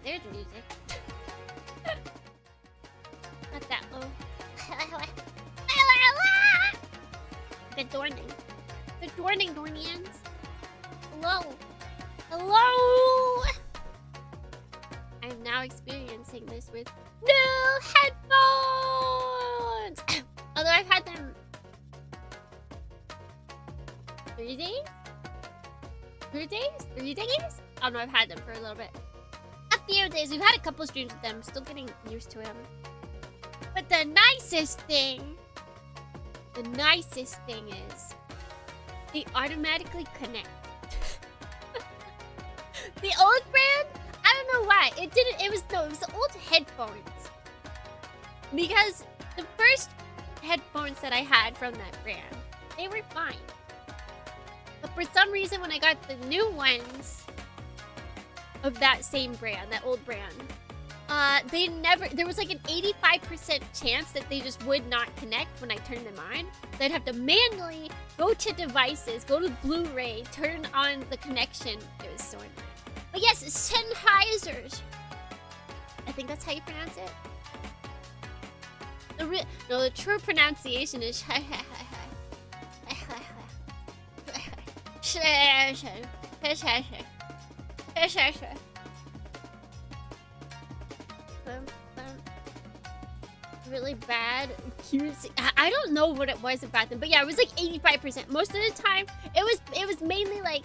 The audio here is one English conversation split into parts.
There's music. Not that low. Good morning. Good morning, Dornians. Hello. Hello. I'm now experiencing this with new headphones. Although I've had them 3 days? 2 days? 3 days? I don't know, I've had them for a little bit. A few days. We've had a couple streams with them. Still getting used to them. But the nicest thing is they automatically connect. The old brand, I don't know why. It was the old headphones. Because the first headphones that I had from that brand, they were fine. But for some reason, when I got the new ones of that same brand, that old brand, they never, there was like an 85% chance that they just would not connect when I turned them on. So I'd have to manually go to devices, go to Blu-ray, turn on the connection. It was so annoying. But yes, Sennheisers. I think that's how you pronounce it. No, the true pronunciation is really bad QC. I don't know what it was about them, but yeah, it was like 85%. Most of the time, it was mainly like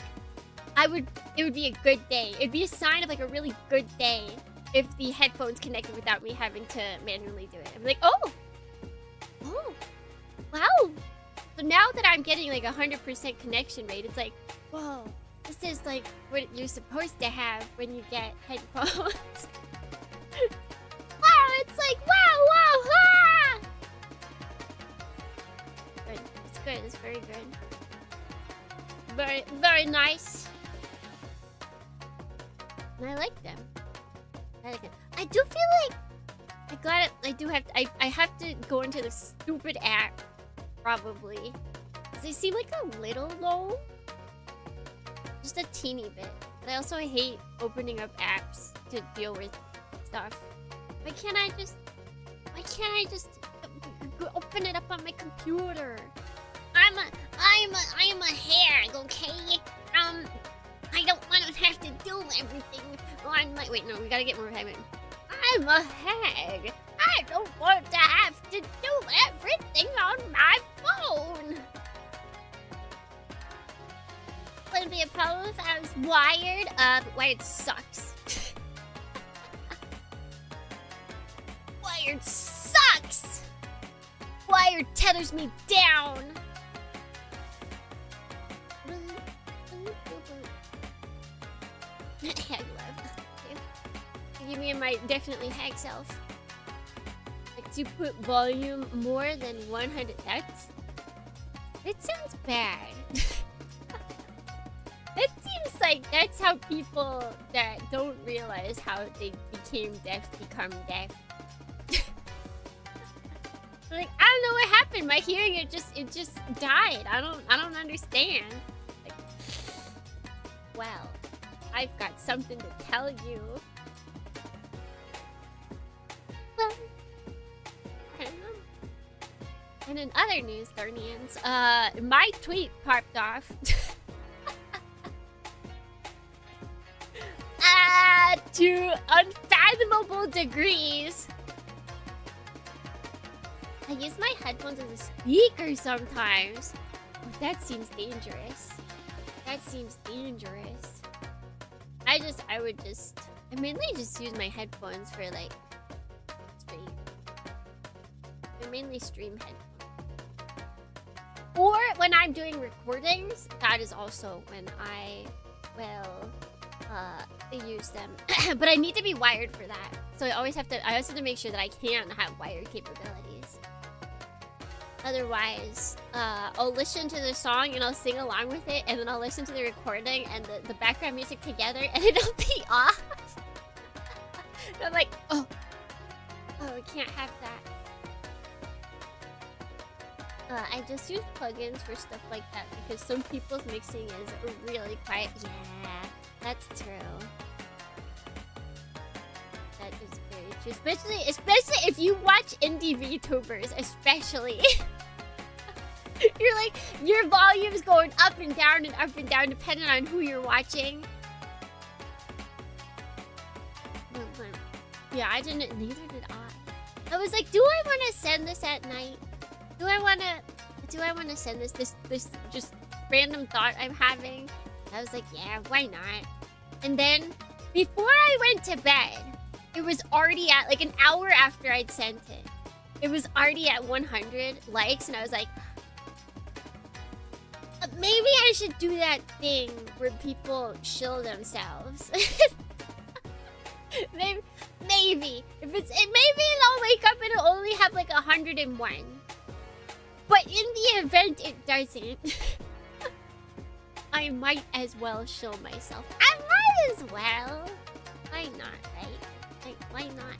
it would be a good day. It'd be a sign of like a really good day if the headphones connected without me having to manually do it. I'm like, oh, wow. So now that I'm getting like 100% connection rate, it's like, whoa, this is like what you're supposed to have when you get headphones. Wow, it's like, wow, ah! Good. It's good. It's very good. Very, very nice. And I like them. I do feel like I have to go into the stupid app, probably. Because they seem like a little low. Just a teeny bit. But I also hate opening up apps to deal with stuff. Why can't I just open it up on my computer? I'm a hag, okay? I don't want to have to do everything on my... Wait, no, we gotta get more hag. I'm a hag. I don't want to have to do everything on my phone. Would it be a problem if I was wired? Wired sucks. Wired sucks! Wired tethers me down. Hag love. Give me my definitely hag self. Like to put volume more than 100. That sounds bad. That seems like that's how people that don't realize how they became deaf become deaf. Like, I don't know what happened. My hearing it just died. I don't understand. Like, well, I've got something to tell you. Well, I don't know. And in other news, Tharnians, my tweet popped off. To unfathomable degrees. I use my headphones as a speaker sometimes. Oh, that seems dangerous. That seems dangerous. I mainly just use my headphones for like stream. I mainly stream headphones. Or when I'm doing recordings, that is also when I will use them. But I need to be wired for that. So I always have to make sure that I can have wired capabilities. Otherwise, I'll listen to the song and I'll sing along with it, and then I'll listen to the recording and the background music together, and it'll be off. And I'm like, oh, we can't have that. I just use plugins for stuff like that because some people's mixing is really quiet. Yeah, that's true. That is very true. Especially if you watch indie VTubers, especially. You're like, your volume's going up and down depending on who you're watching. Yeah, neither did I. I was like, do I want to send this at night? Do I want to send this just random thought I'm having? I was like, yeah, why not? And then, before I went to bed, it was already at, like an hour after I'd sent it, it was already at 100 likes, and I was like, maybe I should do that thing where people shill themselves. Maybe. Maybe I'll wake up and it'll only have like 101. But in the event it doesn't, I might as well shill myself. I might as well. Why not, right? Like, why not?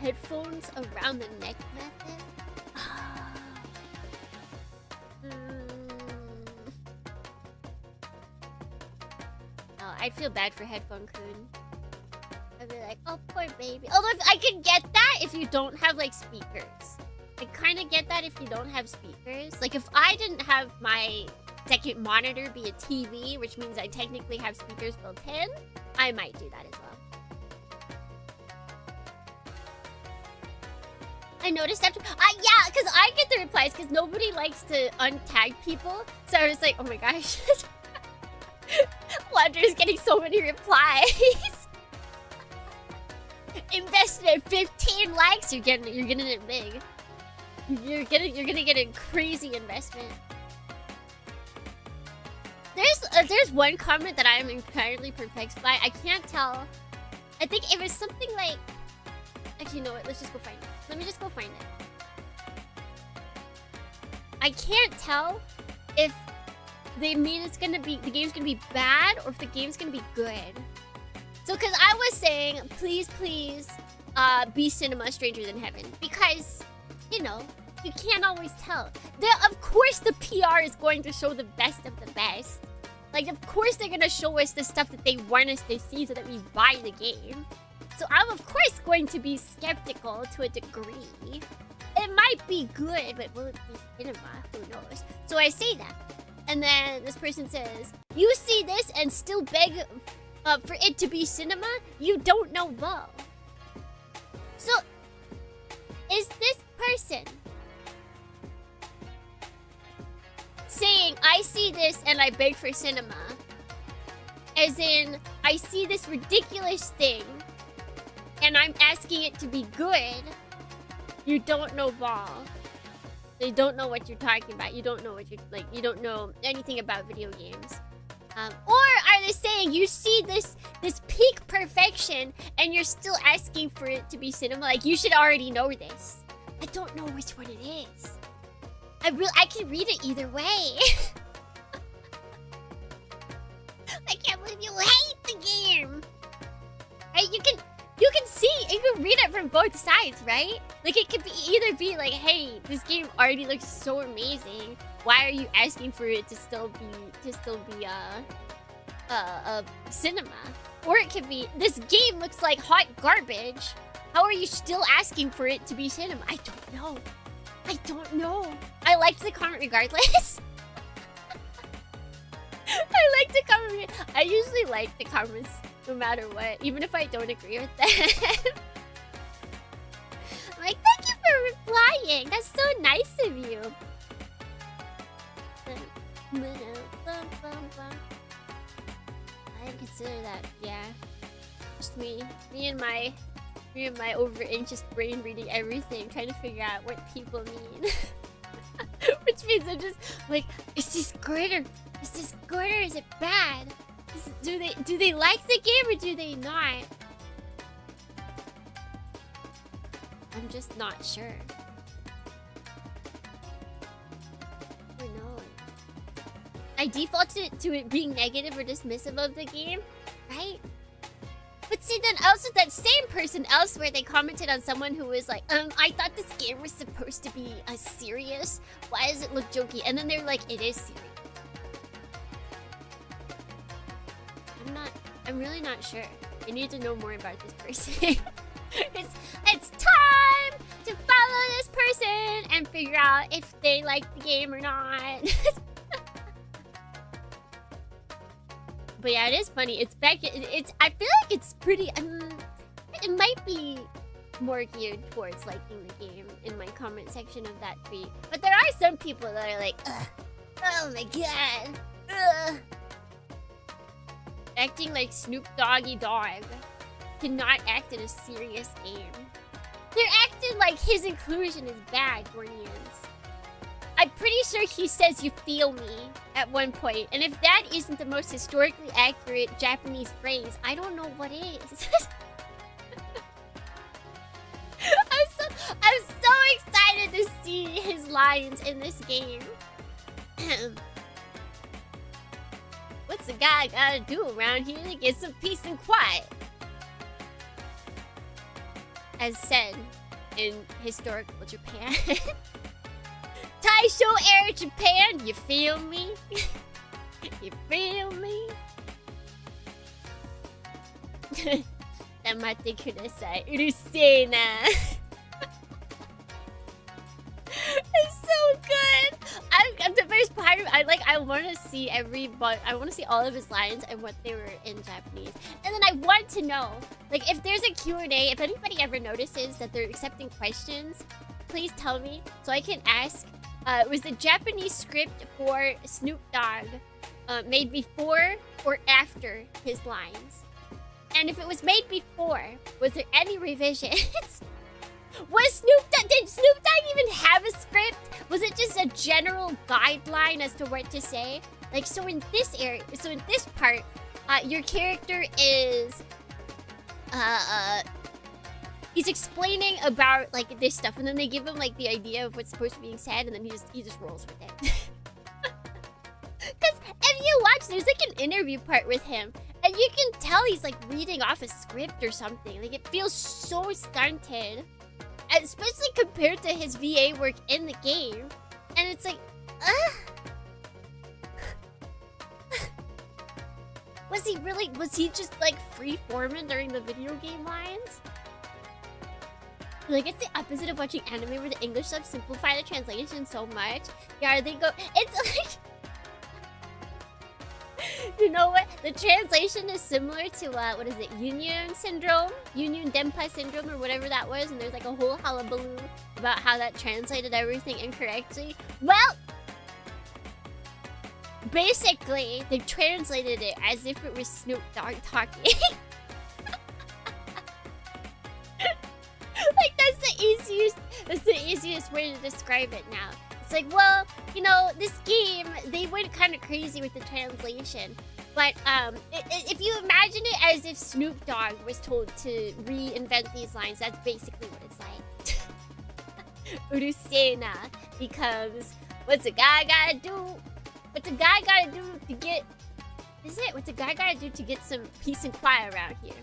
Headphones around the neck method? Oh, I'd feel bad for Headphone Kun. I'd be like, oh, poor baby. Although I can get that if you don't have, like, speakers. I kind of get that if you don't have speakers. Like, if I didn't have my second monitor be a TV, which means I technically have speakers built in, I might do that as well. I noticed after... yeah, because I get the replies because nobody likes to untag people. So I was like, oh my gosh. Wander's getting so many replies. Invested in 15 likes, you're getting it big. You're gonna get a crazy investment. There's one comment that I am entirely perplexed by. I can't tell. I think it was something like... Actually, you know what? Let's just go find it. Let me just go find it. I can't tell if they mean it's gonna be... the game's gonna be bad or if the game's gonna be good. So, because I was saying, please, be Cinema Stranger Than Heaven. Because, you know, you can't always tell. Of course the PR is going to show the best of the best. Like, of course they're gonna show us the stuff that they want us to see so that we buy the game. So I'm, of course, going to be skeptical to a degree. It might be good, but will it be cinema? Who knows? So I say that. And then this person says, you see this and still beg for it to be cinema? You don't know Bo. So, is this person saying, I see this and I beg for cinema? As in, I see this ridiculous thing and I'm asking it to be good. You don't know ball. You don't know what you're talking about. You don't know what you're like. You don't know anything about video games. Or are they saying you see this peak perfection and you're still asking for it to be cinema? Like, you should already know this. I don't know which one it is. I can read it either way. I can't believe you hate the game. Right? You can see, you can read it from both sides, right? Like, it could be either be like, hey, this game already looks so amazing. Why are you asking for it to still be cinema? Or it could be, this game looks like hot garbage. How are you still asking for it to be cinema? I don't know. I don't know. I liked the comment regardless. I like the comment. I usually like the comments no matter what, even if I don't agree with them. I'm like, thank you for replying. That's so nice of you. I consider that, yeah. Just me and my over anxious brain reading everything, trying to figure out what people mean. Which means I'm just like, is this good or is this good or is it bad? Do they like the game or do they not? I'm just not sure. Who knows? I defaulted to it being negative or dismissive of the game, right? But see, then also that same person elsewhere, they commented on someone who was like, I thought this game was supposed to be serious. Why does it look jokey? And then they're like, it is serious. I'm really not sure. I need to know more about this person. It's time to follow this person and figure out if they like the game or not. But yeah, it is funny. It's back. I feel like it's pretty. It might be more geared towards liking the game in my comment section of that tweet. But there are some people that are like, ugh, oh my god, ugh. Acting like Snoop Doggy Dogg cannot act in a serious game. They're acting like his inclusion is bad, Guardians. I'm pretty sure he says you feel me at one point, and if that isn't the most historically accurate Japanese phrase, I don't know what is. I'm so excited to see his lines in this game. What's What's a guy gotta do around here to get some peace and quiet? As said in historical Japan. Taisho era Japan, you feel me? You feel me? Damate kudasai. Urusei na. It's so good. The first part, I want to see I want to see all of his lines and what they were in Japanese. And then I want to know, like, if there's a Q&A, if anybody ever notices that they're accepting questions, please tell me so I can ask. Was the Japanese script for Snoop Dogg made before or after his lines? And if it was made before, was there any revisions? Did Snoop Dogg even have a script? Was it just a general guideline as to what to say? Like, so in this part, your character is, he's explaining about, like, this stuff, and then they give him, like, the idea of what's supposed to be being said, and then he just rolls with it. Because if you watch, there's, like, an interview part with him, and you can tell he's, like, reading off a script or something. Like, it feels so stunted. Especially compared to his VA work in the game. And it's like, was he just like free-forming during the video game lines? Like, it's the opposite of watching anime where the English subs simplify the translation so much. Yeah, they go, it's like, you know what? The translation is similar to, what is it? Union Denpa syndrome or whatever that was. And there's like a whole hullabaloo about how that translated everything incorrectly. Well, basically, they translated it as if it was Snoop Dogg talking. Like, that's the easiest way to describe it now. It's like, well, you know, this game, they went kind of crazy with the translation. But if you imagine it as if Snoop Dogg was told to reinvent these lines, that's basically what it's like. Urusei na becomes, what's a guy gotta do? What's a guy gotta do to get... Is it? What's a guy gotta do to get some peace and quiet around here?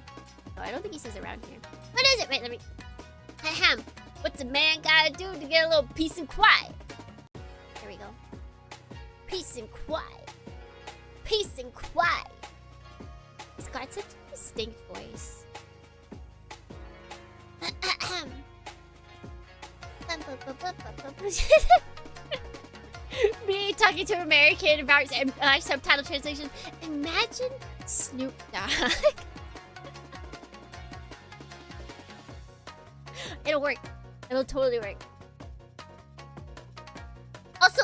Oh, I don't think he says around here. What is it? Wait, let me... Ahem. What's a man gotta do to get a little peace and quiet? There we go. Peace and quiet. Peace and quiet. He's got such a distinct voice. Me talking to an American about subtitle translation. Imagine Snoop Dogg. It'll work. It'll totally work. Also,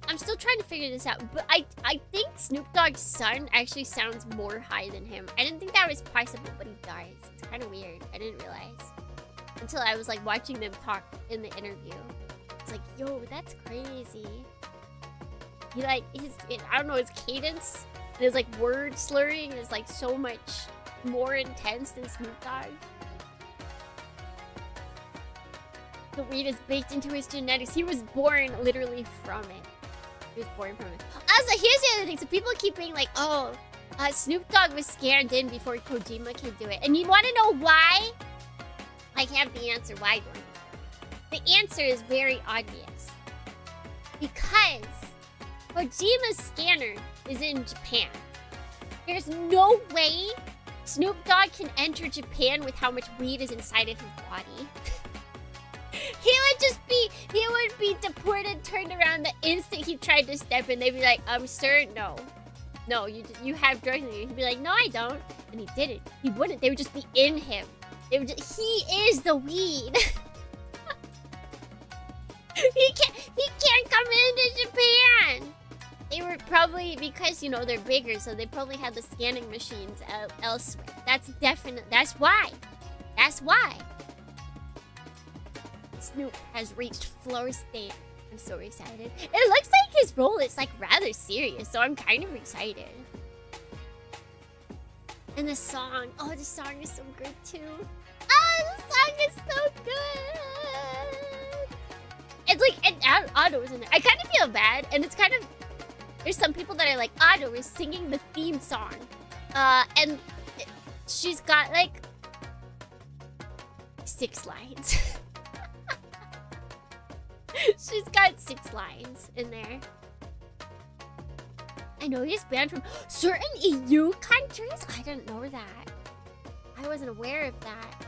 I'm still trying to figure this out, but I think Snoop Dogg's son actually sounds more high than him. I didn't think that was possible, but he does. It's kind of weird. I didn't realize until I was like watching them talk in the interview. It's like, yo, that's crazy. He like I don't know, his cadence and his like word slurring is like so much more intense than Snoop Dogg. The weed is baked into his genetics. He was born literally from it. He was born from it. Also, here's the other thing. So people keep being like, oh, Snoop Dogg was scanned in before Kojima could do it. And you want to know why? I have the answer. Why don't you? The answer is very obvious. Because Kojima's scanner is in Japan. There's no way Snoop Dogg can enter Japan with how much weed is inside of his body. He would be deported, turned around the instant he tried to step in. They'd be like, sir, no. No, you have drugs in you. He'd be like, no, I don't. And he didn't. He wouldn't. They would just be in him. He is the weed. He can't come into Japan. They were probably, because, you know, they're bigger, so they probably had the scanning machines elsewhere. That's why. That's why. Snoop has reached flow state. I'm so excited. It looks like his role is like rather serious, so I'm kind of excited. And the song, the song is so good too. The song is so good. It's like, and auto is in there. I kind of feel bad, and it's kind of, there's some people that are like, Otto is singing the theme song. And she's got like 6 lines. She's got 6 lines in there. I know he's banned from certain EU countries? I didn't know that. I wasn't aware of that.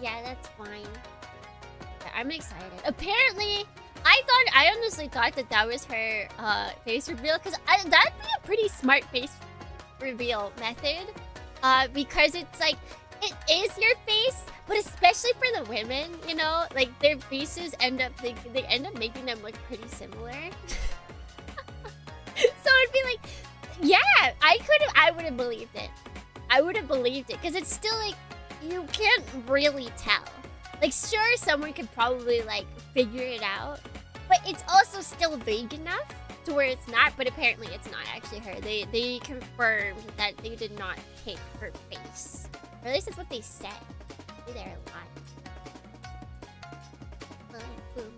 Yeah, that's fine. I'm excited. Apparently, I honestly thought that was her face reveal, because that'd be a pretty smart face reveal method. Because it's like, it is your face, but especially for the women, you know, like their faces end up, they end up making them look pretty similar. So it'd be like, yeah, I would have believed it. I would have believed it, because it's still like, you can't really tell. Like, sure, someone could probably like figure it out, but it's also still vague enough to where it's not. But apparently, it's not actually her. They confirmed that they did not take her face, or at least that's what they said. Maybe they're lying. Boom.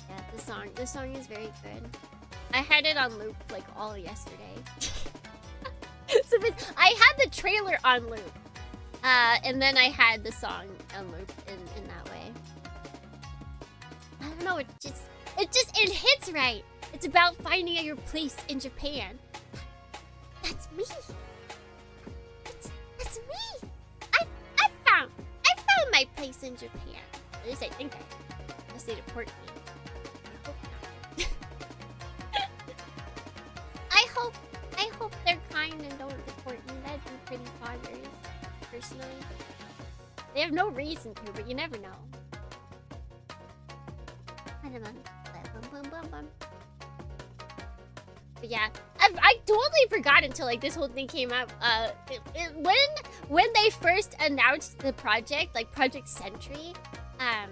Yeah, the song is very good. I had it on loop like all yesterday. So I had the trailer on loop. And then I had the song on loop in that way. I don't know, it hits right. It's about finding your place in Japan. That's me. That's me. I found my place in Japan. At least I think I did. Unless they deport me. I hope they're kind and don't deport me. That'd be pretty bothering. Personally, they have no reason to, but you never know. But yeah, I totally forgot until like this whole thing came up. When they first announced the project, like Project Sentry, I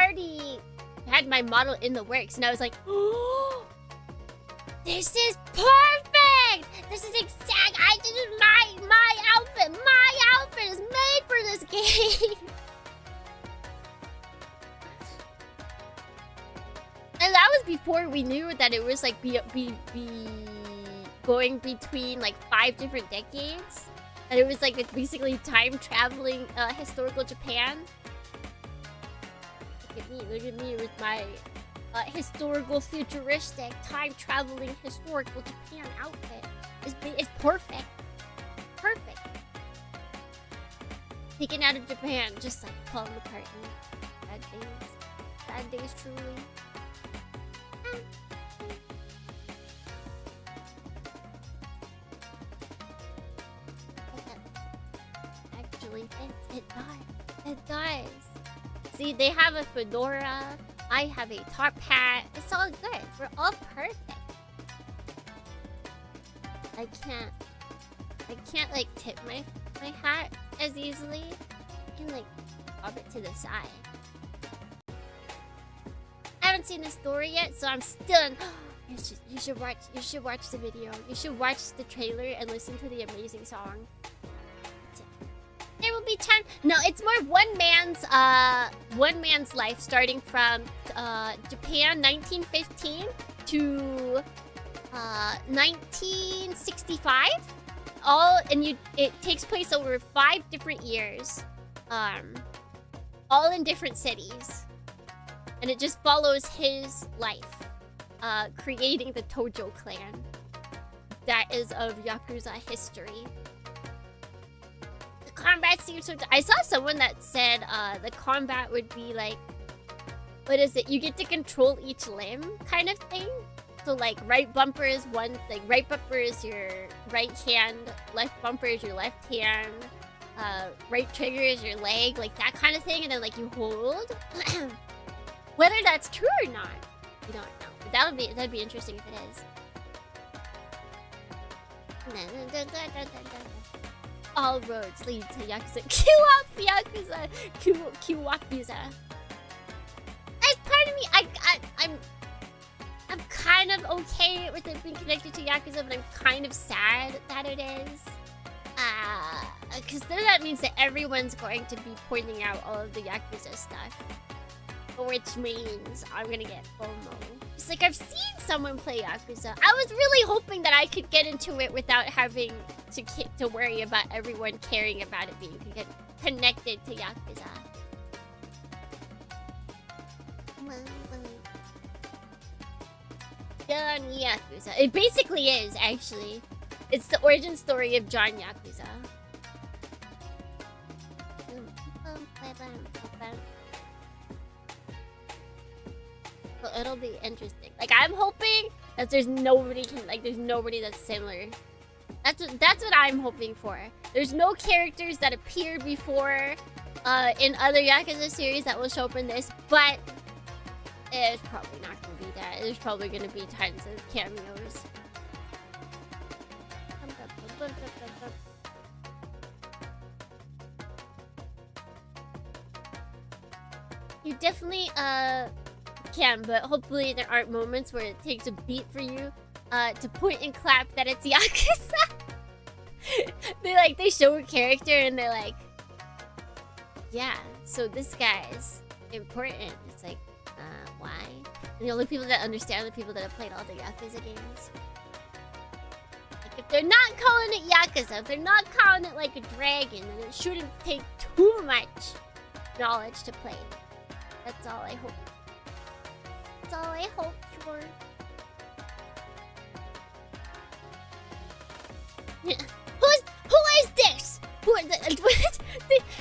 already had my model in the works, and I was like, oh, this is perfect! This is exact. I did my outfit. My outfit is made for this game. And that was before we knew that it was like be going between like 5 different decades, and it was like it's basically time traveling historical Japan. Look at me with my historical futuristic time traveling historical Japan outfit. It's perfect. Perfect. Taken out of Japan, just like Paul McCartney. Bad days. Bad days, truly. Actually fits. It does. It does. See, they have a fedora. I have a top hat. It's all good. We're all perfect. I can't like tip my hat as easily. I can like pop it to the side. I haven't seen the story yet, so I'm still in. You should watch the video. You should watch the trailer and listen to the amazing song. There will be time. No, it's more one man's life, starting from Japan 1915 to 1965. It takes place over 5 different years, all in different cities, and it just follows his life, creating the Tojo clan that is of Yakuza history. The combat seems so. I saw someone that said the combat would be like, what is it? You get to control each limb, kind of thing. So like right bumper is right bumper is your right hand, left bumper is your left hand, right trigger is your leg, like that kind of thing, and then like you hold. Whether that's true or not, we don't know. But that'd be interesting if it is. All roads lead to Yakuza. Yakuza. Yakuza. As part of me, I'm kind of okay with it being connected to Yakuza, but I'm kind of sad that it is. Because then that means that everyone's going to be pointing out all of the Yakuza stuff. Which means I'm gonna get FOMO. It's like, I've seen someone play Yakuza. I was really hoping that I could get into it without having to worry about everyone caring about it being connected to Yakuza. John Yakuza. It basically is, actually. It's the origin story of John Yakuza. So it'll be interesting. Like, I'm hoping that there's nobody that's similar. That's what I'm hoping for. There's no characters that appeared before in other Yakuza series that will show up in this, but it's probably not gonna be that. There's probably gonna be tons of cameos. You definitely can, but hopefully there aren't moments where it takes a beat for you to point and clap that it's Yakuza. they show a character and they're like, yeah, so this guy's important. It's like, why? And the only people that understand are the people that have played all the Yakuza games. Like, if they're not calling it Yakuza, if they're not calling it like a dragon, then it shouldn't take too much knowledge to play it. That's all I hope. That's all I hope for. Who is this?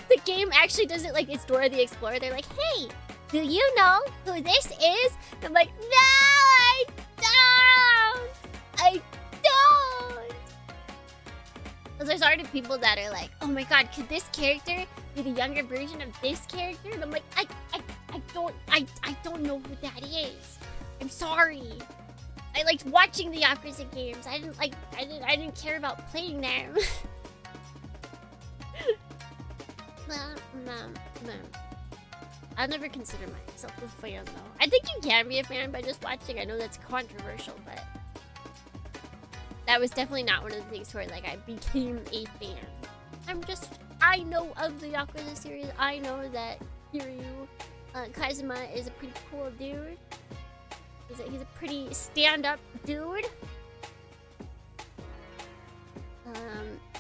The game actually does it like it's Dora the Explorer. They're like, hey, do you know who this is? I'm like, no, I don't. I don't. Because there's already people that are like, oh my god, could this character be the younger version of this character? And I'm like, I don't know who that is. I'm sorry. I liked watching the Yakuza games. I didn't care about playing them. I'll never consider myself a fan though. I think you can be a fan by just watching. I know that's controversial, but that was definitely not one of the things where like I became a fan. I know of the Yakuza series. I know that Kiryu Kazuma is a pretty cool dude. He's a pretty stand-up dude.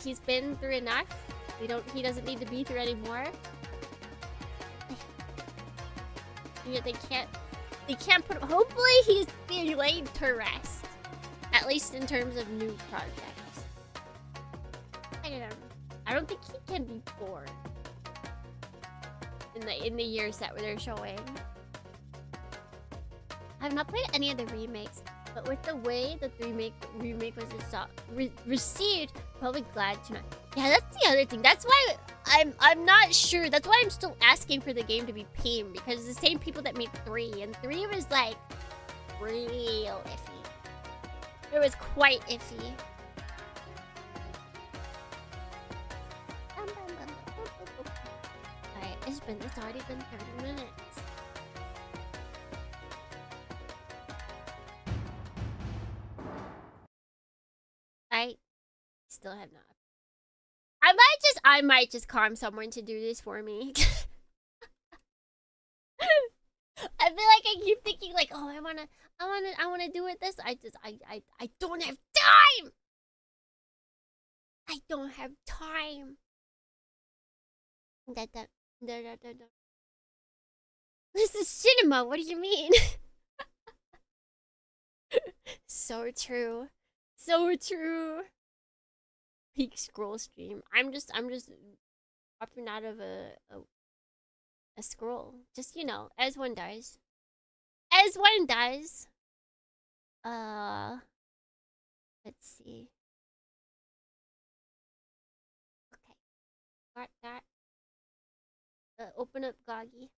He's been through enough. He doesn't need to be through anymore. Yeah, they can't put him. Hopefully he's being laid to rest. At least in terms of new projects. I don't think he can be bored in the years that they're showing. I've not played any of the remakes, but with the way the remake was received, probably glad to not. Yeah, that's the other thing. That's why I'm not sure. That's why I'm still asking for the game to be PAIM, because the same people that made 3, and 3 was like real iffy. It was quite iffy. Alright, it's already been 30 minutes. I still have not. I might just calm someone to do this for me. I feel like I keep thinking like, oh, I wanna do it this. I don't have time. I don't have time. This is cinema. What do you mean? So true. So true. Peak scroll stream. I'm just popping out of a scroll. Just, you know, as one does. As one does. Let's see. Okay. Got that. Open up Goggy.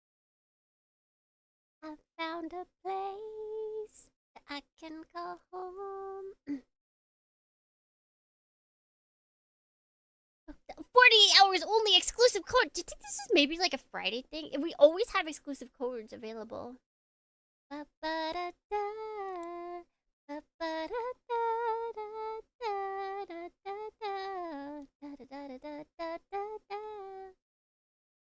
I found a place that I can go home. 48 hours only exclusive code. Do you think this is maybe like a Friday thing? We always have exclusive codes available.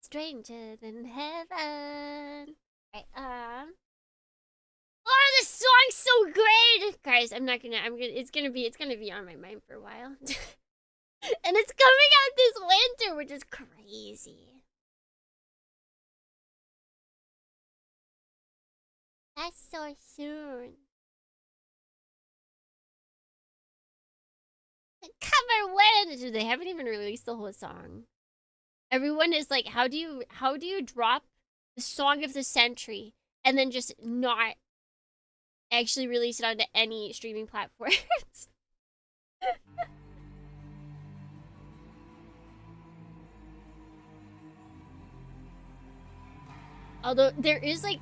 stranger than heaven. Right, oh, this song's so great! Guys, it's gonna be on my mind for a while. And it's coming out this winter, which is crazy. That's so soon. Cover when? They haven't even released the whole song. Everyone is like, how do you drop the song of the century and then just not actually release it onto any streaming platforms? Although there is like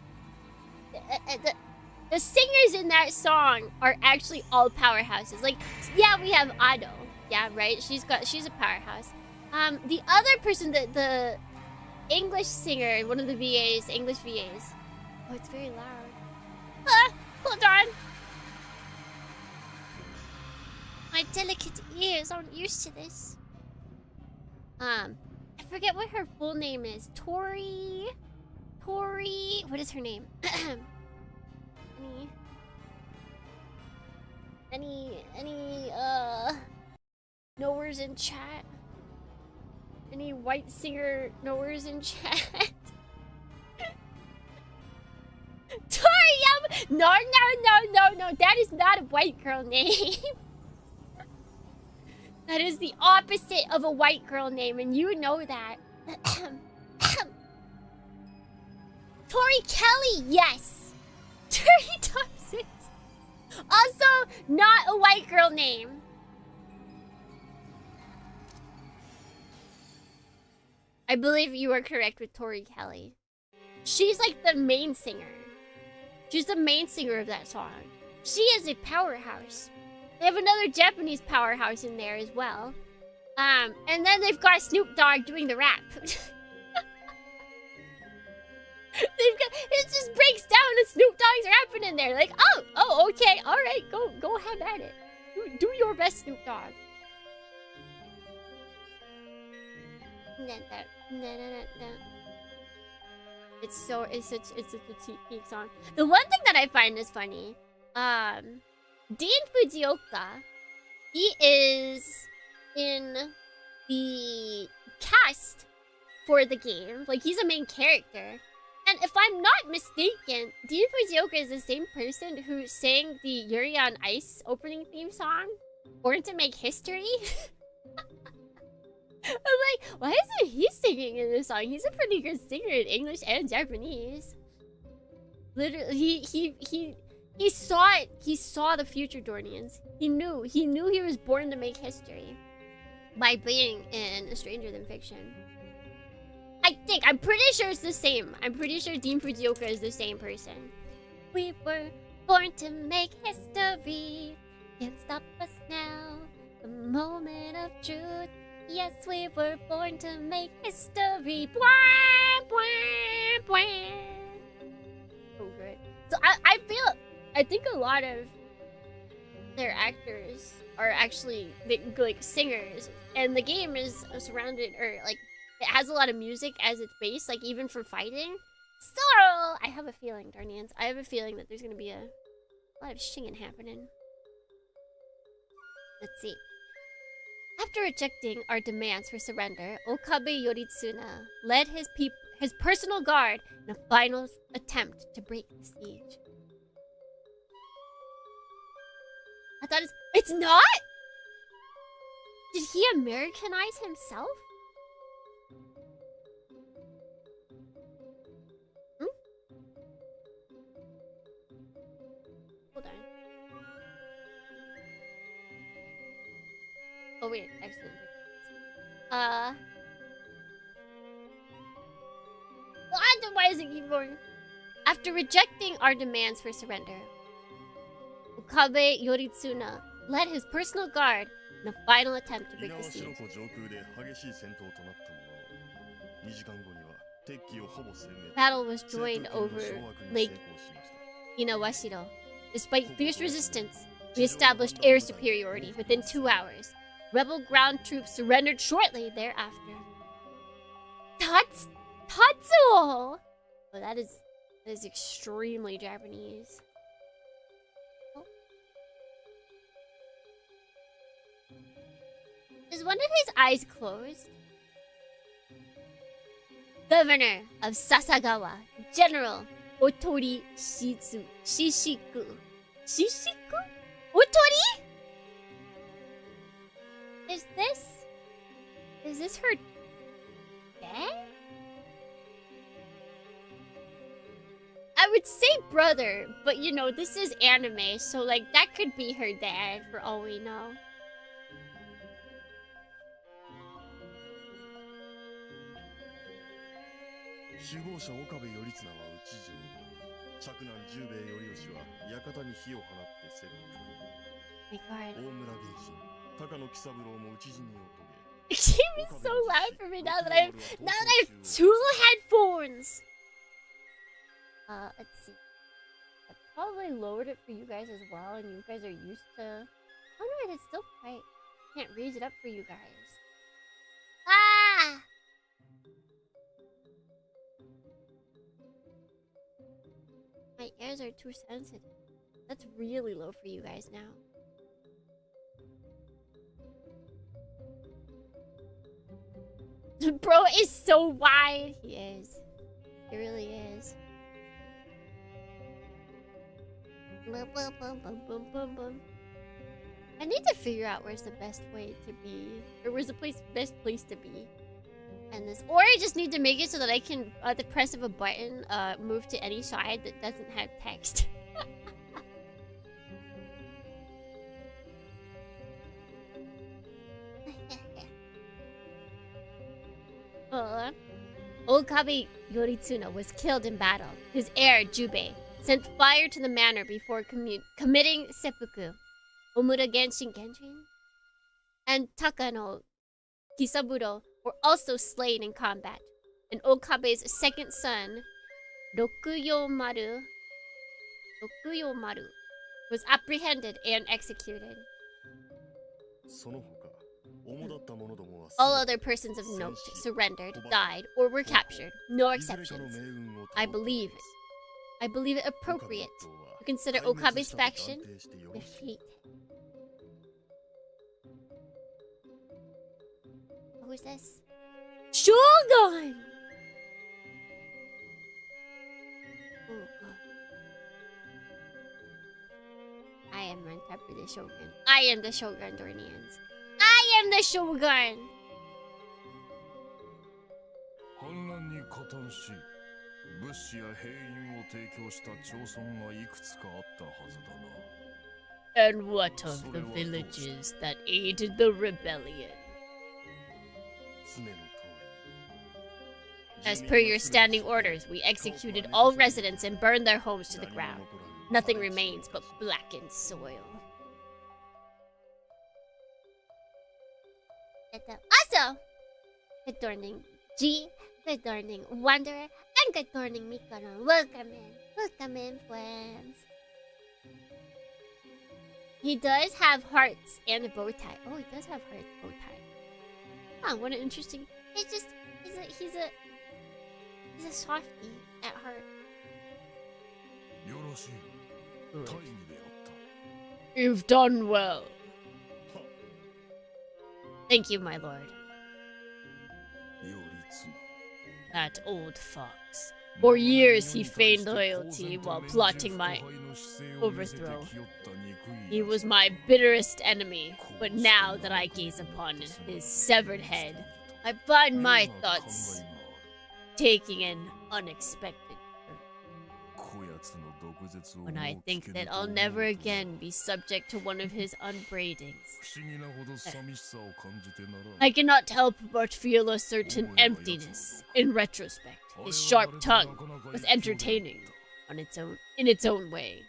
the singers in that song are actually all powerhouses. Like, yeah, we have Ado. Yeah, right. She's a powerhouse. The other person, the English singer, one of the VAs, English VAs. Oh, it's very loud. Hold on. My delicate ears aren't used to this. I forget what her full name is. Tori. What is her name? Any knowers in chat? Any white singer knowers in chat? Tori Yam. No. That is not a white girl name. That is the opposite of a white girl name, and you know that. Tori Kelly, yes. 30 times 6. Also, not a white girl name. I believe you are correct with Tori Kelly. She's like the main singer. She's the main singer of that song. She is a powerhouse. They have another Japanese powerhouse in there as well. And then they've got Snoop Dogg doing the rap. It just breaks down and Snoop Dogg's rapping in there. Like, oh, okay, all right, go have at it. Do your best, Snoop Dogg. It's such a peak song. The one thing that I find is funny, Dean Fujioka, he is in the cast for the game. Like, he's a main character. And if I'm not mistaken, Dean Fujioka is the same person who sang the Yuri on Ice opening theme song, Born to Make History. I'm like, why isn't he singing in this song? He's a pretty good singer in English and Japanese. Literally, he saw it. He saw the future, Dornians. He knew he was born to make history by being in A Stranger Than Fiction. I'm pretty sure it's the same. I'm pretty sure Dean Fujioka is the same person. We were born to make history. Can't stop us now. The moment of truth. Yes, we were born to make history. Bwah, bwah, bwah. So good. So I think a lot of their actors are actually like singers, and the game is surrounded, or like it has a lot of music as its base, like even for fighting. So I have a feeling, Darnians, I have a feeling that there's gonna be a lot of shinging happening. Let's see. After rejecting our demands for surrender, Okabe Yoritsuna led his personal guard in a final attempt to break the siege. I thought it's not? Did he Americanize himself? Hold on. Oh wait, excellent. Why is it keep going? After rejecting our demands for surrender, Okabe Yoritsuna led his personal guard in a final attempt to break the siege. Battle was joined over Lake Inawashiro. Despite fierce resistance, we established air superiority within 2 hours. Rebel ground troops surrendered shortly thereafter. Tatsuo! Oh, that is extremely Japanese. Oh. Is one of his eyes closed? Governor of Sasagawa, General Otori Shishiku. Shishiku? Otori? Is this her dad? I would say brother, but you know, this is anime, so like that could be her dad for all we know. My god. It should be so loud for me now that I have 2 headphones. Let's see. I probably lowered it for you guys as well, and you guys are used to. Oh no, it's still quite. Can't raise it up for you guys. Ah! My ears are too sensitive. That's really low for you guys now. Bro is so wide. He is. He really is. I need to figure out where's the best way to be, or where's the best place to be. And this, or I just need to make it so that I can, at the press of a button, move to any side that doesn't have text. Okabe Yoritsuno was killed in battle. His heir, Jubei, sent fire to the manor before committing seppuku. Omura Genshin and Takano Kisaburo were also slain in combat. And Okabe's second son, Rokuyomaru, was apprehended and executed. All other persons of note surrendered, died, or were captured. No exceptions. I believe it appropriate to consider Okabe's faction defeated. Who's this? Shogun! Oh god. I am Rentepu the Shogun. I am the Shogun, Dornians. I am the Shogun! And what of the villages that aided the rebellion? As per your standing orders, we executed all residents and burned their homes to the ground. Nothing remains but blackened soil. Also, good morning, G. Good morning, Wanderer. And good morning, Mikoro. Welcome in, friends. He does have hearts and a bow tie. Oh, he does have hearts, bow tie. Huh, what an interesting. He's a softie at heart. Good. You've done well. Thank you, my lord. That old fox. For years he feigned loyalty while plotting my overthrow. He was my bitterest enemy, but now that I gaze upon his severed head, I find my thoughts taking an unexpected turn. When I think that I'll never again be subject to one of his unbraidings, I cannot help but feel a certain emptiness. In retrospect, his sharp tongue was entertaining in its own way.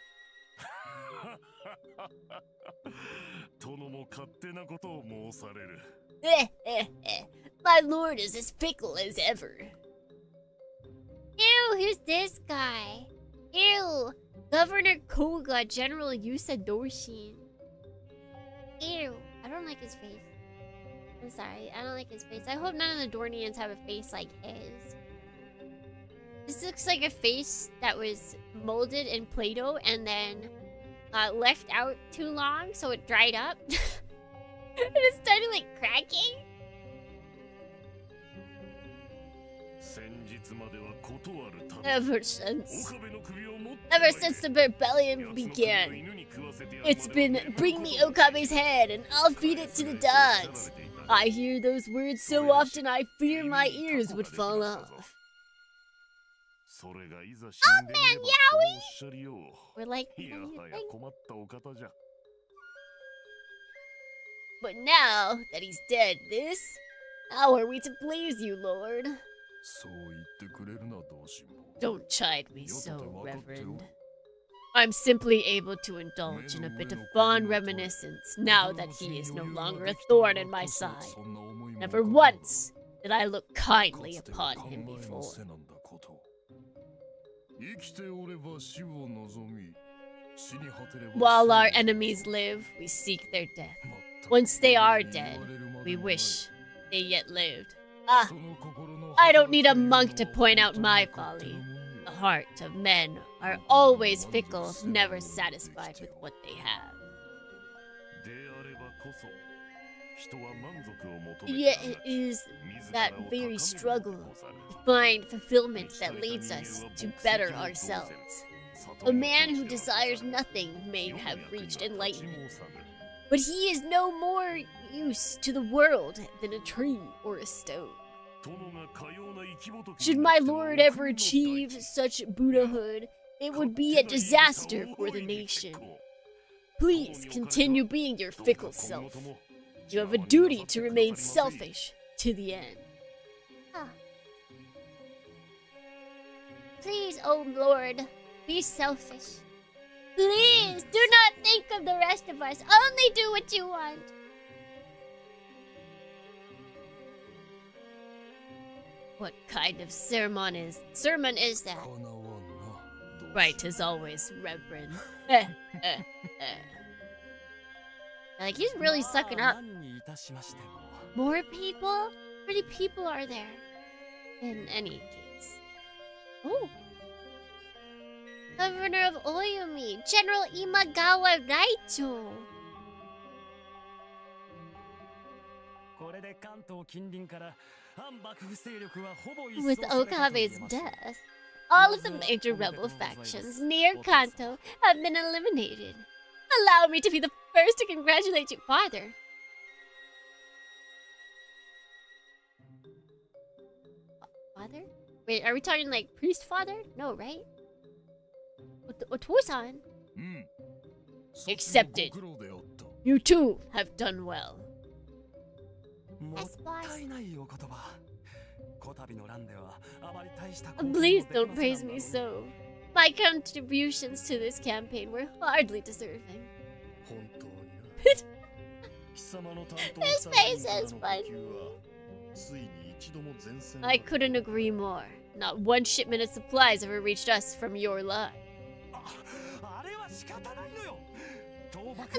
My lord is as fickle as ever. Ew, who's this guy? Ew, Governor Koga, General Yusadoshin. Ew, I don't like his face. I'm sorry, I don't like his face. I hope none of the Dornians have a face like his. This looks like a face that was molded in Play-Doh and then left out too long, so it dried up. And it started like cracking. Ever since the rebellion began, it's been bring me Okabe's head and I'll feed it to the dogs. I hear those words so often I fear my ears would fall off. Oh man, Yowie! We're like, but now that he's dead, how are we to please you, Lord? Don't chide me so, Reverend. I'm simply able to indulge in a bit of fond reminiscence now that he is no longer a thorn in my side. Never once did I look kindly upon him before. While our enemies live, we seek their death. Once they are dead, we wish they yet lived. Ah, I don't need a monk to point out my folly. The heart of men are always fickle, never satisfied with what they have. Yet it is that very struggle to find fulfillment that leads us to better ourselves. A man who desires nothing may have reached enlightenment, but he is no more use to the world than a tree or a stone. Should my lord ever achieve such Buddhahood, it would be a disaster for the nation. Please continue being your fickle self. You have a duty to remain selfish to the end. Ah. Please, oh Lord, be selfish. Please, do not think of the rest of us. Only do what you want. What kind of sermon is that? Right as always, Reverend. Like, he's really sucking up. More people? How many people are there? In any case. Oh. Governor of Oyumi, General Imagawa Raicho. With Okabe's death, all of the major rebel factions near Kanto have been eliminated. Allow me to be the first to congratulate you, Father. Father? Wait, are we talking like priest father? No, right? Otosan? Accepted. You too have done well. Yes, boss. Please don't praise me so. My contributions to this campaign were hardly deserving. This face is funny. I couldn't agree more. Not one shipment of supplies ever reached us from your line.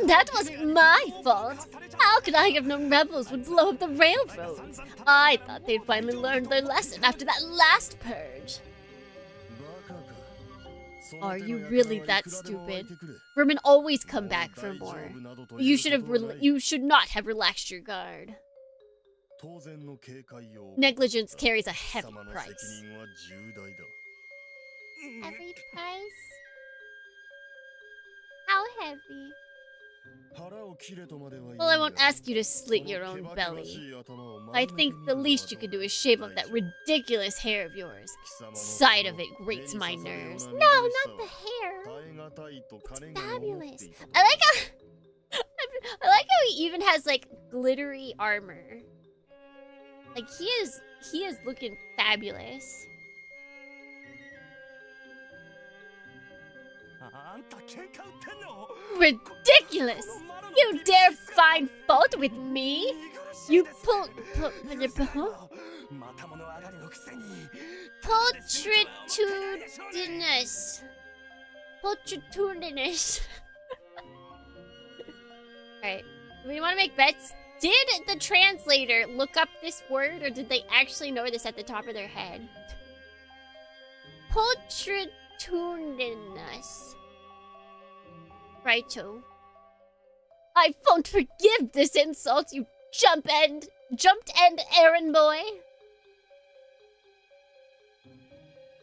That wasn't my fault. How could I have known rebels would blow up the railroads? I thought they'd finally learned their lesson after that last purge. Are you really that stupid? Vermin always come back for more. You should not have relaxed your guard. Negligence carries a heavy price. Heavy price? How heavy? Well, I won't ask you to slit your own belly. I think the least you could do is shave off that ridiculous hair of yours. Sight of it grates my nerves. No, not the hair. It's fabulous. I like how he even has like glittery armor. Like he is looking fabulous. Ridiculous! You dare find fault with me? You Pulchritudinous. Alright, we want to make bets. Did the translator look up this word, or did they actually know this at the top of their head? Pulchritudinous. Righto. I won't forgive this insult, you jumped end errand boy.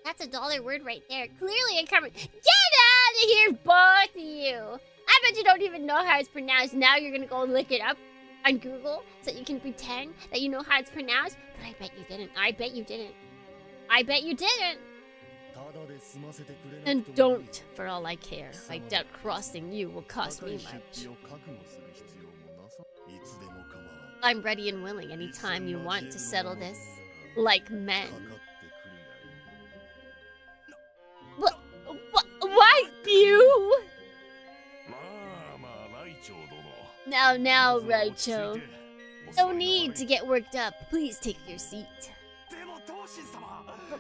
That's a dollar word right there. Clearly a cover. Get out of here, both of you. I bet you don't even know how it's pronounced. Now you're gonna go look it up on Google so you can pretend that you know how it's pronounced. But I bet you didn't. I bet you didn't. I bet you didn't. And don't, for all I care. I doubt crossing you will cost me much. I'm ready and willing anytime you want to settle this. Like men. What? Why you? Now, Raicho. No need to get worked up. Please take your seat.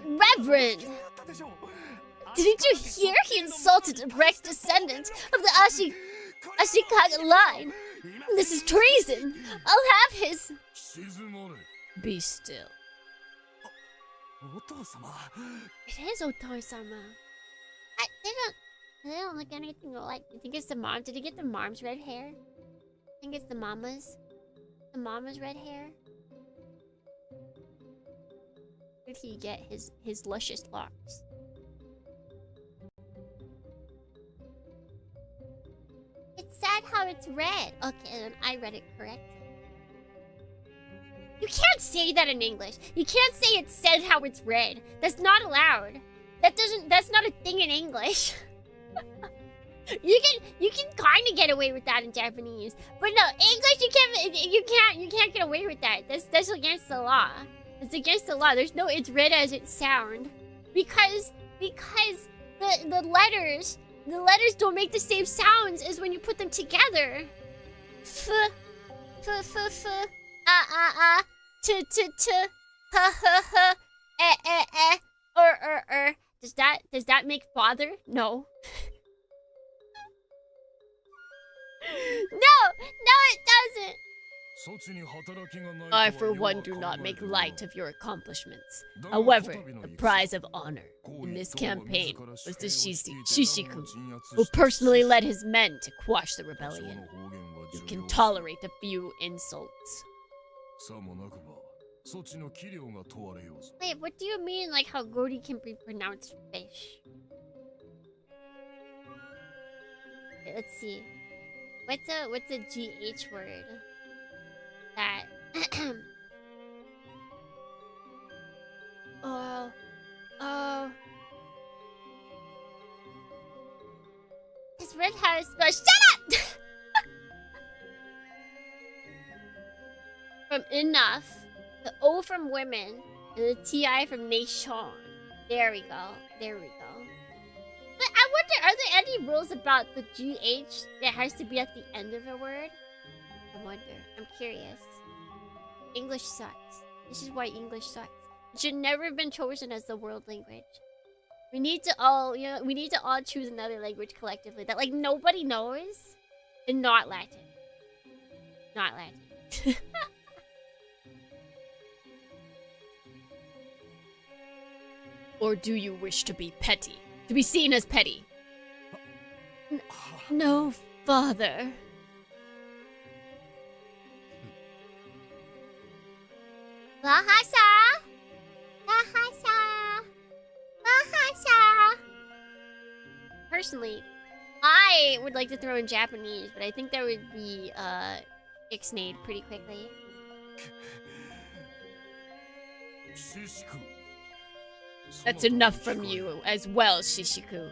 Reverend! Didn't you hear? He insulted a direct descendant of the Ashikaga line. This is treason. I'll have his... Be still. It is Otor-sama. They don't look anything like... Do you think it's the mom? Did he get the mom's red hair? I think it's the mama's. The mama's red hair. Where did he get his luscious locks? It's sad how it's red. Okay, then I read it correct. You can't say that in English. You can't say it's said how it's red. That's not allowed. That's not a thing in English. You can kind of get away with that in Japanese, but no, English you can't get away with that. That's against the law. It's against the law. There's no it's red as it sound, because the letters don't make the same sounds as when you put them together. F t Does that make father? No. No, it doesn't. I, for one, do not make light of your accomplishments. However, the prize of honor in this campaign was the Shishiku, who personally led his men to quash the rebellion. You can tolerate a few insults. Wait, what do you mean, like how Gori can be pronounced fish? Okay, let's see. What's a GH word? That oh his red hair is spelled. Shut up! From enough, the O from women, and the TI from nation. There we go. But I wonder, are there any rules about the GH that has to be at the end of a word? I wonder. I'm curious. English sucks. This is why English sucks. It should never have been chosen as the world language. We need to all, choose another language collectively that, like, nobody knows. And not Latin. Not Latin. Or do you wish to be petty? To be seen as petty? No, father. Bahasa. Personally, I would like to throw in Japanese, but I think that would be ixnayed pretty quickly. That's enough from you as well, Shishiku.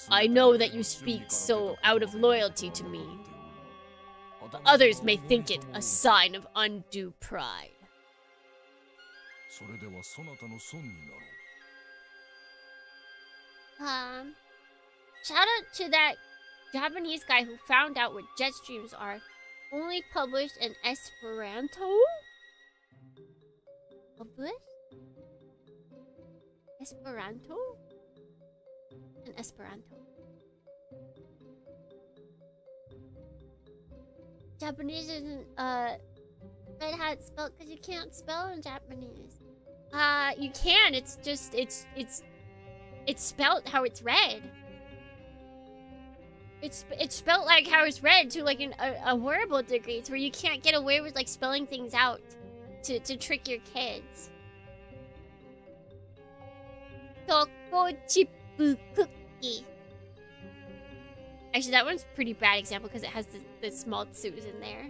I know that you speak so out of loyalty to me, but others may think it a sign of undue pride. Shout out to that Japanese guy who found out what jet streams are. Only published in Esperanto? Published? Esperanto? In Esperanto. Japanese isn't, read how it's spelled because you can't spell in Japanese. You can, it's just, it's It's spelled how it's read. It's spelled like how it's read to like a horrible degree, to where you can't get away with like spelling things out to trick your kids. Choco-chip cookie. Actually, that one's a pretty bad example because it has the small tsus in there.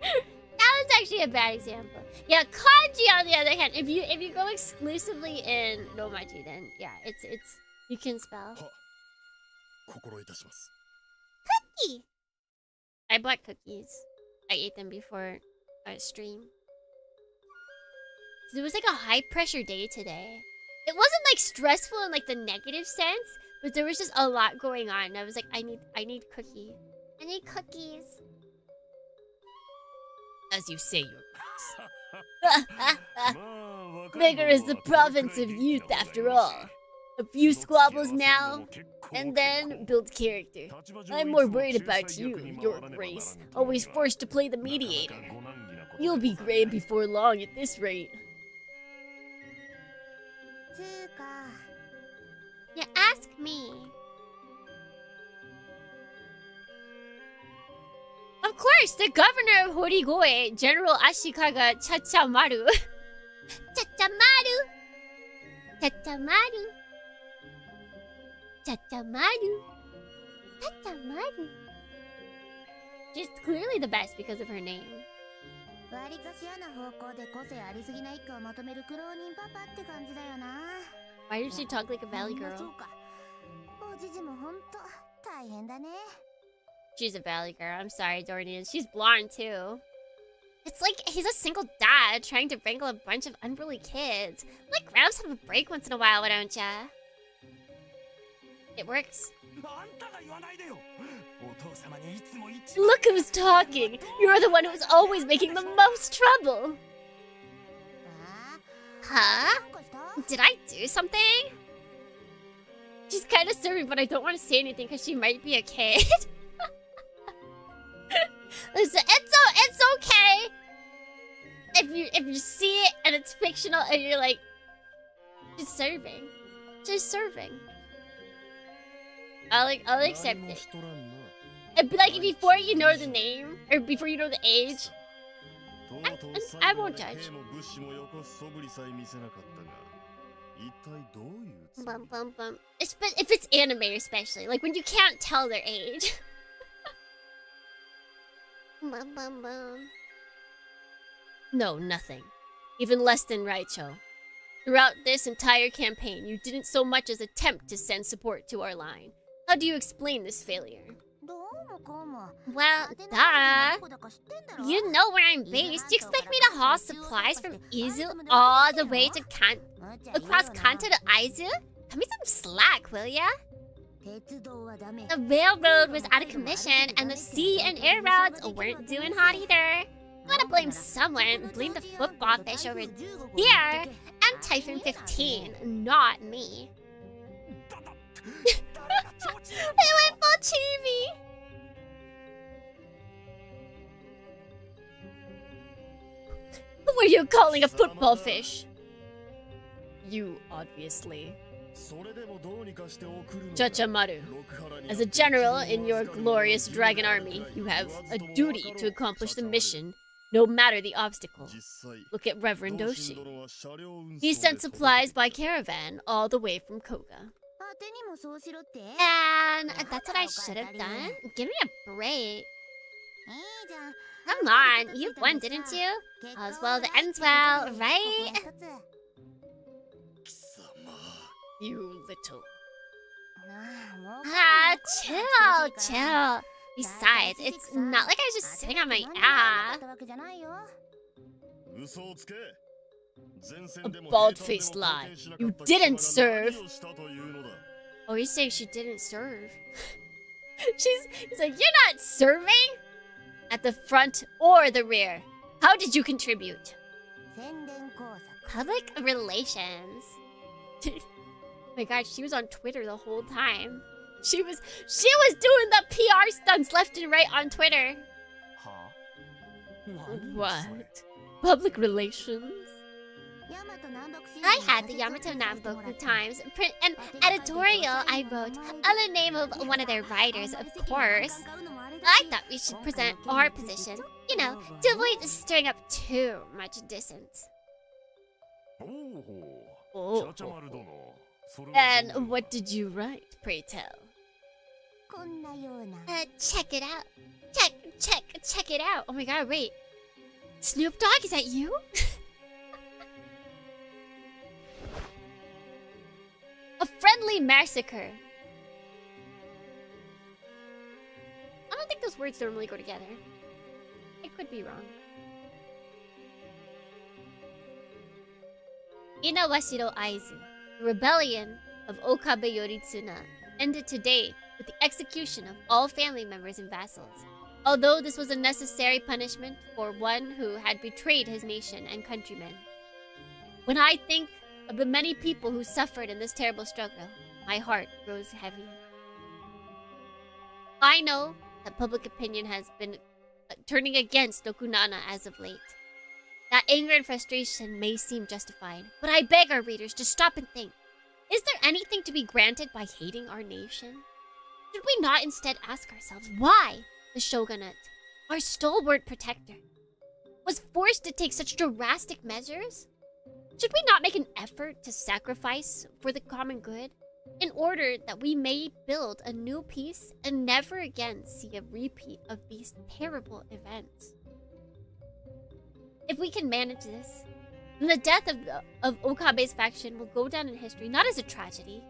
That was actually a bad example. Yeah, kanji on the other hand, if you go exclusively in romaji, then yeah, it's you can spell. Cookie. I bought cookies. I ate them before our stream. It was like a high pressure day today. It wasn't like stressful in like the negative sense, but there was just a lot going on. I was like, I need cookie. I need cookies. As you say, your grace. Vigor is the province of youth, after all. A few squabbles now, and then build character. I'm more worried about you, your grace. Always forced to play the mediator. You'll be gray before long at this rate. Yeah, ask me. Of course, the governor of Horigoe, General Ashikaga Chachamaru. Chachamaru. Chachamaru. Chachamaru. Chachamaru. She's clearly the best because of her name. Why does she talk like a valley girl? She's a valley girl. I'm sorry, Dornian. She's blonde too. It's like he's a single dad trying to wrangle a bunch of unruly kids. Let Grabs have a break once in a while, why don't ya? It works. Look who's talking! You're the one who's always making the most trouble! Huh? Did I do something? She's kind of serving, but I don't want to say anything because she might be a kid. Listen, it's okay if you see it and it's fictional and you're like, she's serving. She's serving. I'll accept it. But like before you know the name or before you know the age, I won't judge. Bum, bum, bum. If it's anime especially, like when you can't tell their age. Bum, bum, bum. No, nothing. Even less than Raicho. Throughout this entire campaign, you didn't so much as attempt to send support to our line. How do you explain this failure? Well, duh. You know where I'm based. You expect me to haul supplies from Izu all the way to across Kanto to Aizu? Cut me some slack, will ya? The railroad was out of commission, and the sea and air routes weren't doing hot either. Gotta blame someone. Blame the football fish over here and Typhoon 15, not me. They went full chibi. Who are you calling a football fish? You, obviously. Chachamaru, as a general in your glorious dragon army, you have a duty to accomplish the mission, no matter the obstacle. Look at Reverend Oshi. He sent supplies by caravan all the way from Koga. And that's what I should have done? Give me a break. Come on, you won, didn't you? All's well that ends well, right? You little... chill. Besides, it's not like I was just sitting on my ass. A bald-faced lie. You didn't serve. Oh, he's saying she didn't serve. He's like, you're not serving? At the front or the rear. How did you contribute? Public relations. Oh my god, she was on Twitter the whole time. She was doing the PR stunts left and right on Twitter. What? Public relations? I had the Yamato Namboku Times an editorial I wrote on the name of one of their writers, of course. I thought we should present our position, you know, to avoid stirring up too much dissonance. Oh. And what did you write, pray tell? Check it out. Check it out. Oh my god, wait. Snoop Dogg, is that you? A Friendly Massacre. I don't think those words normally go together. I could be wrong. Inawashiro Aizu, the rebellion of Okabe Yoritsuna, ended today with the execution of all family members and vassals. Although this was a necessary punishment for one who had betrayed his nation and countrymen. When I think of the many people who suffered in this terrible struggle, my heart grows heavy. I know that public opinion has been turning against Tokunana as of late. That anger and frustration may seem justified, but I beg our readers to stop and think. Is there anything to be granted by hating our nation? Should we not instead ask ourselves why the shogunate, our stalwart protector, was forced to take such drastic measures? Should we not make an effort to sacrifice for the common good in order that we may build a new peace and never again see a repeat of these terrible events? If we can manage this, then the death of Okabe's faction will go down in history not as a tragedy,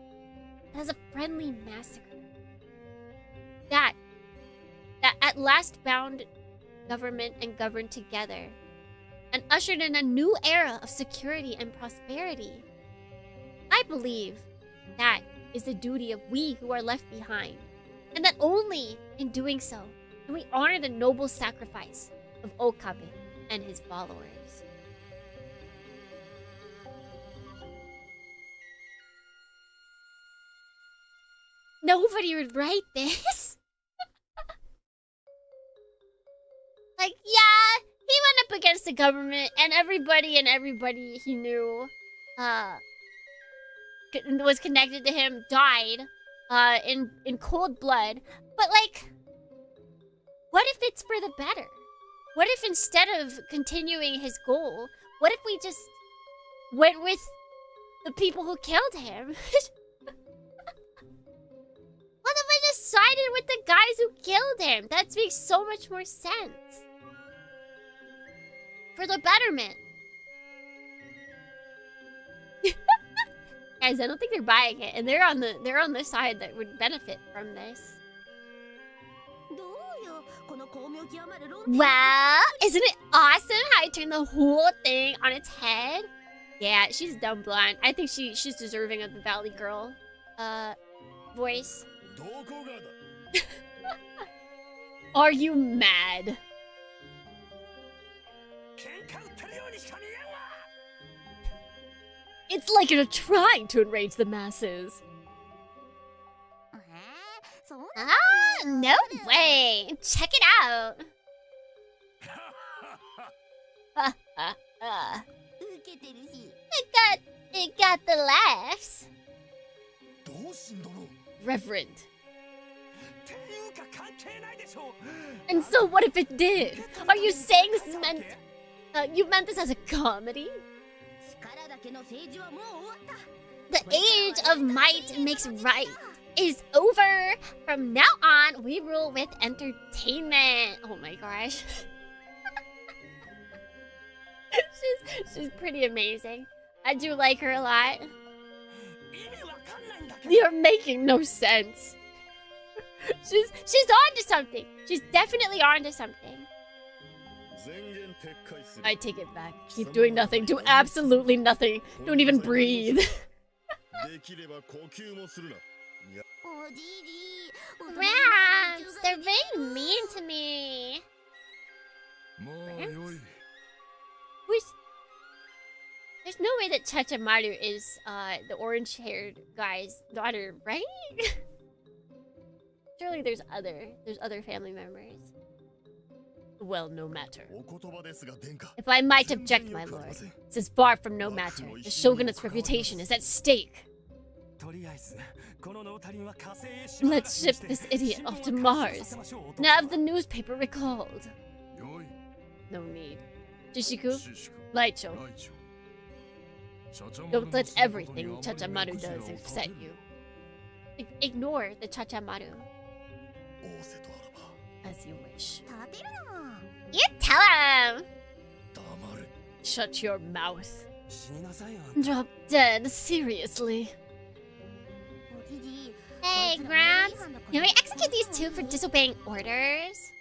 but as a friendly massacre. That at last bound government and governed together and ushered in a new era of security and prosperity. I believe that is the duty of we who are left behind, and that only in doing so can we honor the noble sacrifice of Okabe and his followers. Nobody would write this. Like, yeah, he went up against the government, and everybody he knew was connected to him died in cold blood. But, like, what if it's for the better? What if instead of continuing his goal, what if we just went with the people who killed him? What if I just sided with the guys who killed him? That makes so much more sense. For the betterment. Guys, I don't think they're buying it, and they're on the side that would benefit from this. Well, isn't it awesome how I turned the whole thing on its head? Yeah, she's dumb blonde. I think she's deserving of the Valley Girl voice. Are you mad? It's like you're trying to enrage the masses. Ah, no way! Check it out! It got the laughs. Reverend. And so what if it did? Are you saying this is meant... you meant this as a comedy? The age of might makes right is over. From now on, we rule with entertainment. Oh my gosh. she's pretty amazing. I do like her a lot. You're making no sense. She's onto something. She's definitely onto something. I take it back. Keep doing nothing. Do absolutely nothing. Don't even breathe. Rams, they're very mean to me. Rams? There's no way that Chachamaru is the orange-haired guy's daughter, right? Surely there's other family members. Well, no matter. If I might object, my lord, this is far from no matter. The shogunate's reputation is at stake. Let's ship this idiot off to Mars and have the newspaper recalled. No need. Jishiku, Laicho. Don't let everything Chachamaru does upset you. Ignore the Chachamaru. As you wish. You tell him! Shut your mouth. Drop dead, seriously. Hey, Gramps. Can we execute these two for disobeying orders?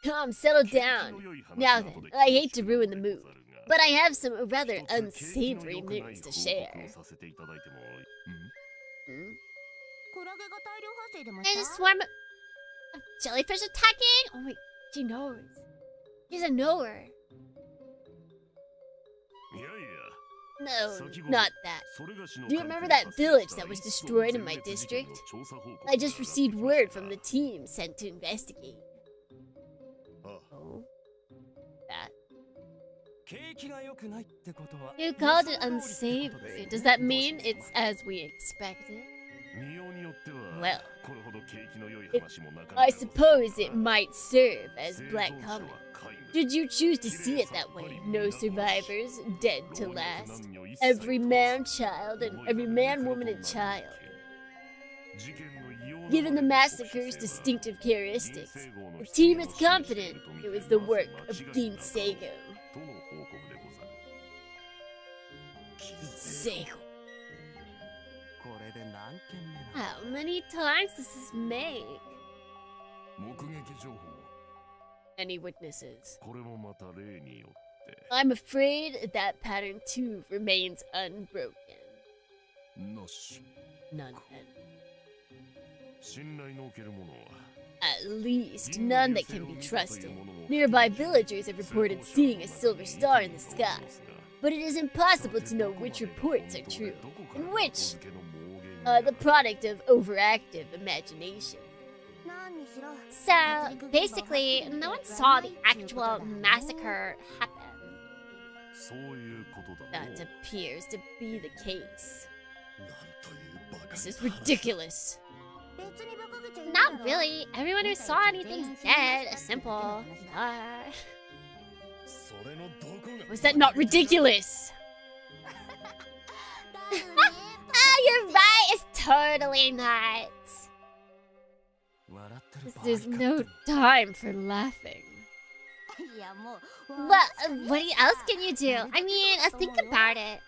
Come, settle down. Now then, I hate to ruin the mood, but I have some rather unsavory news to share. There's a swarm of jellyfish attacking? Oh my, she knows. She's a knower. No, not that. Do you remember that village that was destroyed in my district? I just received word from the team sent to investigate. Oh. That. You called it unsavory. Does that mean it's as we expected? Well, I suppose it might serve as black comment. Should you choose to see it that way, no survivors, dead to last. Every man, child, and every man, woman, and child. Given the massacre's distinctive characteristics, the team is confident it was the work of Gin Seiko. Seiko. How many times does this make? Any witnesses? I'm afraid that pattern too remains unbroken. None then. At least none that can be trusted. Nearby villagers have reported seeing a silver star in the sky, but it is impossible to know which reports are true and which are the product of overactive imagination. So, basically, no one saw the actual massacre happen. That appears to be the case. This is ridiculous. Not really. Everyone who saw anything's dead. Simple. Was that not ridiculous? You're right. It's totally not. There's no time for laughing. What else can you do? I mean, think about it.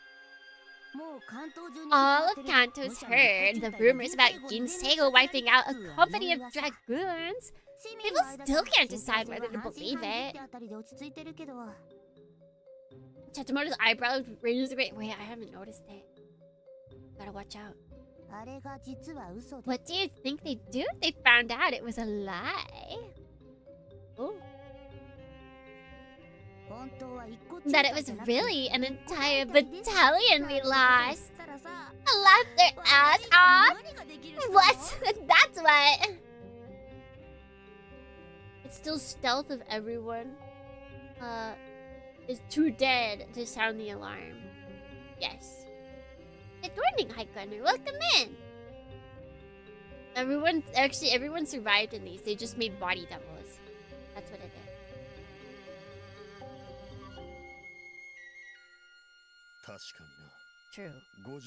All of Kanto's heard the rumors about Gin Seiko wiping out a company of dragoons. People still can't decide whether to believe it. Chachamaru's eyebrows raised a bit. Wait, I haven't noticed it. Gotta watch out. What do you think they'd do if they found out it was a lie? Oh. That it was really an entire battalion we lost. Laughed their ass off? What? That's what. It's still stealth of everyone. Is too dead to sound the alarm. Yes. Good morning, High Gunner. Welcome in. Everyone survived in these. They just made body doubles. That's what it is. True.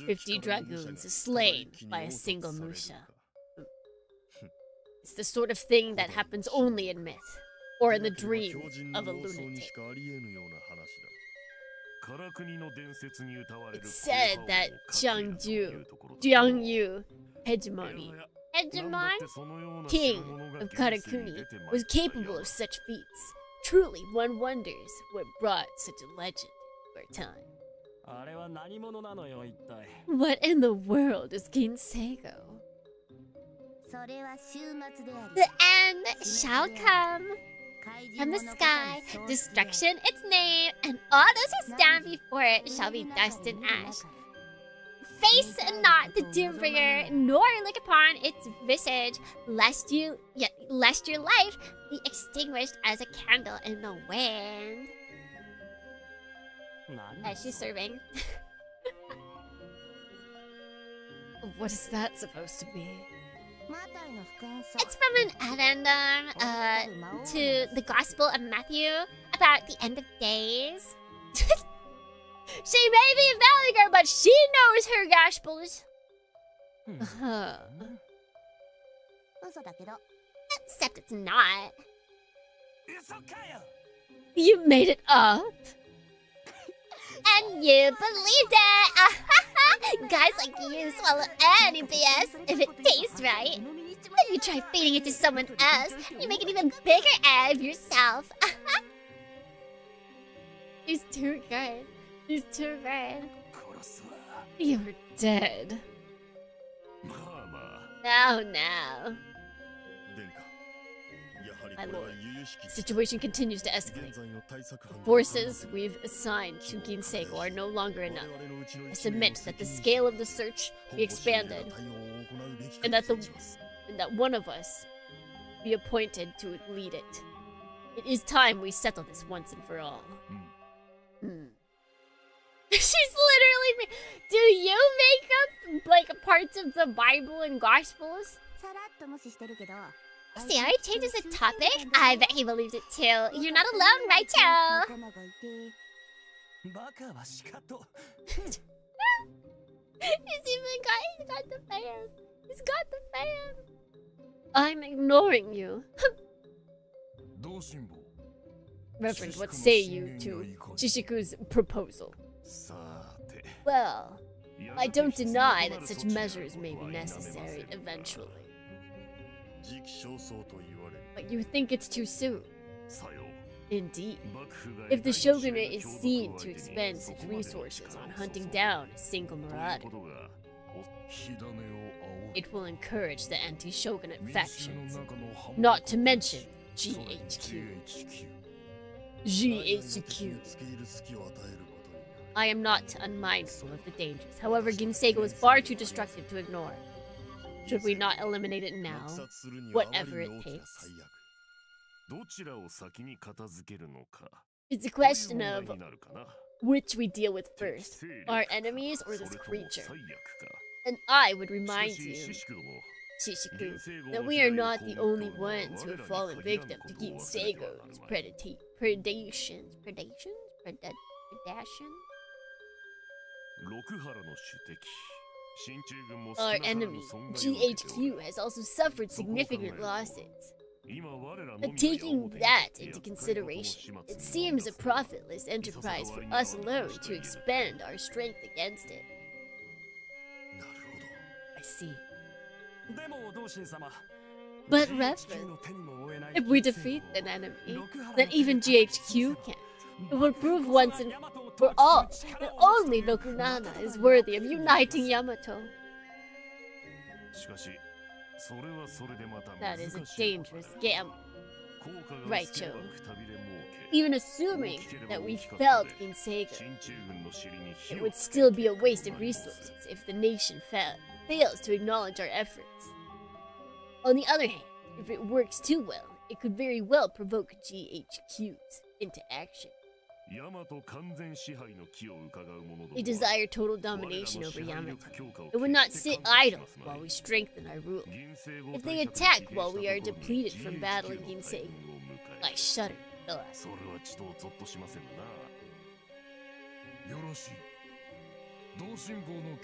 50 dragoons slain by a single Musha. It's the sort of thing that happens only in myth, or in the dreams of a lunatic. It's said that Jiangyu, Hegemon, king of Karakuni, was capable of such feats. Truly, one wonders what brought such a legend to our time. What in the world is Gin Seiko? The end shall come. From the sky, destruction its name, and all those who stand before it shall be dust and ash. face not the Doombringer, nor look upon its visage, lest your life be extinguished as a candle in the wind. She's serving. What is that supposed to be? It's from an addendum to the Gospel of Matthew about the end of days. She may be a valley girl, but she knows her Gospels. Except it's not. You made it up? And you believed it! Guys like you swallow any BS if it tastes right. Then you try feeding it to someone else, you make an even bigger ad of yourself. He's too good. He's too good. You're dead. No, no. My lord, the situation continues to escalate. The forces we've assigned to Gin Seiko are no longer enough. I submit that the scale of the search be expanded, and that one of us be appointed to lead it. It is time we settle this once and for all. She's literally... Do you make up, like, parts of the Bible and Gospels? See how he changes the topic? I bet he believes it too. You're not alone, right, Joe? He's got the fan. He's got the fan. I'm ignoring you. Reverend, what say you to Shishiku's proposal? Well, I don't deny that such measures may be necessary eventually. But you think it's too soon? Indeed. If the shogunate is seen to expend such resources on hunting down a single marauder, it will encourage the anti-shogunate factions, not to mention GHQ. GHQ. I am not unmindful of the dangers. However, Gin Seiko is far too destructive to ignore. Should we not eliminate it now, whatever it takes? It's a question of which we deal with first, our enemies or this creature. And I would remind you, Shishiku, that we are not the only ones who have fallen victim to Gin Seiko's predations. Our enemy, GHQ, has also suffered significant losses. But taking that into consideration, it seems a profitless enterprise for us alone to expend our strength against it. I see. But Reverend, if we defeat an enemy, then even GHQ can't. It will prove once and for all that only Nokunana is worthy of uniting Yamato. That is a dangerous gamble. Right, Joe. Even assuming that we felled Gin Seiko, it would still be a waste of resources if the nation fails to acknowledge our efforts. On the other hand, if it works too well, it could very well provoke GHQs into action. They desire total domination over Yamato. It would not sit idle while we strengthen our rule. If they attack while we are depleted from battling Gin Seiko, I shudder at the thought.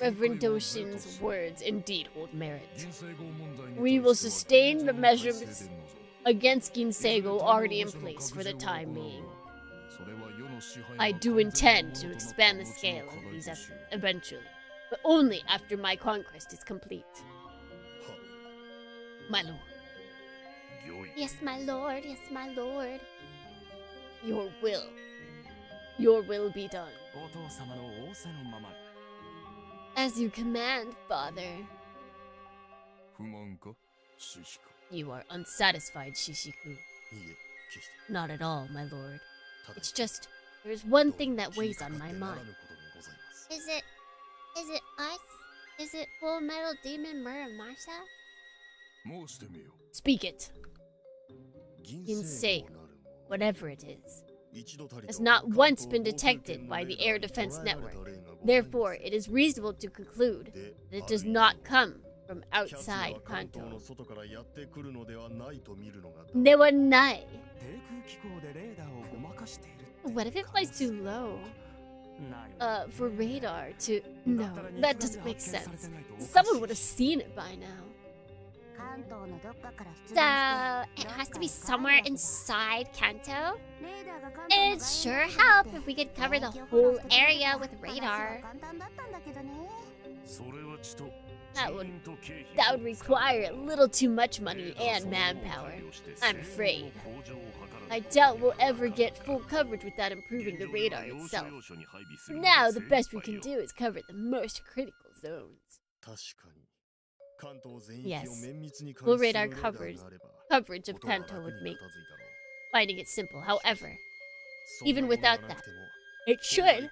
Reverend Doshin's words indeed hold merit. We will sustain the measures against Gin Seiko already in place for the time being. I do intend to expand the scale of these efforts eventually, but only after my conquest is complete. My lord. Yes, my lord. Yes, my lord. Your will be done. As you command, father. You are unsatisfied, Shishiku. Not at all, my lord. It's just, there is one thing that weighs on my mind. Is it us? Is it Full Metal Demon Muramasa? Speak it. Gin Seiko, whatever it is, has not once been detected by the Air Defense Network. Therefore, it is reasonable to conclude that it does not come from outside Kanto. Newanai. What if it flies too low? For radar to... No, that doesn't make sense. Someone would have seen it by now. So, it has to be somewhere inside Kanto? It'd sure help if we could cover the whole area with radar. That would require a little too much money and manpower, I'm afraid. I doubt we'll ever get full coverage without improving the radar itself. For now, the best we can do is cover the most critical zones. Yes, full radar coverage of Kanto would make finding it simple. However, even without that, it should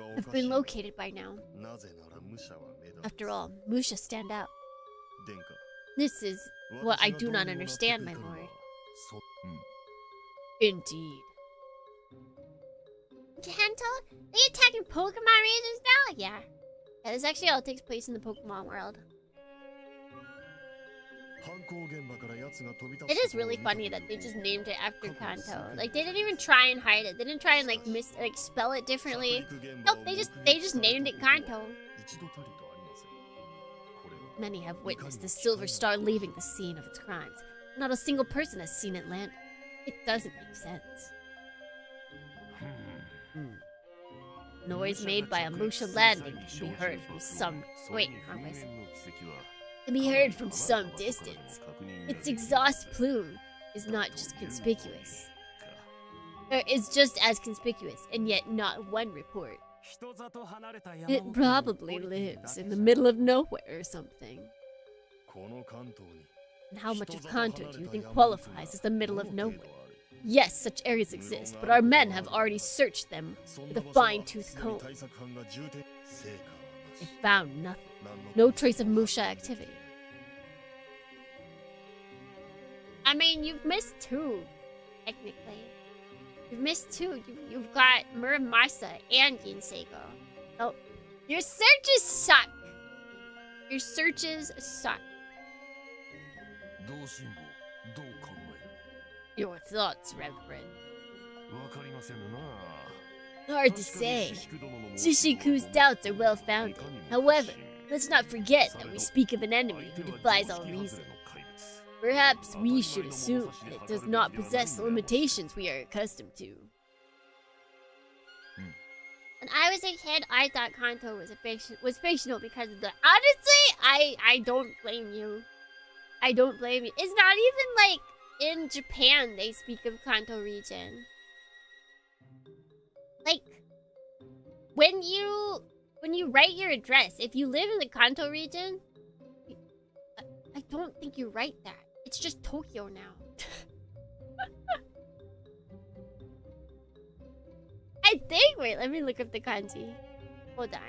have been located by now. After all, Musha stand out. This is what I do not understand, my lord. Indeed. Kanto? Are you attacking Pokemon regions now? Yeah. This actually all takes place in the Pokemon world. It is really funny that they just named it after Kanto. Like, they didn't even try and hide it. They didn't try and like spell it differently. Nope, they just named it Kanto. Many have witnessed the Silver Star leaving the scene of its crimes. Not a single person has seen it land. It doesn't make sense. Noise made by a Musha landing can be heard from some... Wait, wrong place. Can be heard from some distance. Its exhaust plume is not just conspicuous. It's just as conspicuous, and yet not one report. It probably lives in the middle of nowhere or something. And how much of Kanto do you think qualifies as the middle of nowhere? Yes, such areas exist, but our men have already searched them with a fine-tooth comb. They found nothing. No trace of Musha activity. I mean, you've missed two, technically. You've missed two. You've got Muramasa and Gin Seiko. Oh, your searches suck. Your searches suck. Your thoughts, Reverend. Hard to say. Shishiku's doubts are well-founded. However, let's not forget that we speak of an enemy who defies all reason. Perhaps we should assume that it does not possess the limitations we are accustomed to. When I was a kid, I thought Kanto was fictional because of the... Honestly, I don't blame you. I don't blame you. It's not even like in Japan they speak of Kanto region. Like, when you write your address, if you live in the Kanto region, I don't think you write that. It's just Tokyo now. I think. Wait, let me look up the kanji. Hold on.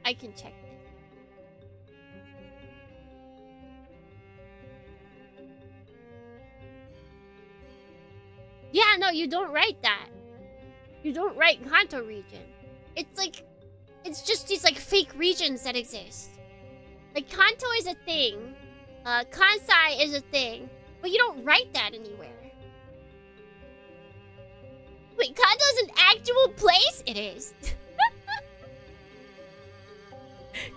I can check this. Yeah, no, you don't write that. You don't write Kanto region. It's like, it's just these like fake regions that exist. Like Kanto is a thing. Kansai is a thing. But you don't write that anywhere. Wait, Kanto is an actual place? It is.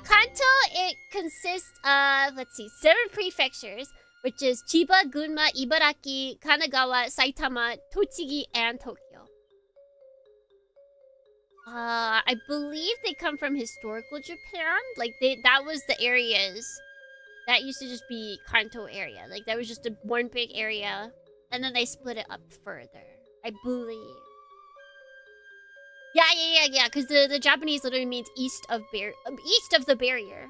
Kanto, it consists of, let's see, 7 prefectures, which is Chiba, Gunma, Ibaraki, Kanagawa, Saitama, Tochigi, and Tokyo. I believe they come from historical Japan. Like, that was the areas. That used to just be Kanto area. Like, that was just one big area. And then they split it up further. I believe. Yeah. Because the Japanese literally means east of the barrier.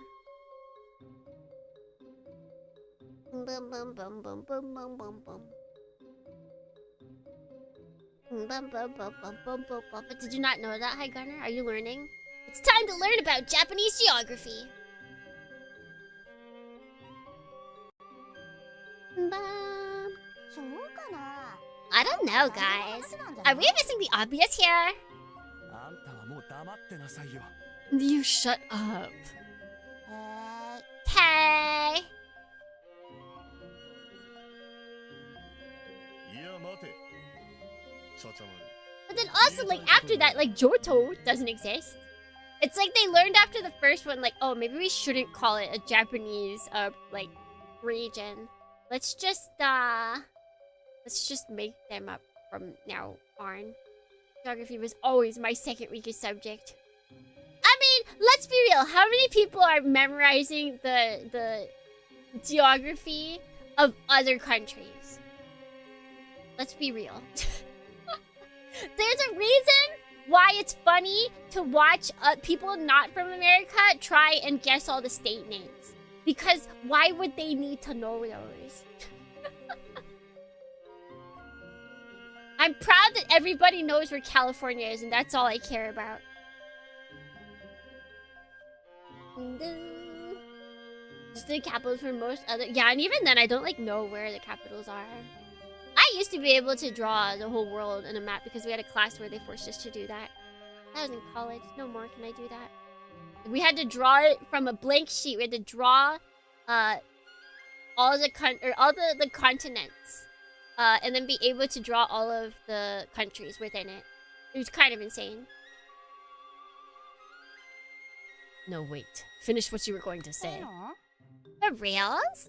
Bum bum bum bum bum bum bum bum. But did you not know that, High Gunner? Are you learning? It's time to learn about Japanese geography. I don't know, guys. Are we missing the obvious here? You shut up. Hey. But then also, like, after that, like, Johto doesn't exist. It's like they learned after the first one, like, oh, maybe we shouldn't call it a Japanese, like, region. Let's just make them up from now on. Geography was always my second weakest subject. I mean, let's be real. How many people are memorizing the geography of other countries? Let's be real. There's a reason why it's funny to watch people not from America try and guess all the state names. Because why would they need to know those? I'm proud that everybody knows where California is, and that's all I care about. Just the capitals for most other... Yeah, and even then, I don't, like, know where the capitals are. I used to be able to draw the whole world in a map because we had a class where they forced us to do that. That was in college. No more can I do that. We had to draw it from a blank sheet. We had to draw all the continents. And then be able to draw all of the countries within it. It was kind of insane. No, wait. Finish what you were going to say. For reals?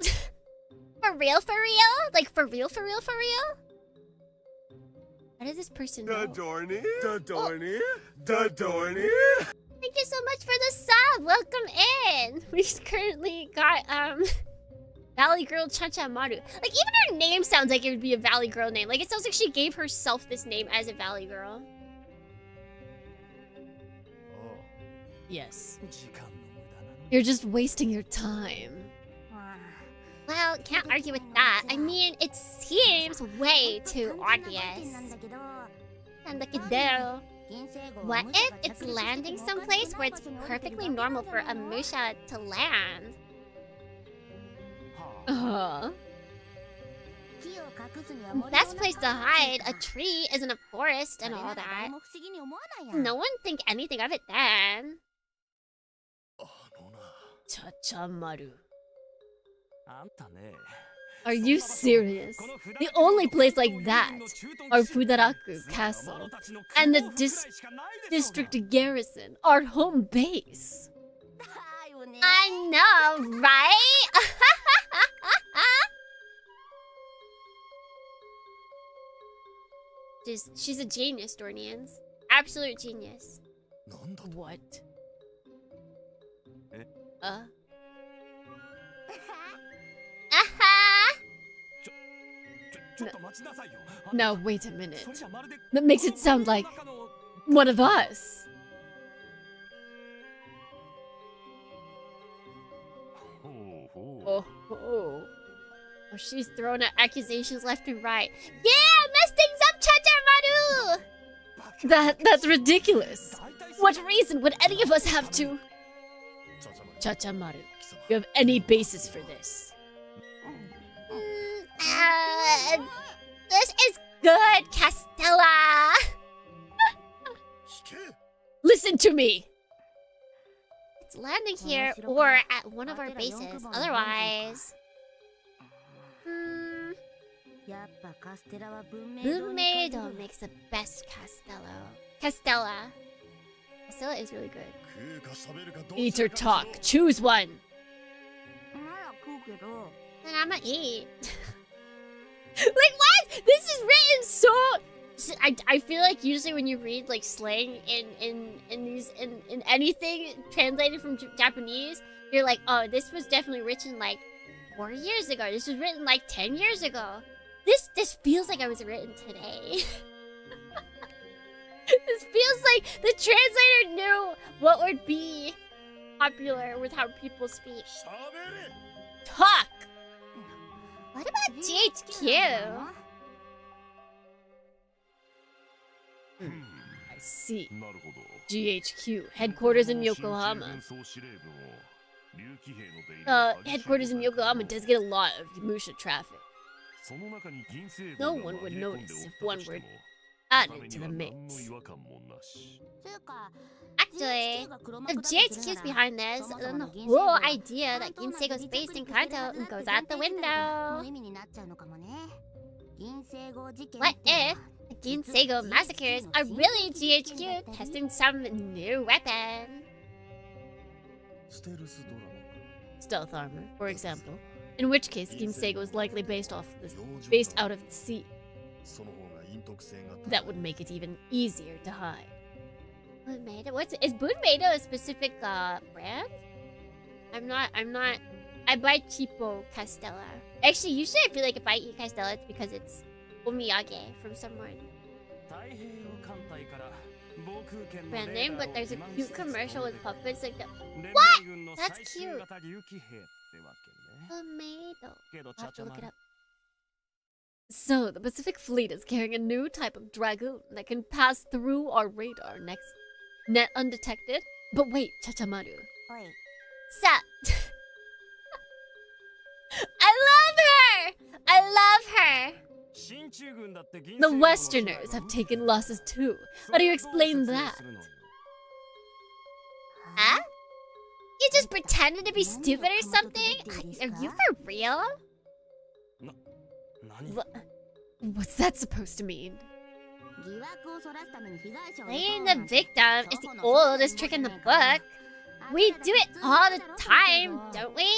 For real, for real? Like, for real, for real, for real? How did this person know? Dadorny? Thank you so much for the sub! Welcome in! We currently got, Valley Girl Chachamaru. Like, even her name sounds like it would be a Valley Girl name. Like, it sounds like she gave herself this name as a Valley Girl. Yes. You're just wasting your time. Well, can't argue with that. I mean, it seems way too obvious. What if it's landing someplace where it's perfectly normal for a Musha to land? Best place to hide a tree is in a forest and all that. No one think anything of it then. Chachamaru. Are you serious? The only place like that are Fudaraku Castle and the district garrison, our home base. I know, right? She's a genius, Dornians. Absolute genius. What? Now wait a minute. That makes it sound like one of us. Oh, she's throwing out accusations left and right. Yeah, mess things up, Chachamaru! That's ridiculous. What reason would any of us have to? Chachamaru, you have any basis for this? This is good, Castella! Listen to me! It's landing here or at one of our bases. Otherwise... Bumedo makes the best Castella. Castella is really good. Eat or talk. Choose one. Then I'ma eat. Like, what? This is written so... I feel like usually when you read like slang in anything translated from Japanese, you're like, oh, this was definitely written like 4 years ago. This was written like 10 years ago. This feels like I was written today. This feels like the translator knew what would be popular with how people speak. Talk. What about GHQ? I sea. GHQ, headquarters in Yokohama. Headquarters in Yokohama does get a lot of Musha traffic. No one would notice if one were added to the mix. Actually, the GHQ's behind this, then the whole idea that Gin Seiko is based in Kanto goes out the window. What if the Gin Seiko massacres are really GHQ testing some new weapon? Stealth armor, for example. In which case, Gin Seiko is likely based out of the sea. That would make it even easier to hide. Bunmeido? Is Bunmeido a specific brand? I'm not. I buy cheapo Castella. Actually, usually I feel like if I eat Castella, it's because it's omiyage from someone. Brand name, but there's a cute commercial with puppets like that. What? That's cute. Bunmeido. I'll have to look it up. So, the Pacific Fleet is carrying a new type of dragoon that can pass through our radar net undetected. But wait, Chachamaru. Sup? I love her! The Westerners have taken losses too. How do you explain that? Huh? You just pretended to be stupid or something? Are you for real? What's that supposed to mean? Playing the victim is the oldest trick in the book. We do it all the time, don't we?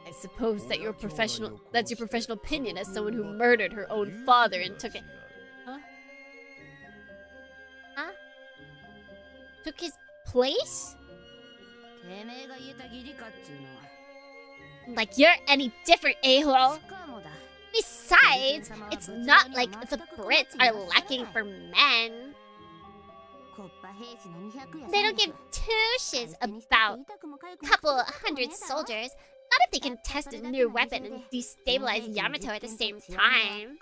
I suppose that that's your professional opinion as someone who murdered her own father and took it. Huh? Huh? Took his place? Like you're any different, a-hole. Besides, it's not like the Brits are lacking for men. They don't give two shiz about a couple hundred soldiers. Not if they can test a new weapon and destabilize Yamato at the same time.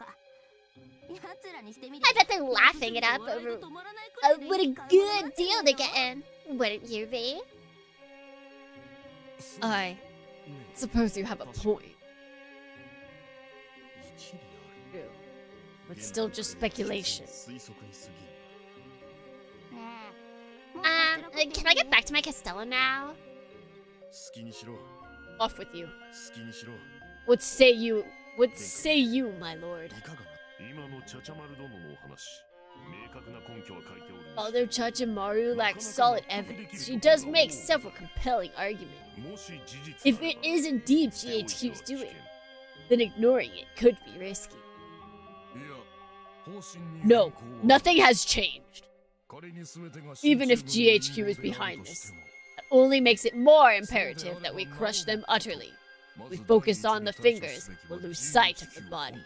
I bet they're laughing it up over what a good deal they're getting. Wouldn't you be? I suppose you have a point. True. But still just speculation. Can I get back to my Castella now? Off with you. What say you, my lord? Although Chachamaru lacks solid evidence, she does make several compelling arguments. If it is indeed GHQ's doing, then ignoring it could be risky. No, nothing has changed. Even if GHQ is behind this, that only makes it more imperative that we crush them utterly. We focus on the fingers, we'll lose sight of the body.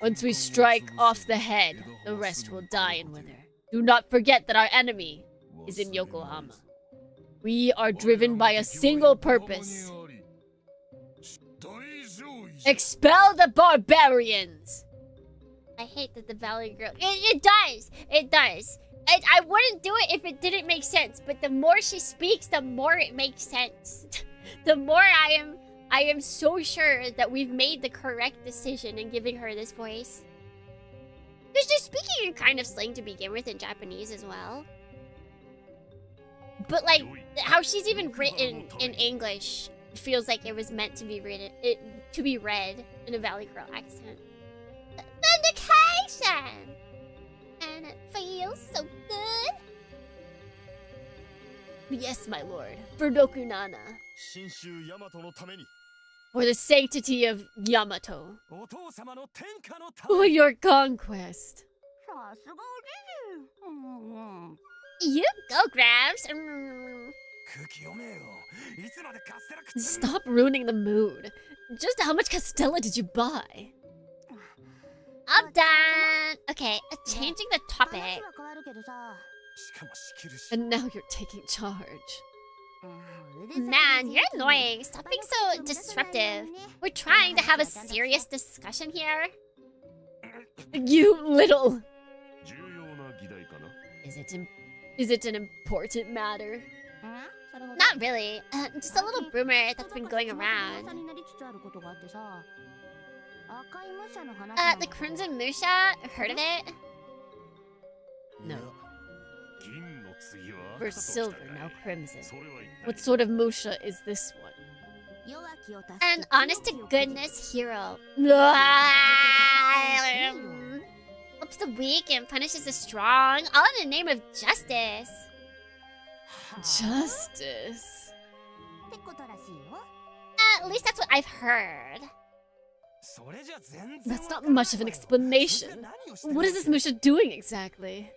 Once we strike off the head, the rest will die and wither. Do not forget that our enemy is in Yokohama. We are driven by a single purpose. Expel the barbarians! I hate that the Valley Girl... It does! It does! I wouldn't do it if it didn't make sense, but the more she speaks, the more it makes sense. The more I am so sure that we've made the correct decision in giving her this voice. Because she's speaking in kind of slang to begin with in Japanese as well. But like, how she's even written in English feels like it was meant to be read in a Valley Girl accent. Vindication! And it feels so good. Yes, my lord. For Dokunana. For the sanctity of Yamato. For your conquest. You go, Grabs. Stop ruining the mood. Just how much Castella did you buy? I'm done. Okay, changing the topic. And now you're taking charge. Man, you're annoying. Stop being so disruptive. We're trying to have a serious discussion here. You little... Is it an important matter? Not really. Just a little rumor that's been going around. The Crimson Musha? Heard of it? No. First silver, now crimson. What sort of Musha is this one? An honest-to-goodness hero. Helps the weak and punishes the strong, all in the name of justice. Justice? At least that's what I've heard. That's not much of an explanation. What is this Musha doing exactly?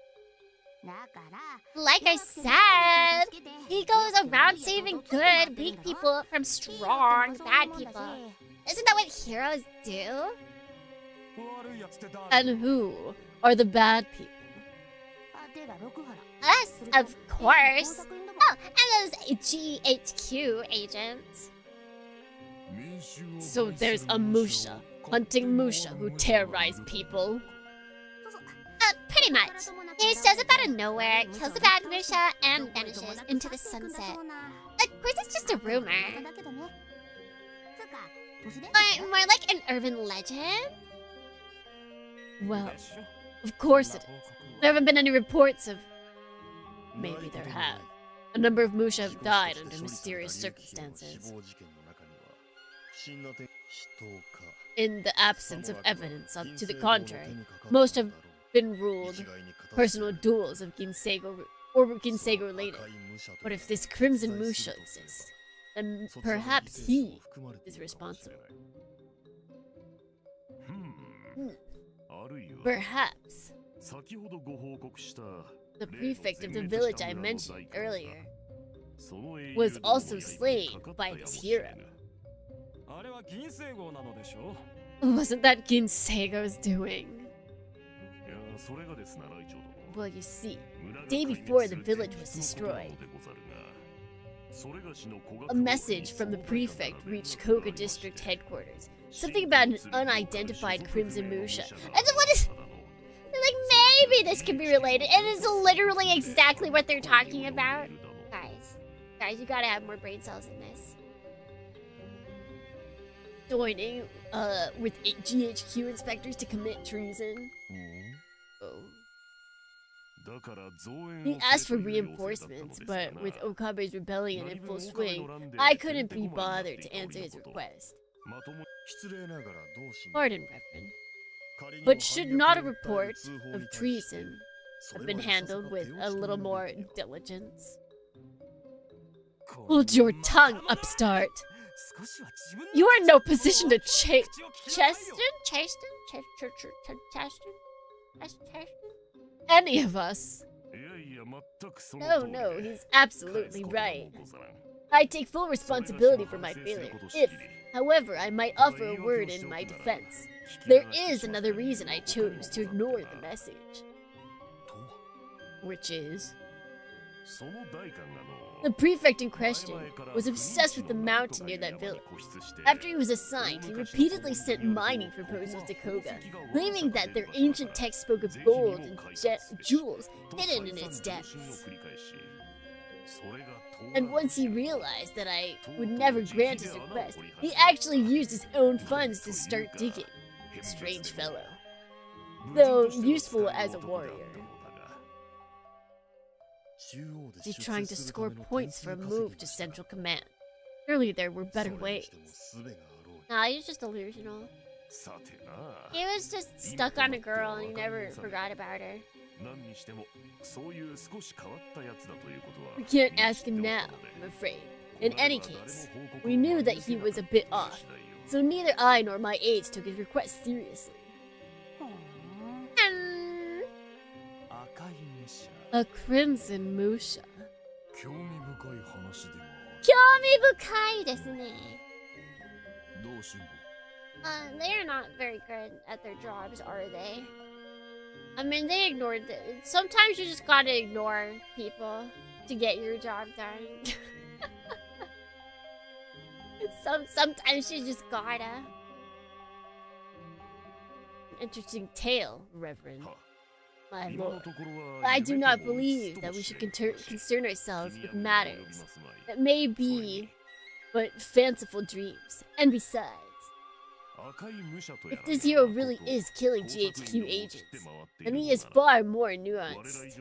Like I said, he goes around saving good, weak people from strong, bad people. Isn't that what heroes do? And who are the bad people? Us, of course. Oh, and those GHQ agents. So there's a Musha, hunting Musha who terrorize people. Pretty much. He shows up out of nowhere, kills the bad Musha, and vanishes into the sunset. Of course, it's just a rumor. But more like an urban legend? Well, of course it is. There haven't been any reports of... Maybe there have. A number of Musha have died under mysterious circumstances. In the absence of evidence to the contrary, most have been ruled personal duels of Gin Seiko or Gin Seiko related. But if this Crimson Musha exists, then perhaps he is responsible. Perhaps the prefect of the village I mentioned earlier was also slain by this hero. Wasn't that Gin Seiko's doing? Well, you see, the day before the village was destroyed, a message from the prefect reached Koga district headquarters. Something about an unidentified Crimson Musha. And what is... Like, maybe this could be related. It is literally exactly what they're talking about. Guys, you gotta have more brain cells in this. Joining, with GHQ inspectors to commit treason. He asked for reinforcements, but with Okabe's rebellion in full swing, I couldn't be bothered to answer his request. Pardon, Reverend. But should not a report of treason have been handled with a little more diligence? Hold your tongue, upstart! You are in no position to Chasten? Any of us. No, he's absolutely right. I take full responsibility for my failure. If, however, I might offer a word in my defense, there is another reason I chose to ignore the message. Which is... The prefect in question was obsessed with the mountain near that village. After he was assigned, he repeatedly sent mining proposals to Koga, claiming that their ancient text spoke of gold and jewels hidden in its depths. And once he realized that I would never grant his request, he actually used his own funds to start digging. Strange fellow. Though useful as a warrior. Is he trying to score points for a move to Central Command? Surely there were better ways. Nah, he's just delusional. He was just stuck on a girl and he never forgot about her. We can't ask him now, I'm afraid. In any case, we knew that he was a bit off, so neither I nor my aides took his request seriously. A Crimson Musha. Kyomibukai desu ne. They're not very good at their jobs, are they? I mean, they ignored it. Sometimes you just gotta ignore people to get your job done. Sometimes you just gotta. Interesting tale, Reverend. My lord, I do not believe that we should concern ourselves with matters that may be but fanciful dreams. And besides, if this hero really is killing GHQ agents, then he is far more nuanced,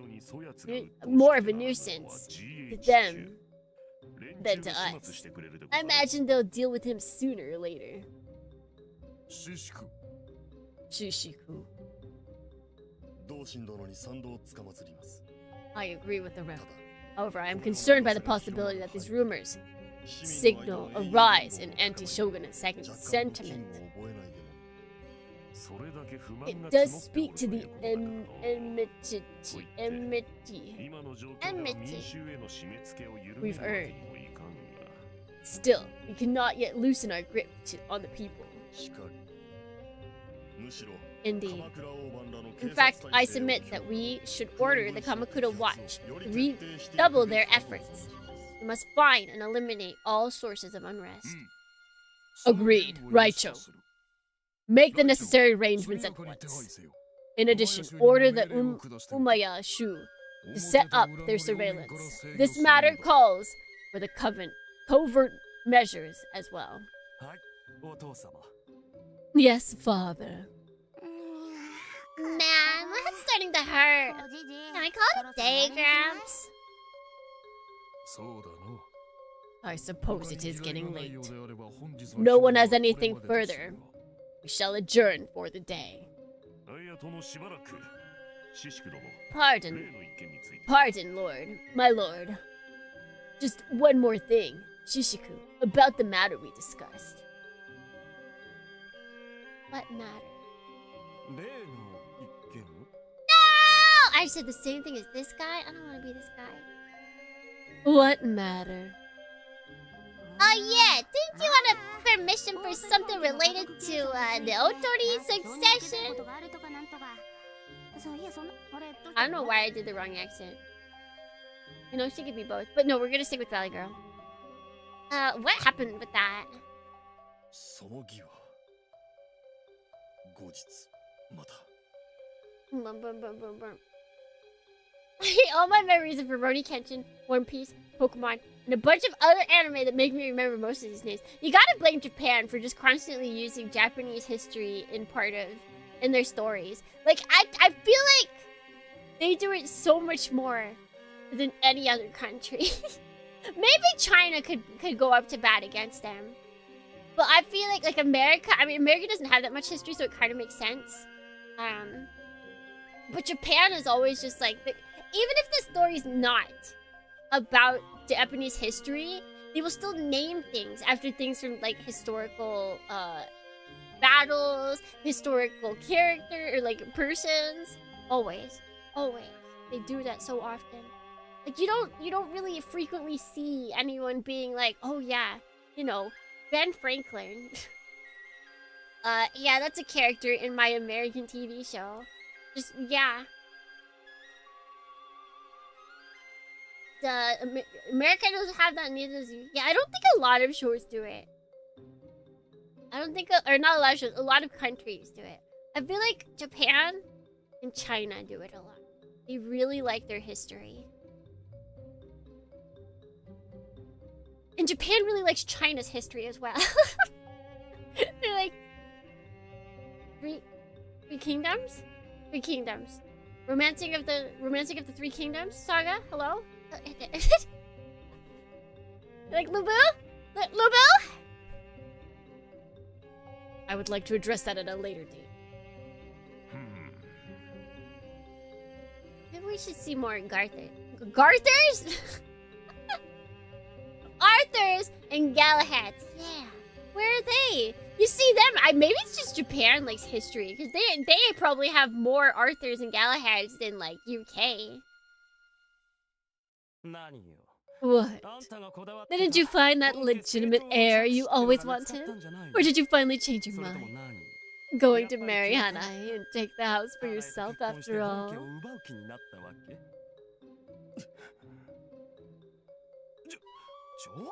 more of a nuisance to them than to us. I imagine they'll deal with him sooner or later. Shishiku. I agree with the rebel. However, I am concerned by the possibility that these rumors signal a rise in anti-shogunate sentiment. It does speak to the enmity we've earned. Still, we cannot yet loosen our grip on the people. Indeed. In fact, I submit that we should order the Kamakura Watch to redouble their efforts. We must find and eliminate all sources of unrest. Agreed, Raicho. Make the necessary arrangements at once. In addition, order the Umaya Shu to set up their surveillance. This matter calls for the covert measures as well. Yes, father. Man, my head's starting to hurt. Can I call it a day, Gramps? I suppose it is getting late. If no one has anything further, we shall adjourn for the day. Pardon, Lord. My lord. Just one more thing, Shishiku, about the matter we discussed. What matter? No! I said the same thing as this guy? I don't want to be this guy. What matter? Oh yeah, didn't you want a permission for something related to the Otori succession? I don't know why I did the wrong accent. You know, she could be both. But no, we're gonna stick with Valley Girl. What happened with that? All my memories of Rurouni Kenshin, One Piece, Pokemon, and a bunch of other anime that make me remember most of these names. You gotta blame Japan for just constantly using Japanese history in their stories. Like, I feel like they do it so much more than any other country. Maybe China could go up to bat against them. But I feel like America, I mean, America doesn't have that much history, so it kind of makes sense. But Japan is always just like, even if the story's not about Japanese history, they will still name things after things from like historical battles, historical character, or like persons. Always. They do that so often. Like you don't really frequently see anyone being like, oh yeah, you know, Ben Franklin. Yeah, that's a character in my American TV show. Just, yeah. America doesn't have that, neither does you. Yeah, I don't think a lot of shows do it. I don't think, or not a lot of shows, a lot of countries do it. I feel like Japan and China do it a lot. They really like their history. And Japan really likes China's history as well. They're like, Three Kingdoms? Three Kingdoms. Romancing of the Three Kingdoms saga? Hello? Like Lubu? Lubu? I would like to address that at a later date. Maybe we should see more Garthers. Garthers? Arthurs and Galahads. Yeah. Where are they? You see them? Maybe it's just Japan likes history, because they probably have more Arthurs and Galahads than like UK. What? Didn't you find that legitimate heir you always wanted? Or did you finally change your mind? Going to marry Hanai and take the house for yourself after all?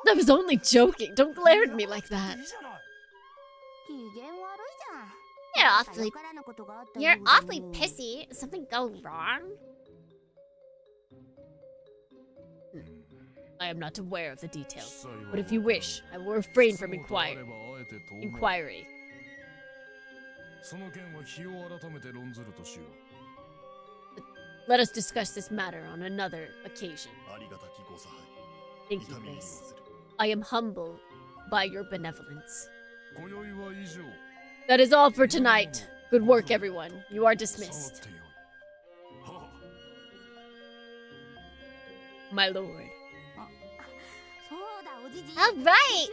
I was only joking. Don't glare at me like that. You're awfully pissy. Did something go wrong? I am not aware of the details, but if you wish, I will refrain from inquiry. Let us discuss this matter on another occasion. Thank you, Grace. I am humbled by your benevolence. That is all for tonight. Good work, everyone. You are dismissed. My lord. Alright!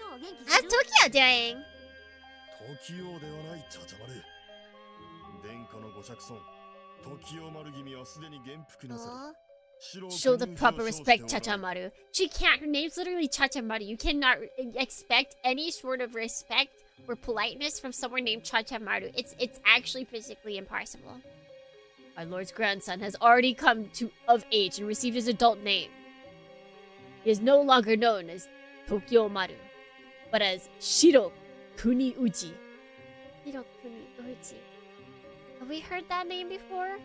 How's Tokyo doing? Show the proper respect, Chachamaru. She can't. Her name's literally Chachamaru. You cannot expect any sort of respect or politeness from someone named Chachamaru. It's actually physically impossible. My lord's grandson has already come of age and received his adult name. He is no longer known as Tokyo Maru, but as Shiro Kuniuchi. Shiro Kuniuchi. Have we heard that name before?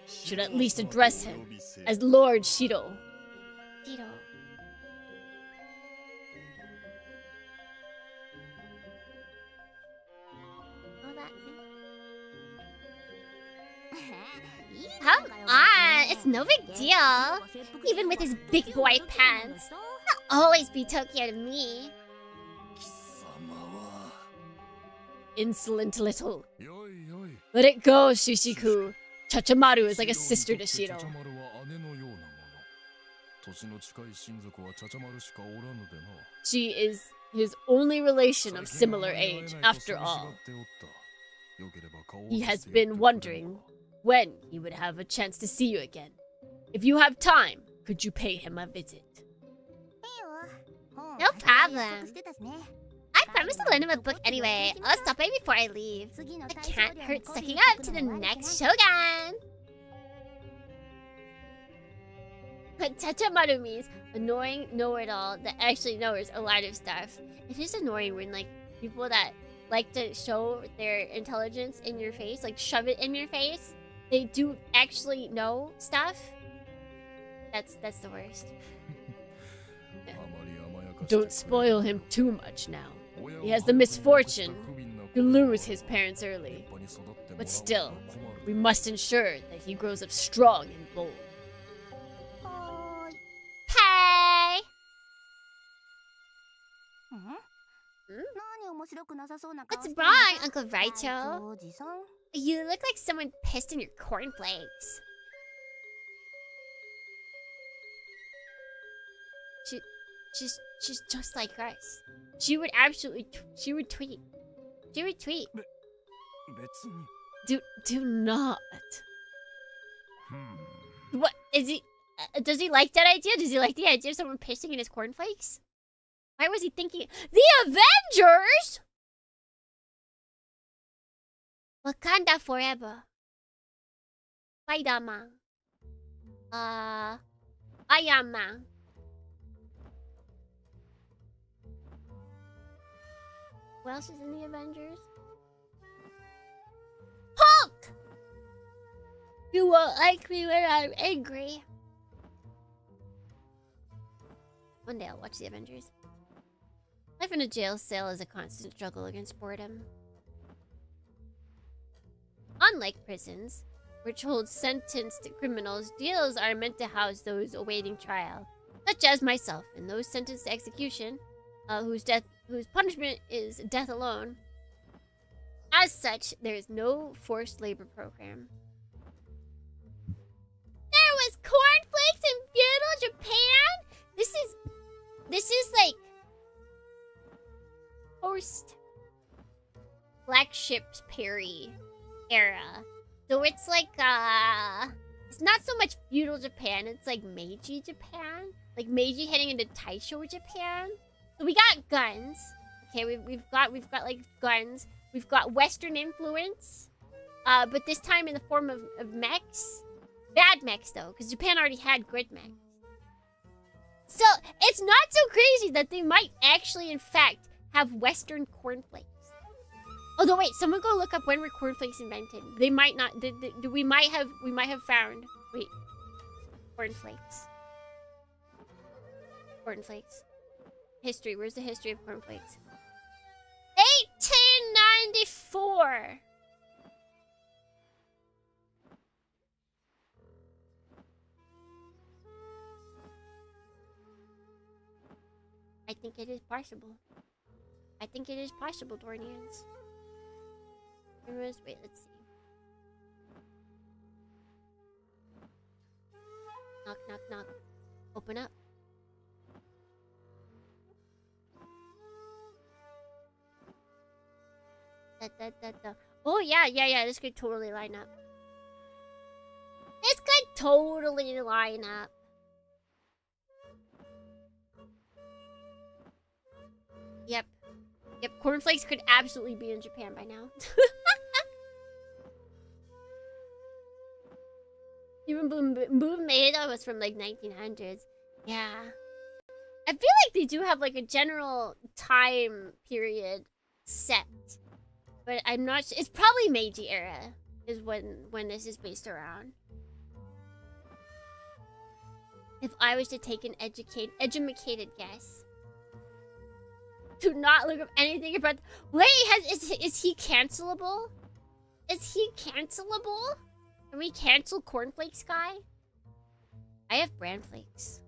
Should at least address him as Lord Shiro. Shiro. Oh, that name. Come on, it's no big deal. Even with his big boy pants, he'll always be Tokyo to me. Insolent little. Let it go, Shishiku. Chachamaru is like a sister to Shiro. She is his only relation of similar age, after all. He has been wondering when he would have a chance to see you again. If you have time, could you pay him a visit? No problem. I promised to lend him a book anyway. I'll stop by before I leave. It can't hurt sucking up to the next shogun. What Chachamaru means annoying know-it-all that actually knows a lot of stuff. It is annoying when like people that like to show their intelligence in your face, like shove it in your face, they do actually know stuff. That's the worst. Don't spoil him too much now. He has the misfortune to lose his parents early. But still, we must ensure that he grows up strong and bold. Hey! What's wrong, Uncle Raicho? You look like someone pissed in your cornflakes. She's just like us. She would absolutely, she would tweet. Do not. What, is he, does he like that idea? Does he like the idea of someone pissing in his cornflakes? Why was he thinking, the Avengers? Wakanda forever. Spider-Man. Iron Man. What else is in the Avengers? Hulk! You won't like me when I'm angry. One day I'll watch the Avengers. Life in a jail cell is a constant struggle against boredom. Unlike prisons, which hold sentenced criminals, jails are meant to house those awaiting trial, such as myself, and those sentenced to execution, whose punishment is death alone. As such, there is no forced labor program. There was cornflakes in feudal Japan? This is like post Black Ships Perry era. So it's like it's not so much feudal Japan, it's like Meiji Japan. Like Meiji heading into Taisho Japan. So we got guns. Okay, we've got like guns. We've got Western influence. But this time in the form of mechs. Bad mechs though, because Japan already had good mechs. So, it's not so crazy that they might actually, in fact, have Western cornflakes. Although, wait, someone go look up when were cornflakes invented. They might not, we might have found, wait, cornflakes. Cornflakes. History, where's the history of cornflakes? 1894! I think it is possible. I think it is possible, Dornians. Wait, let's see. Knock, knock, knock. Open up. Oh, yeah. This could totally line up. This could totally line up. Yep. Cornflakes could absolutely be in Japan by now. Even Boom Maeda was from like 1900s. Yeah. I feel like they do have like a general time period set. But I'm not sure. It's probably Meiji era is when this is based around. If I was to take an educated guess. Do not look up anything about... Wait, is he cancelable? Is he cancelable? Can we cancel Cornflakes guy? I have bran flakes.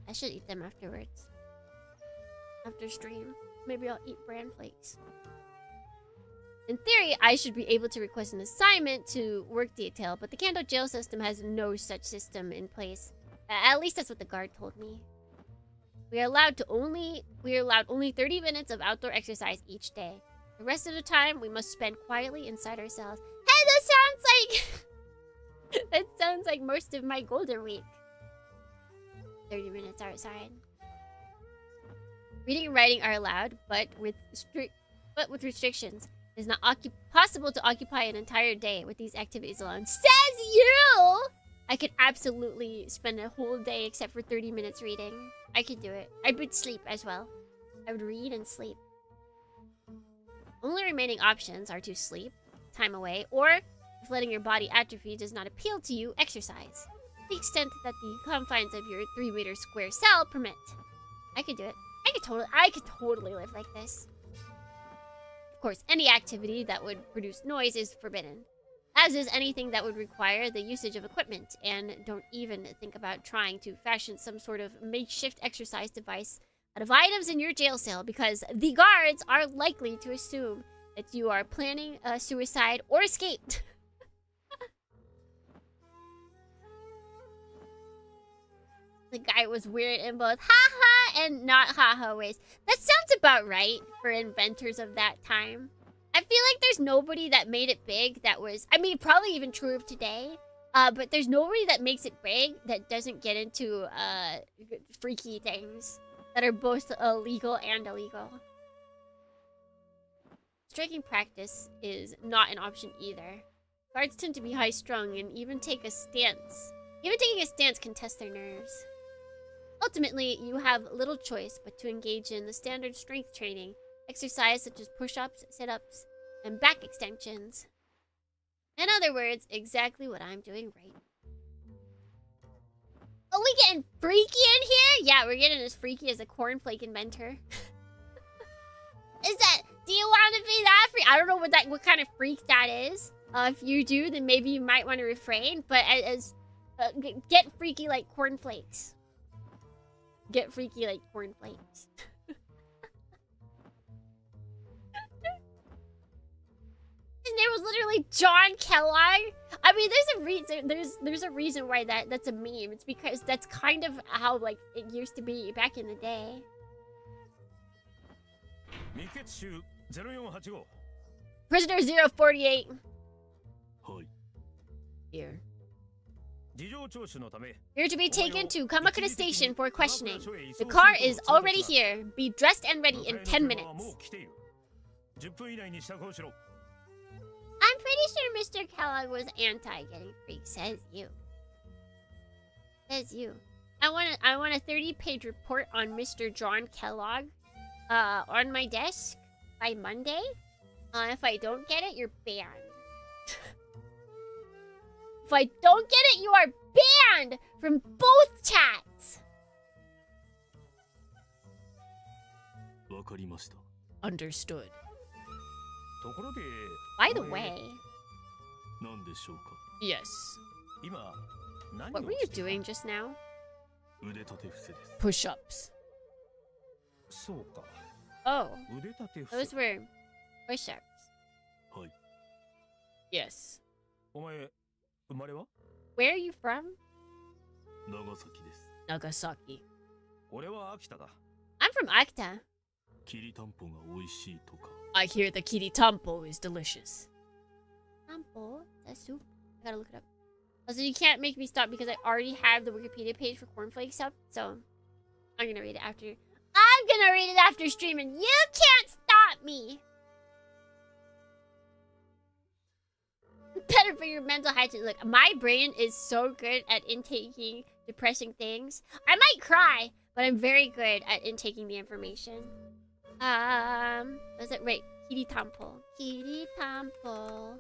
I should eat them afterwards. After stream. Maybe I'll eat bran flakes. In theory, I should be able to request an assignment to work detail, but the Kanto jail system has no such system in place. At least that's what the guard told me. We are allowed only 30 minutes of outdoor exercise each day. The rest of the time, we must spend quietly inside our cells. Hey, that sounds like... that sounds like most of my golden week. 30 minutes outside. Reading and writing are allowed, but with restrictions. It is not possible to occupy an entire day with these activities alone. Says you! I could absolutely spend a whole day except for 30 minutes reading. I could do it. I would sleep as well. I would read and sleep. Only remaining options are to sleep, time away, or if letting your body atrophy does not appeal to you, exercise. To the extent that the confines of your 3-meter square cell permit. I could do it. I could totally live like this. Of course, any activity that would produce noise is forbidden. As is anything that would require the usage of equipment, and don't even think about trying to fashion some sort of makeshift exercise device out of items in your jail cell, because the guards are likely to assume that you are planning a suicide or escape. The guy was weird in both haha and not haha ways. That sounds about right for inventors of that time. I feel like there's nobody that made it big that was... I mean, probably even true of today. But there's nobody that makes it big that doesn't get into freaky things that are both legal and illegal. Striking practice is not an option either. Guards tend to be high-strung and even take a stance. Even taking a stance can test their nerves. Ultimately, you have little choice but to engage in the standard strength training, exercise such as push-ups, sit-ups, and back extensions. In other words, exactly what I'm doing right. Oh, we getting freaky in here? Yeah, we're getting as freaky as a cornflake inventor. Is that... Do you want to be that freak? I don't know what kind of freak that is. If you do, then maybe you might want to refrain. But get freaky like cornflakes. Get freaky like cornflakes. His name was literally John Kellogg. I mean, there's a reason. There's a reason why that's a meme. It's because that's kind of how like it used to be back in the day. Prisoner 048. Here. You're to be taken to Kamakura Station for questioning. The car is already here. Be dressed and ready in 10 minutes. I'm pretty sure Mr. Kellogg was anti-getting freaked, says you. As you. I want a 30-page report on Mr. John Kellogg on my desk by Monday. If I don't get it, you're banned. If I don't get it, you are banned from both chats. Understood. By the way. Yes. What were you doing just now? Push-ups. Oh. Those were push-ups. Yes. Where are you from? Nagasaki. I'm from Akita. I hear the kiritampo is delicious. Tampo? That's soup? I gotta look it up. Also, you can't make me stop because I already have the Wikipedia page for cornflakes up, so I'm gonna read it after. I'm gonna read it after streaming. You can't stop me! Better for your mental hygiene. Look, my brain is so good at intaking depressing things. I might cry, but I'm very good at intaking the information. Was it right? Kiritampo. Kiritampo.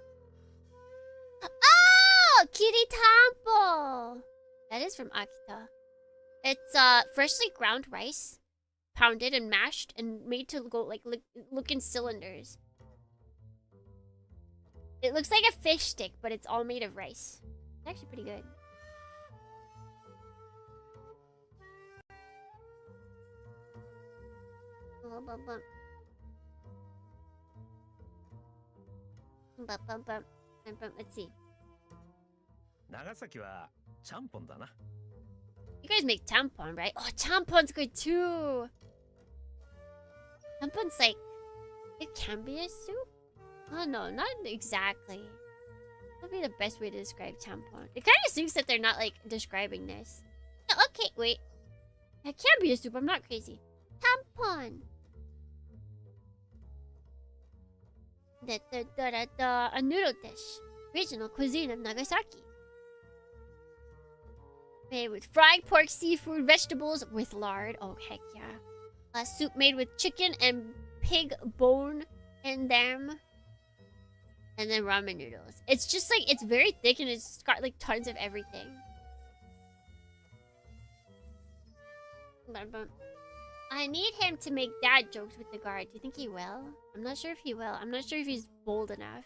Oh! Kiritampo! That is from Akita. It's freshly ground rice, pounded and mashed, and made to go like look in cylinders. It looks like a fish stick, but it's all made of rice. It's actually pretty good. Let's see. You guys make tampon, right? Oh, tampon's good too. Tampon's like, it can be a soup. Oh no, not exactly. That'd be the best way to describe tampon. It kind of seems that they're not like describing this. No, okay, wait. It can be a soup. I'm not crazy. Tampon. A noodle dish. Regional cuisine of Nagasaki. Made with fried pork, seafood, vegetables with lard. Oh, heck yeah. A soup made with chicken and pig bone in them. And then ramen noodles. It's just like, it's very thick and it's got like tons of everything. I need him to make dad jokes with the guard. Do you think he will? I'm not sure if he will. I'm not sure if he's bold enough.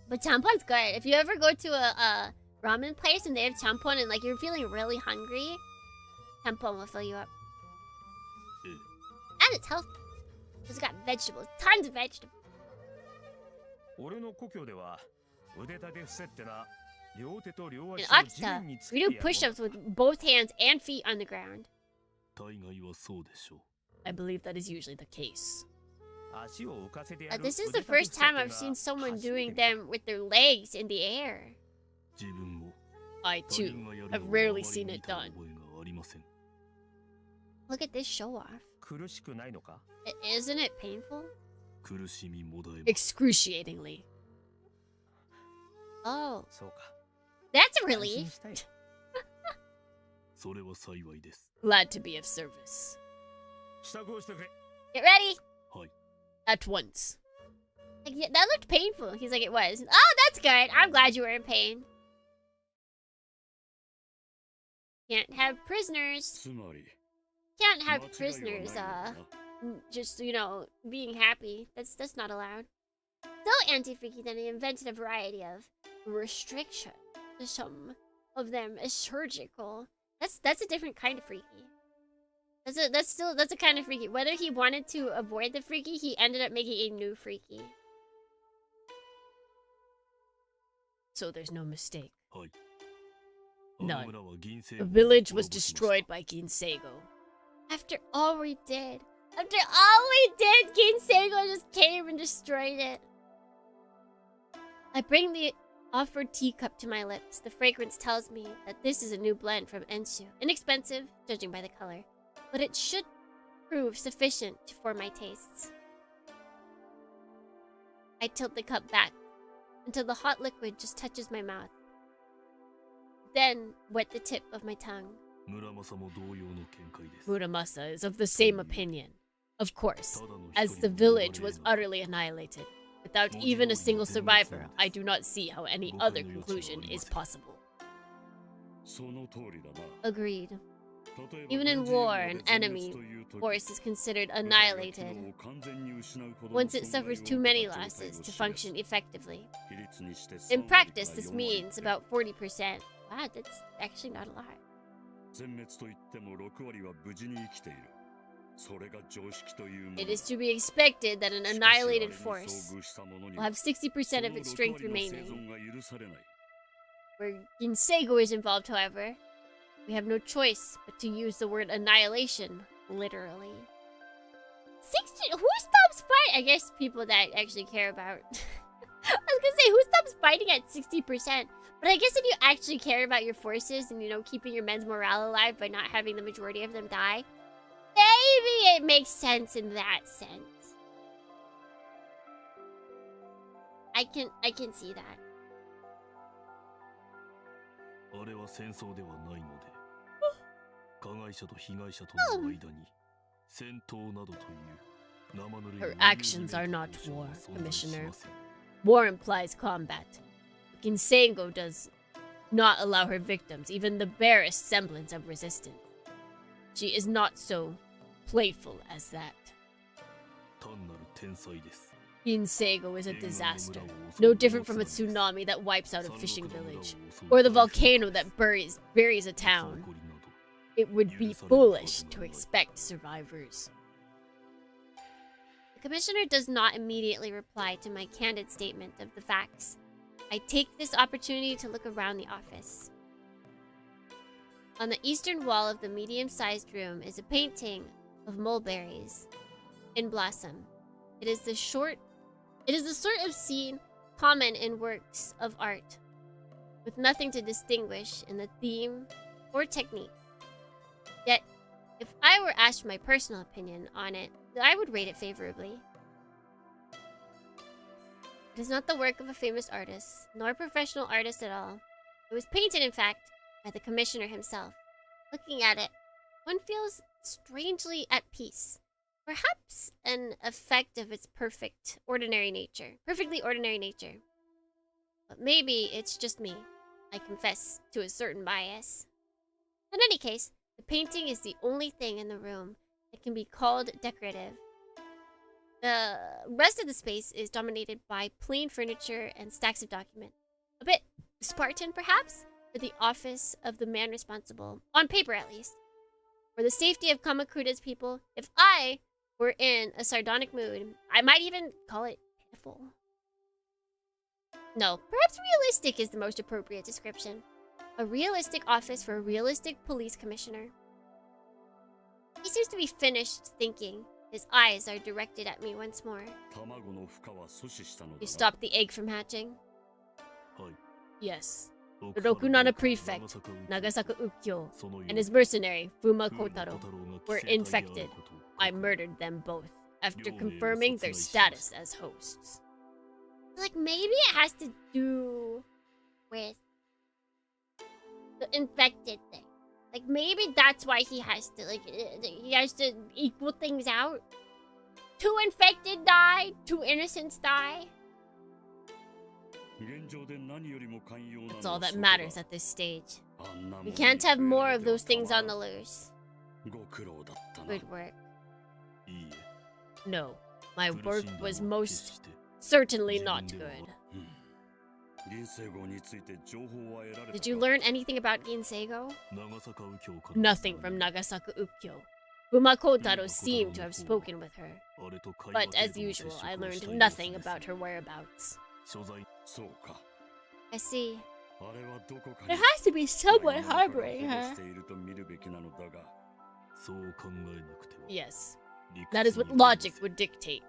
But tampon's good. If you ever go to a ramen place and they have tampon and like you're feeling really hungry, tampon will fill you up. And it's healthy. It's got vegetables. Tons of vegetables. In Akita, we do push-ups with both hands and feet on the ground. I believe that is usually the case. This is the first time I've seen someone doing them with their legs in the air. I too have rarely seen it done. Look at this show-off. Isn't it painful? Excruciatingly. Oh. That's a relief. Glad to be of service. Get ready. At once. Like, yeah, that looked painful. He's like, it was. Oh, that's good. I'm glad you were in pain. Can't have prisoners. Can't have prisoners, just, you know, being happy. That's not allowed. So anti-freaky that he invented a variety of restrictions. Some of them is surgical. That's a different kind of freaky. That's a kind of freaky. Whether he wanted to avoid the freaky, he ended up making a new freaky. So there's no mistake. None. The village was destroyed by Gin Seiko. After all we did. After all we did, Gin Seiko just came and destroyed it. I bring the offered teacup to my lips. The fragrance tells me that this is a new blend from Enshu. Inexpensive, judging by the color. But it should prove sufficient for my tastes. I tilt the cup back until the hot liquid just touches my mouth. then wet the tip of my tongue. Muramasa is of the same opinion. Of course, as the village was utterly annihilated, without even a single survivor, I do not see how any other conclusion is possible. Agreed. Even in war, an enemy force is considered annihilated once it suffers too many losses to function effectively. In practice, this means about 40%. Wow, that's actually not a lot. It is to be expected that an annihilated force will have 60% of its strength remaining. Where Gin Seiko is involved, however, we have no choice but to use the word annihilation literally. 60? Who stops fighting? I guess people that actually care about. I was gonna say, who stops fighting at 60%? But I guess if you actually care about your forces and, you know, keeping your men's morale alive by not having the majority of them die, maybe it makes sense in that sense. I can see that. Her actions are not war, Commissioner. War implies combat. Gin Seiko does not allow her victims even the barest semblance of resistance. She is not so playful as that. Gin Seiko is a disaster, no different from a tsunami that wipes out a fishing village, or the volcano that buries a town. It would be foolish to expect survivors. The Commissioner does not immediately reply to my candid statement of the facts. I take this opportunity to look around the office. On the eastern wall of the medium-sized room is a painting of mulberries in blossom. It is the sort of scene common in works of art, with nothing to distinguish in the theme or technique. Yet, if I were asked my personal opinion on it, I would rate it favorably. It is not the work of a famous artist, nor a professional artist at all. It was painted, in fact, by the Commissioner himself. Looking at it, one feels strangely at peace. Perhaps an effect of its perfectly ordinary nature. But maybe it's just me. I confess to a certain bias. In any case, the painting is the only thing in the room that can be called decorative. The rest of the space is dominated by plain furniture and stacks of documents. A bit Spartan, perhaps, for the office of the man responsible, on paper at least. For the safety of Kamakura's people, if I were in a sardonic mood, I might even call it pitiful. No, perhaps realistic is the most appropriate description. A realistic office for a realistic police commissioner. He seems to be finished thinking. His eyes are directed at me once more. You stopped the egg from hatching? Yes. The Rokunana prefect, Nagasaka Ukyo, and his mercenary, Fuma Kotaro, were infected. I murdered them both, after confirming their status as hosts. Like, maybe it has to do with the infected thing. Like, maybe that's why he has to equal things out. 2 infected die, 2 innocents die. That's all that matters at this stage. We can't have more of those things on the loose. Good work. No, my work was most certainly not good. Did you learn anything about Gin Seiko? Nothing from Nagasaka Ukyo. Fuma Kotaro seemed to have spoken with her. But as usual, I learned nothing about her whereabouts. I see. There has to be someone harboring her. Yes, that is what logic would dictate.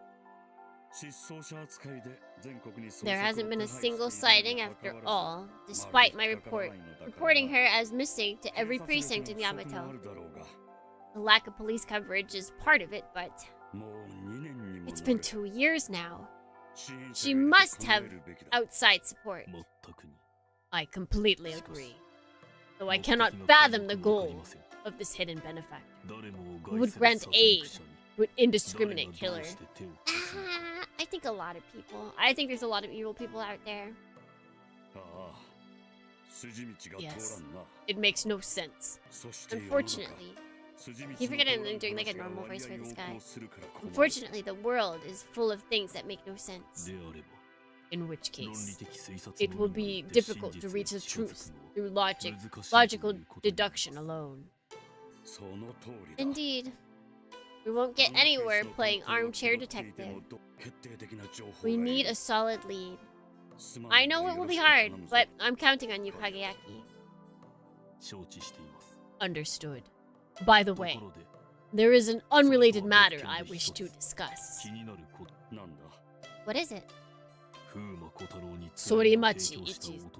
There hasn't been a single sighting after all, despite my reporting her as missing to every precinct in Yamato. The lack of police coverage is part of it, but it's been 2 years now. She must have outside support. I completely agree. though I cannot fathom the goal of this hidden benefactor, who would grant aid to an indiscriminate killer. I think a lot of people. I think there's a lot of evil people out there. Yes, it makes no sense. Unfortunately, I keep forgetting I'm doing like a normal voice for this guy. Unfortunately, the world is full of things that make no sense. In which case, it will be difficult to reach the truth through logical deduction alone. Indeed. We won't get anywhere playing armchair detective. We need a solid lead. I know it will be hard, but I'm counting on you, Kageyaki. Understood. By the way, there is an unrelated matter I wish to discuss. What is it? Sorimachi Ichizo,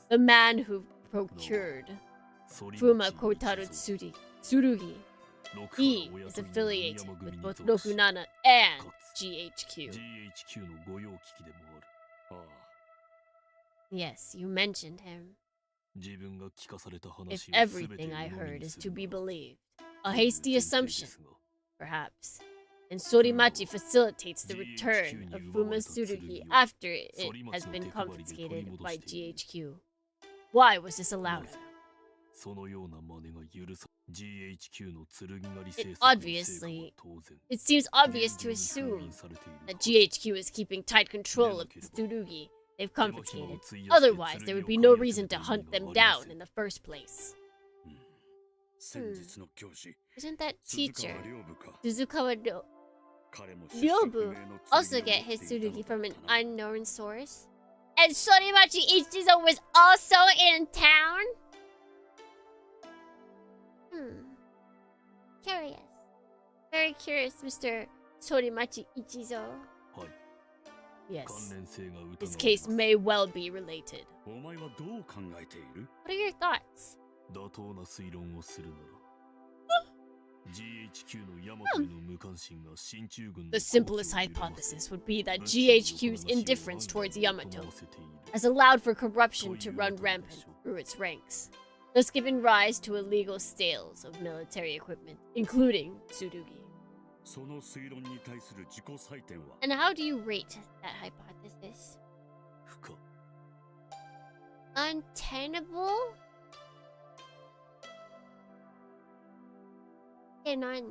the man who procured Fuma Kotaru Tsurugi. He is affiliated with both Rokunana and GHQ. Yes, you mentioned him. If everything I heard is to be believed, a hasty assumption, perhaps, and Sorimachi facilitates the return of Fuma Tsurugi after it has been confiscated by GHQ. Why was this allowed? It seems obvious to assume that GHQ is keeping tight control of the Tsurugi they've confiscated. Otherwise, there would be no reason to hunt them down in the first place. Isn't that teacher, Suzukawa Ryobu, also get his Tsurugi from an unknown source? And Sorimachi Ichizo was also in town? Curious. Very curious, Mr. Sorimachi Ichizo. Yes, this case may well be related. What are your thoughts? The simplest hypothesis would be that GHQ's indifference towards Yamato has allowed for corruption to run rampant through its ranks, thus giving rise to illegal sales of military equipment, including Tsurugi. And how do you rate that hypothesis? Untenable? Nani?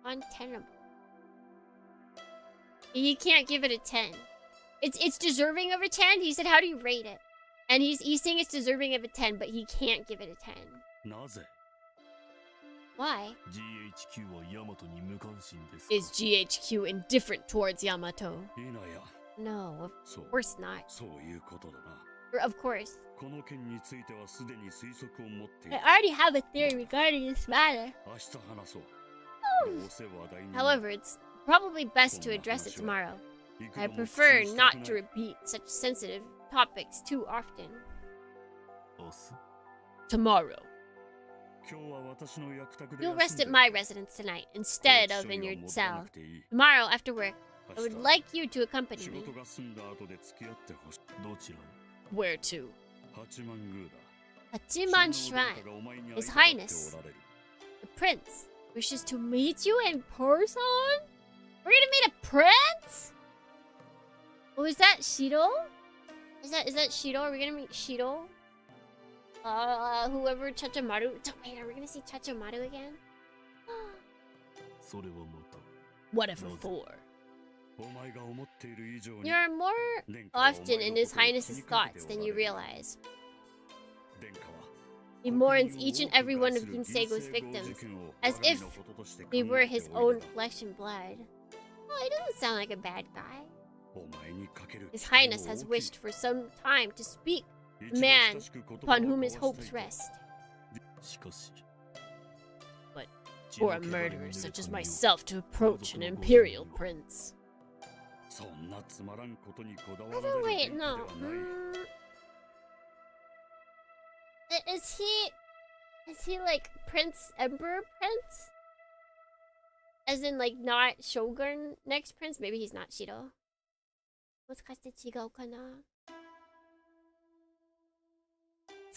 Untenable. He can't give it a 10. It's deserving of a 10? He said, how do you rate it? And he's saying it's deserving of a 10, but he can't give it a 10. Why? Is GHQ indifferent towards Yamato? No, of course not. Of course. I already have a theory regarding this matter. However, it's probably best to address it tomorrow. I prefer not to repeat such sensitive topics too often. Tomorrow. You'll rest at my residence tonight, instead of in your cell. Tomorrow, after work, I would like you to accompany me. Where to? Hachiman Shrine. His Highness, the Prince, wishes to meet you in person? We're gonna meet a prince? Oh, is that Shido? Is that Shido? Are we gonna meet Shido? Whoever Chachamaru. Wait, are we gonna see Chachamaru again? Whatever for. You're more often in His Highness's thoughts than you realize. He mourns each and every one of Gin Seiko's victims, as if they were his own flesh and blood. Oh, he doesn't sound like a bad guy. His Highness has wished for some time to speak the man upon whom his hopes rest. But for a murderer such as myself to approach an imperial prince. Wait, no. Is he like Prince, Emperor Prince? As in like not Shogun next prince? Maybe he's not Shido. His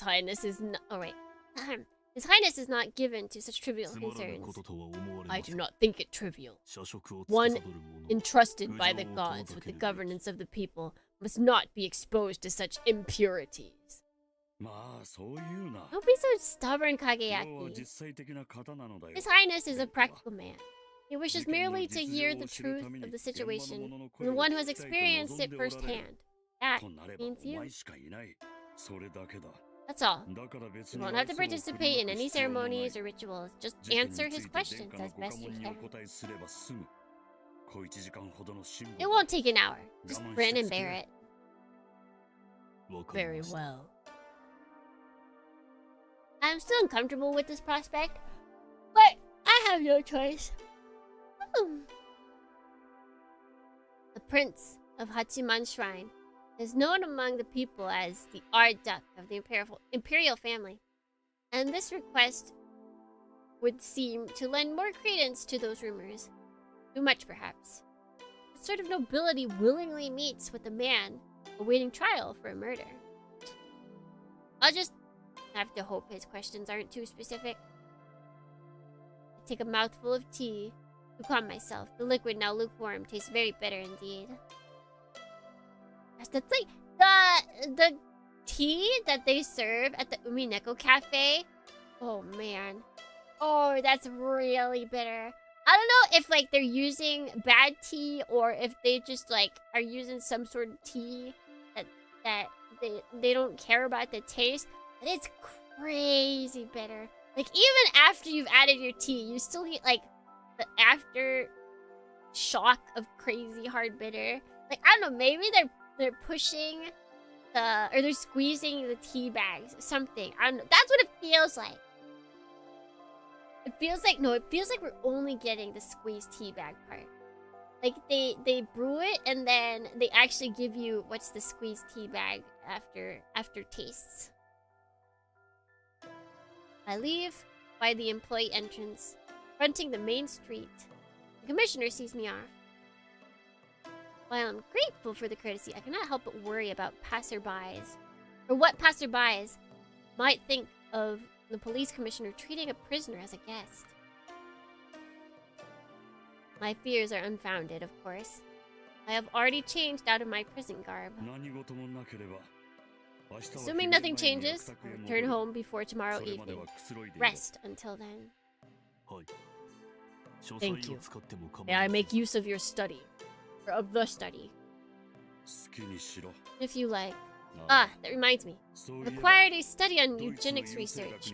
Highness is not. Oh wait. His Highness is not given to such trivial concerns. I do not think it trivial. One entrusted by the gods with the governance of the people must not be exposed to such impurities. Don't be so stubborn, Kageyaki. His Highness is a practical man. He wishes merely to hear the truth of the situation from the one who has experienced it firsthand. That means you. That's all. You won't have to participate in any ceremonies or rituals. Just answer his questions as best you can. It won't take an hour. Just grin and bear it. Very well. I'm still uncomfortable with this prospect, but I have no choice. The Prince of Hachiman Shrine is known among the people as the Arduck of the imperial family, and this request would seem to lend more credence to those rumors. Too much, perhaps. What sort of nobility willingly meets with a man awaiting trial for a murder? I'll just have to hope his questions aren't too specific. I take a mouthful of tea to calm myself. The liquid, now lukewarm, tastes very bitter indeed. That's like the tea that they serve at the Umineko Cafe. Oh man. Oh, that's really bitter. I don't know if like they're using bad tea or if they just like are using some sort of tea that they don't care about the taste, but it's crazy bitter. Like even after you've added your tea, you still get like the after shock of crazy hard bitter. Like I don't know, maybe they're pushing or they're squeezing the tea bags, something. I don't know. That's what it feels like. It feels like we're only getting the squeezed tea bag part. Like they brew it and then they actually give you what's the squeezed tea bag after tastes. I leave by the employee entrance, fronting the main street. The commissioner sees me off. While I'm grateful for the courtesy, I cannot help but worry about passerbys, or what passerbys might think of the police commissioner treating a prisoner as a guest. My fears are unfounded, of course. I have already changed out of my prison garb. Assuming nothing changes, I'll return home before tomorrow evening. Rest until then. Thank you. May I make use of your study? Or of the study? If you like. Ah, that reminds me. I've acquired a study on eugenics research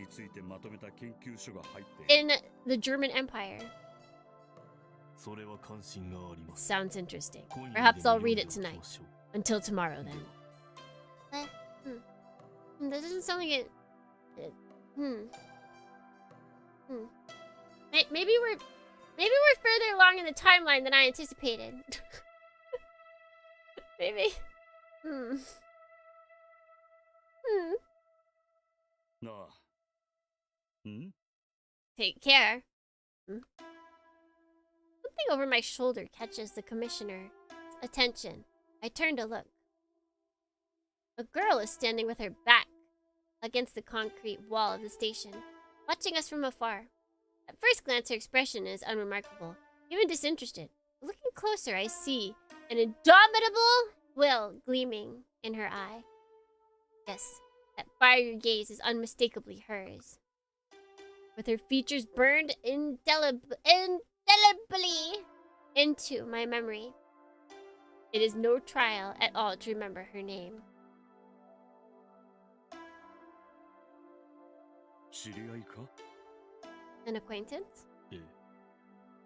in the German Empire. Sounds interesting. Perhaps I'll read it tonight. Until tomorrow, then. That doesn't sound like it. Maybe we're further along in the timeline than I anticipated. Maybe. Take care. Something over my shoulder catches the commissioner's attention. I turn to look. A girl is standing with her back against the concrete wall of the station, watching us from afar. At first glance, her expression is unremarkable, even disinterested. Looking closer, I see an indomitable will gleaming in her eye. Yes, that fiery gaze is unmistakably hers. With her features burned indelibly into my memory, it is no trial at all to remember her name. An acquaintance?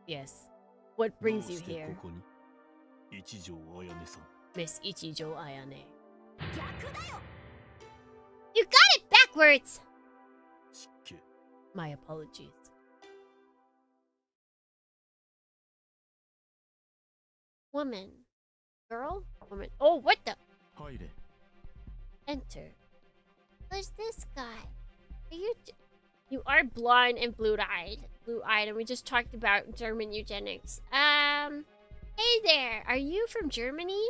Yes. What brings you here? Miss Ichijo Ayane. You got it backwards! My apologies. Woman. Girl? Woman. Oh, what the? Enter. Who's this guy? Are you... You are blonde and blue-eyed, and we just talked about German eugenics. Hey there, are you from Germany?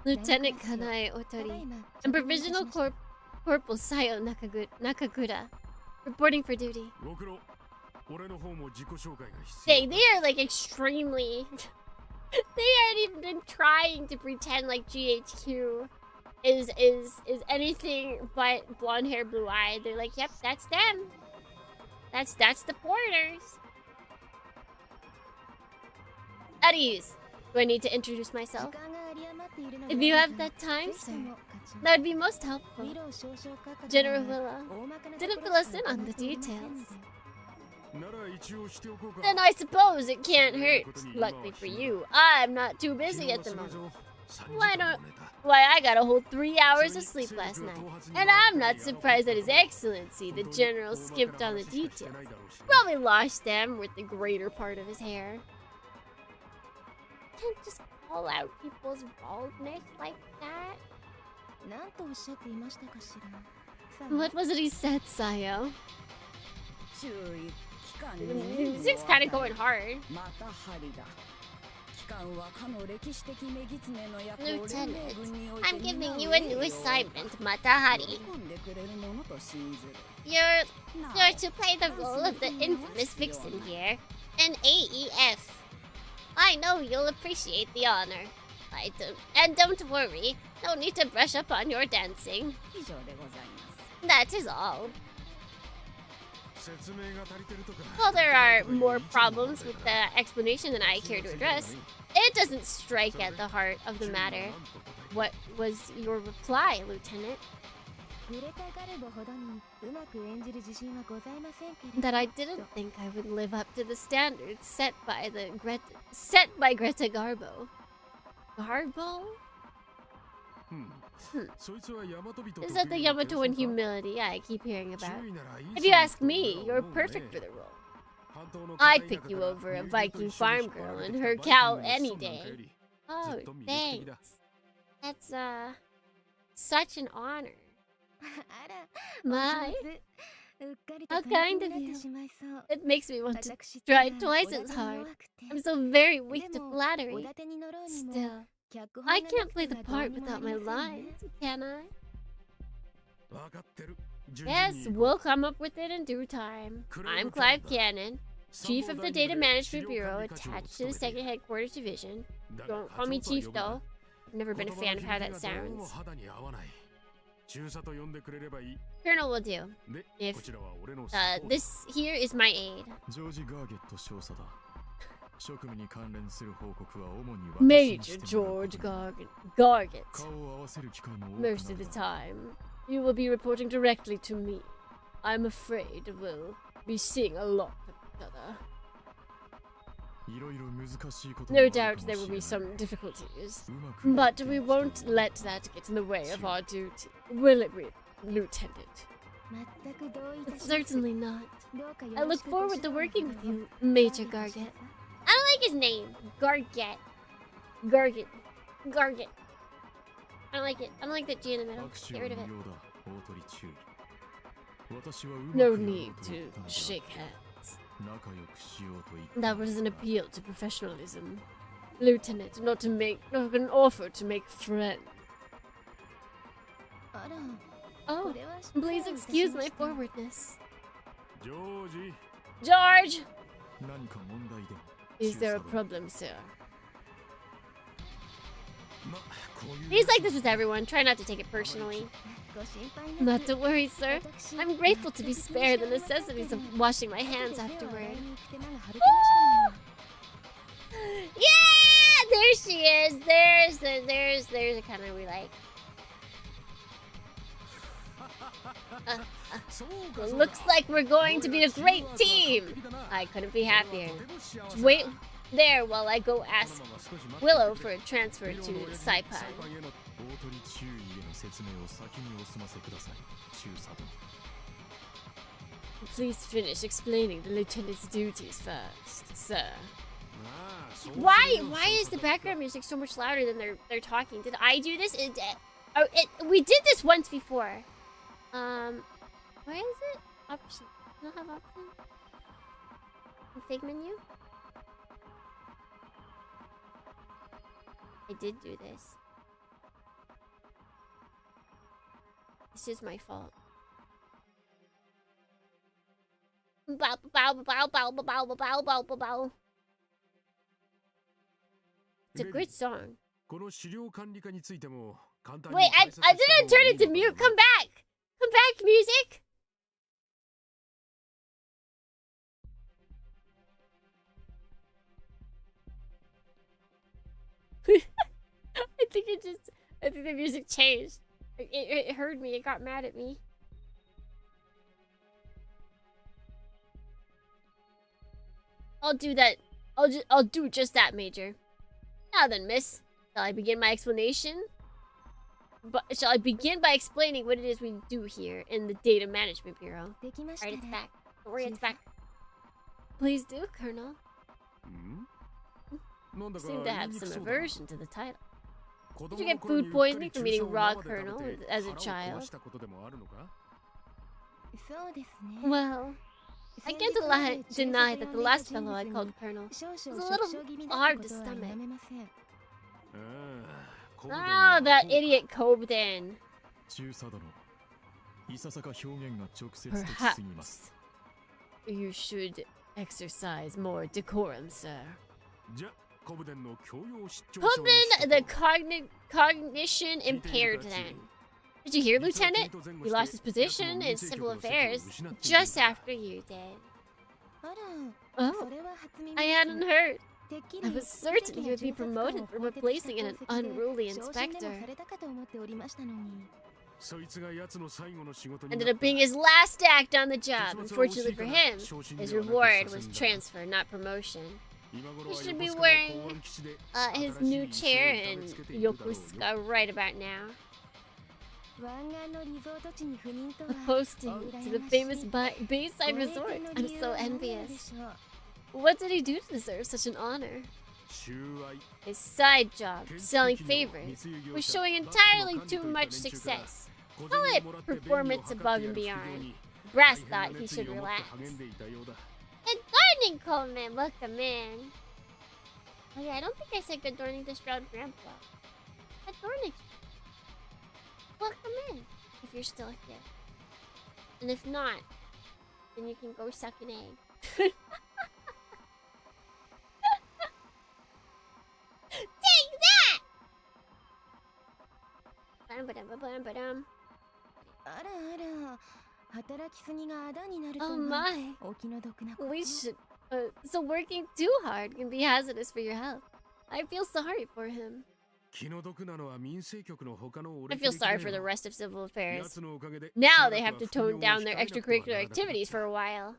Lieutenant Kanai Otori and Provisional Corporal Sayo Nakagura reporting for duty. Dang, they are like extremely... They aren't even trying to pretend like GHQ is anything but blonde hair, blue eye. They're like, yep, that's them. That's the Porters. At ease. Do I need to introduce myself? If you have that time, sir, that would be most helpful. General Villa didn't fill us in on the details. Then I suppose it can't hurt. Luckily for you, I'm not too busy at the moment. Why, I got a whole 3 hours of sleep last night. And I'm not surprised that His Excellency, the General, skipped on the details. Probably lost them with the greater part of his hair. Can't just call out people's baldness like that. What was it he said, Sayo? This is kind of going hard. Lieutenant, I'm giving you a new assignment, Matahari. You're to play the role of the infamous vixen here, an AEF. I know you'll appreciate the honor. And don't worry, no need to brush up on your dancing. That is all. While there are more problems with the explanation than I care to address, it doesn't strike at the heart of the matter. What was your reply, Lieutenant? That I didn't think I would live up to the standards set by Greta Garbo. Garbo? Is that the Yamato in humility I keep hearing about? If you ask me, you're perfect for the role. I'd pick you over a Viking farm girl and her cow any day. Oh, thanks. That's, such an honor. My, how kind of you. It makes me want to try twice as hard. I'm so very weak to flattery. Still, I can't play the part without my lines, can I? Yes, we'll come up with it in due time. I'm Clive Cannon, Chief of the Data Management Bureau attached to the 2nd Headquarters Division. Don't call me Chief though. I've never been a fan of how that sounds. Colonel will do. If, this here is my aide. Major George Gargett. Most of the time, you will be reporting directly to me. I'm afraid we'll be seeing a lot of each other. No doubt there will be some difficulties, but we won't let that get in the way of our duty, will it, Lieutenant? Certainly not. I look forward to working with you, Major Gargett. I don't like his name. Gargett. I don't like it. I don't like that G in the middle. Get rid of it. No need to shake hands. That was an appeal to professionalism. Lieutenant, not an offer to make friends. Oh, please excuse my forwardness. George! Is there a problem, sir? He's like this with everyone. Try not to take it personally. Not to worry, sir. I'm grateful to be spared the necessities of washing my hands afterward. Yeah! There she is! There's the kind of we like. Looks like we're going to be a great team! I couldn't be happier. Wait there while I go ask Willow for a transfer to Saipan. Please finish explaining the lieutenant's duties first, sir. Why is the background music so much louder than they're talking? Did I do this? We did this once before. Where is it? Option. I don't have option. Fig menu. I did do this. This is my fault. Bow, bow, bow, bow, bow, bow, bow, bow, bow, bow. It's a great song. Wait, I didn't turn it to mute. Come back. Come back, music. I think the music changed. It heard me. It got mad at me. I'll do that. I'll do just that, Major. Now then, miss. Shall I begin my explanation? Shall I begin by explaining what it is we do here in the Data Management Bureau? Alright, it's back. Don't worry, it's back. Please do, Colonel. You seem to have some aversion to the title. Did you get food poisoning from eating raw kernel as a child? Well, I can't deny that the last fellow I called Colonel was a little hard to stomach. Ah, that idiot Kobden. Perhaps you should exercise more decorum, sir. Kobden, the cognition impaired then. Did you hear, Lieutenant? He lost his position in civil affairs just after you did. Oh, I hadn't heard. I was certain he would be promoted for replacing an unruly inspector. Ended up being his last act on the job. Unfortunately for him, his reward was transfer, not promotion. He should be wearing his new chair in Yakuza right about now. A posting to the famous Bayside Resort. I'm so envious. What did he do to deserve such an honor? His side job, selling favors, was showing entirely too much success. Call it performance above and beyond. Brass thought he should relax. Good morning, Coleman. Welcome in. Oh yeah, I don't think I said good morning to Stroud Grandpa. Good morning. Welcome in, if you're still here. And if not, then you can go suck an egg. Take that! Oh my. We should... so working too hard can be hazardous for your health. I feel sorry for him. I feel sorry for the rest of civil affairs. Now they have to tone down their extracurricular activities for a while.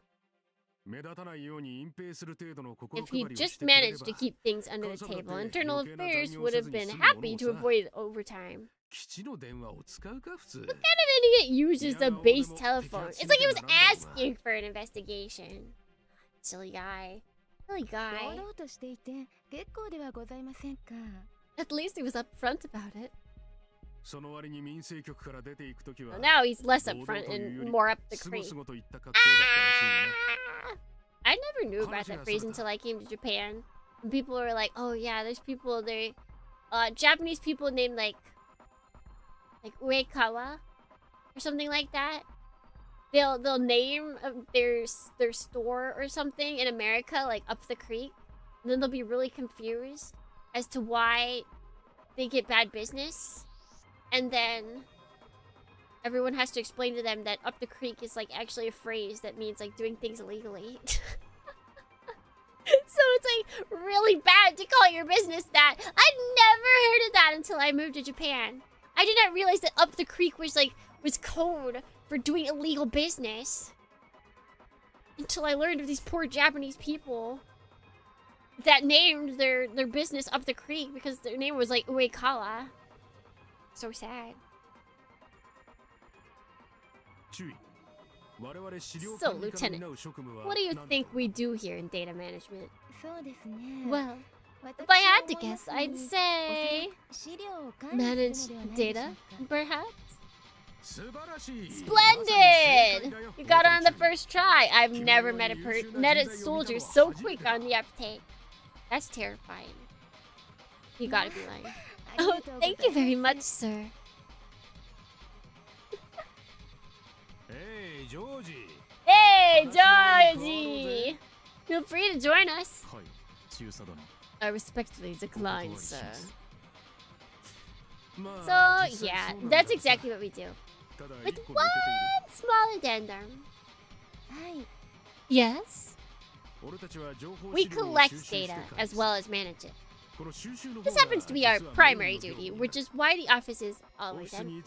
If he just managed to keep things under the table, internal affairs would have been happy to avoid overtime. What kind of idiot uses a base telephone? It's like he was asking for an investigation. Silly guy. Silly guy. At least he was upfront about it. Well, now he's less upfront and more up the creek. I never knew about that phrase until I came to Japan. And people were like, oh yeah, there's people, Japanese people named like Uekawa or something like that. They'll name their store or something in America like up the creek, and then they'll be really confused as to why they get bad business, and then everyone has to explain to them that up the creek is like actually a phrase that means like doing things illegally. So it's like really bad to call your business that. I'd never heard of that until I moved to Japan. I did not realize that up the creek was code for doing illegal business until I learned of these poor Japanese people that named their business up the creek because their name was like Uekawa. So sad. So, Lieutenant, what do you think we do here in data management? Well, if I had to guess, I'd say manage data, perhaps? Splendid! You got on the first try. I've never met a soldier so quick on the uptake. That's terrifying. You gotta be lying. Oh, thank you very much, sir. Hey, Georgie. Hey, Georgie! Feel free to join us. I respectfully decline, sir. So, yeah, that's exactly what we do. With one small addendum. Yes? We collect data as well as manage it. This happens to be our primary duty, which is why the office is always empty.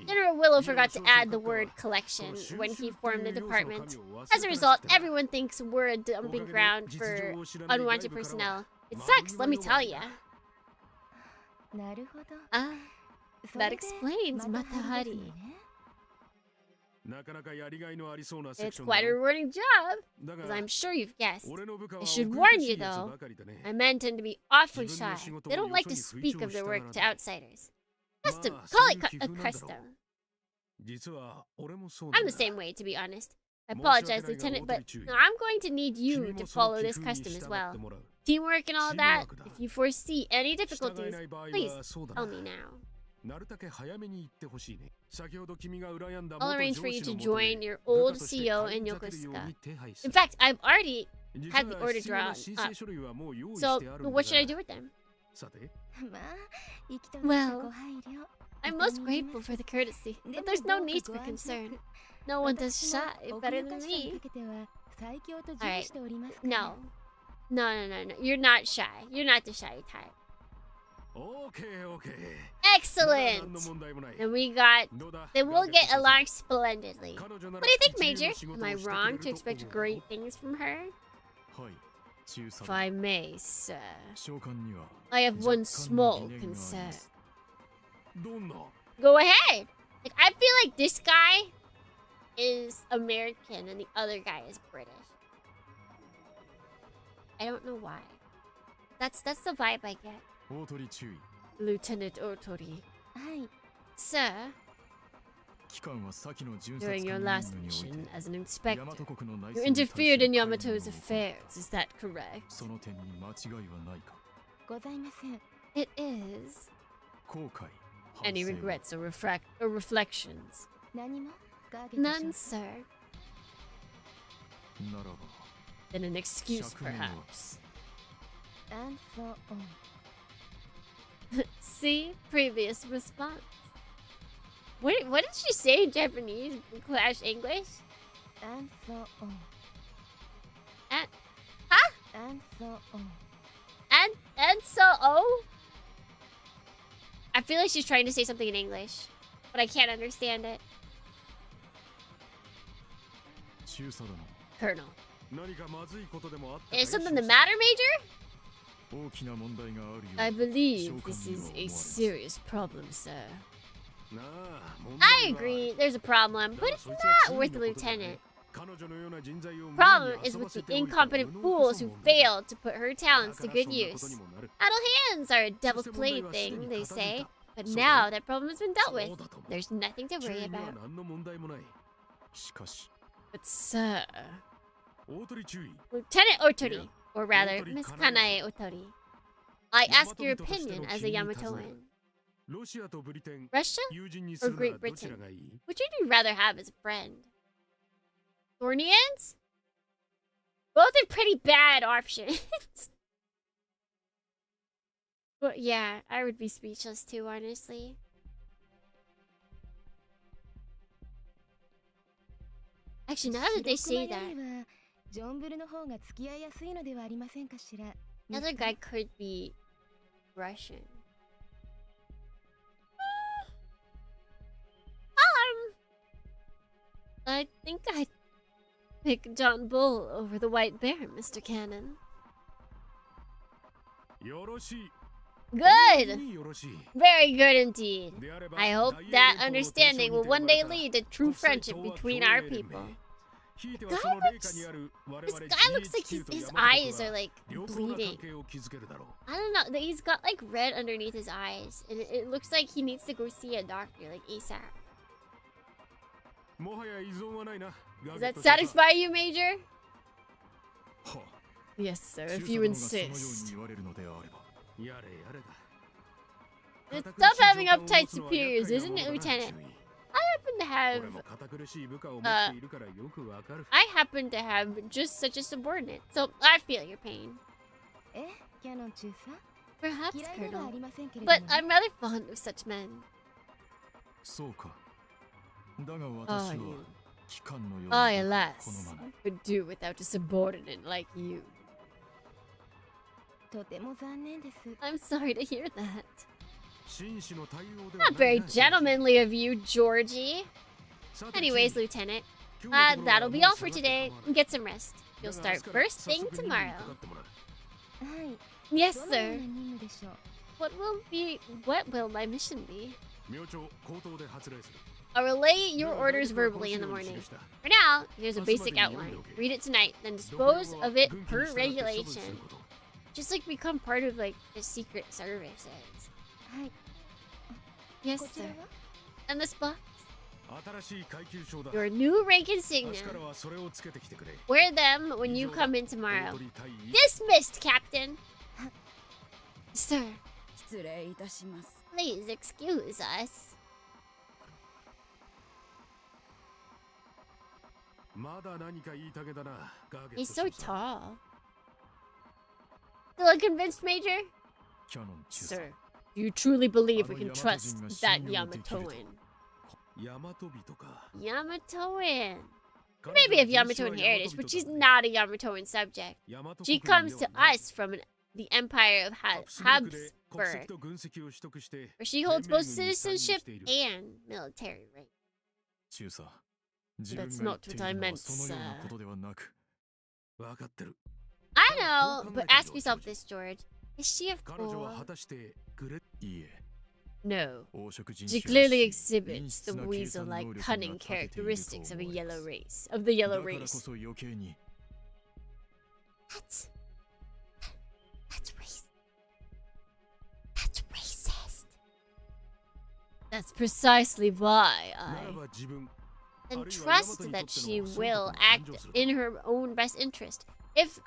General Willow forgot to add the word collection when he formed the department. As a result, everyone thinks we're a dumping ground for unwanted personnel. It sucks, let me tell ya. Ah, that explains Matahari. It's quite a rewarding job, as I'm sure you've guessed. I should warn you though, my men tend to be awfully shy. They don't like to speak of their work to outsiders. Custom, call it a custom. I'm the same way, to be honest. I apologize, Lieutenant, but I'm going to need you to follow this custom as well. Teamwork and all that, if you foresee any difficulties, please tell me now. I'll arrange for you to join your old CO in Yokosuka. In fact, I've already had the order drawn up. So, what should I do with them? Well, I'm most grateful for the courtesy, but there's no need to be concerned. No one does shy better than me. Alright, no. No. You're not shy. You're not the shy type. Excellent! Then we'll get along splendidly. What do you think, Major? Am I wrong to expect great things from her? If I may, sir, I have one small concern. Go ahead! Like, I feel like this guy is American and the other guy is British. I don't know why. That's the vibe I get. Lieutenant Otori. Sir, during your last mission as an inspector, you interfered in Yamato's affairs, is that correct? It is. Any regrets or reflections? None, sir. Then an excuse, perhaps. See? Previous response. What did she say in Japanese? Clash English? And huh? And so I feel like she's trying to say something in English, but I can't understand it. Colonel. Is something the matter, Major? I believe this is a serious problem, sir. I agree, there's a problem, but it's not worth the lieutenant. Problem is with the incompetent fools who failed to put her talents to good use. Idle hands are a devil's plaything, they say, but now that problem has been dealt with. There's nothing to worry about. But sir... Lieutenant Otori, or rather, Miss Kanae Otori, I ask your opinion as a Yamatoan. Russia or Great Britain? Which would you rather have as a friend? Thornians? Both are pretty bad options. But yeah, I would be speechless too, honestly. Actually, now that they say that, the other guy could be Russian. I think I'd pick John Bull over the White Bear, Mr. Cannon. Good! Very good indeed. I hope that understanding will one day lead to true friendship between our people. This guy looks like his eyes are like bleeding. I don't know, he's got like red underneath his eyes. And it looks like he needs to go see a doctor like ASAP. Does that satisfy you, Major? Yes, sir, if you insist. It's tough having uptight superiors, isn't it, Lieutenant? I happen to have just such a subordinate, so I feel your pain. Perhaps, Colonel, but I'm rather fond of such men. Ah, you. I, alas, could do without a subordinate like you. I'm sorry to hear that. Not very gentlemanly of you, Georgie. Anyways, Lieutenant, that'll be all for today. Get some rest. You'll start first thing tomorrow. Yes, sir. What will my mission be? I'll relay your orders verbally in the morning. For now, here's a basic outline. Read it tonight, then dispose of it per regulation. Just like become part of like the secret services. Yes, sir. And this box? Your new rank insignia. Wear them when you come in tomorrow. Dismissed, Captain! Sir. Please excuse us. He's so tall. Still unconvinced, Major? Sir, do you truly believe we can trust that Yamatoan? Yamatoan. Maybe of Yamatoan heritage, but she's not a Yamatoan subject. She comes to us from the Empire of Habsburg, where she holds both citizenship and military rank. That's not what I meant, sir. I know, but ask yourself this, George. Is she a fool? No. She clearly exhibits the weasel-like cunning characteristics of a yellow race. That's racist. That's precisely why I trust that she will act in her own best interest. If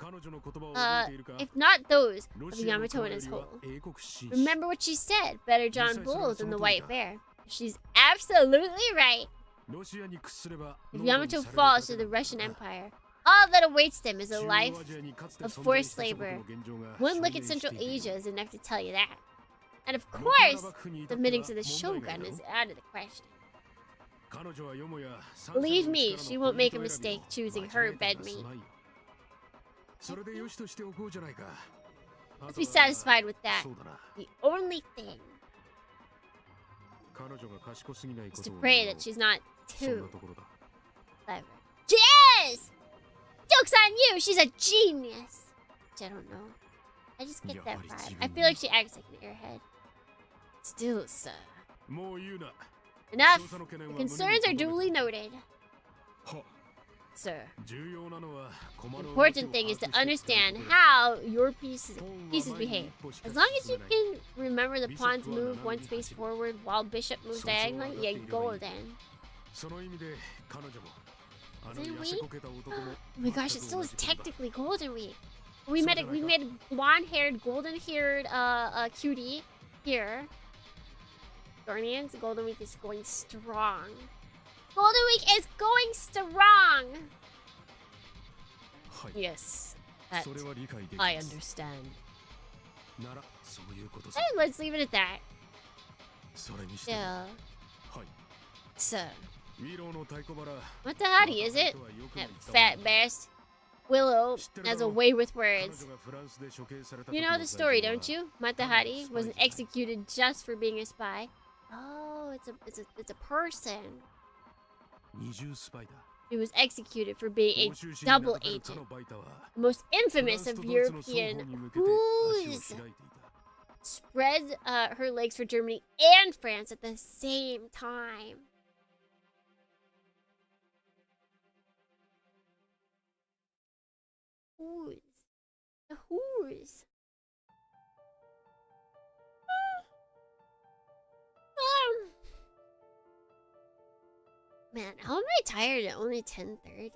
not those of the Yamatoan as whole. Remember what she said, better John Bull than the White Bear. She's absolutely right. If Yamato falls to the Russian Empire, all that awaits them is a life of forced labor. One look at Central Asia is enough to tell you that. And of course, submitting to the Shogun is out of the question. Believe me, she won't make a mistake choosing her bedmate. Let's be satisfied with that. The only thing is to pray that she's not too clever. She is! Joke's on you! She's a genius! Which I don't know. I just get that vibe. I feel like she acts like an airhead. Still, sir. Enough! The concerns are duly noted. Sir. The important thing is to understand how your pieces behave. As long as you can remember the pawns move one space forward while bishop moves diagonally, you're golden. Golden Week? Oh my gosh, it still is technically Golden Week. We made a blonde-haired, golden-haired cutie here. Guardians, Golden Week is going strong. Golden Week is going strong! Yes, that I understand. Hey, let's leave it at that. Still. Sir. Matahari, is it? That fat bastard. Willow has a way with words. You know the story, don't you? Matahari wasn't executed just for being a spy. Oh, it's a person. He was executed for being a double agent. The most infamous of European who's spread her legs for Germany and France at the same time. Who's? The who's? Man, how am I tired at only 10:30?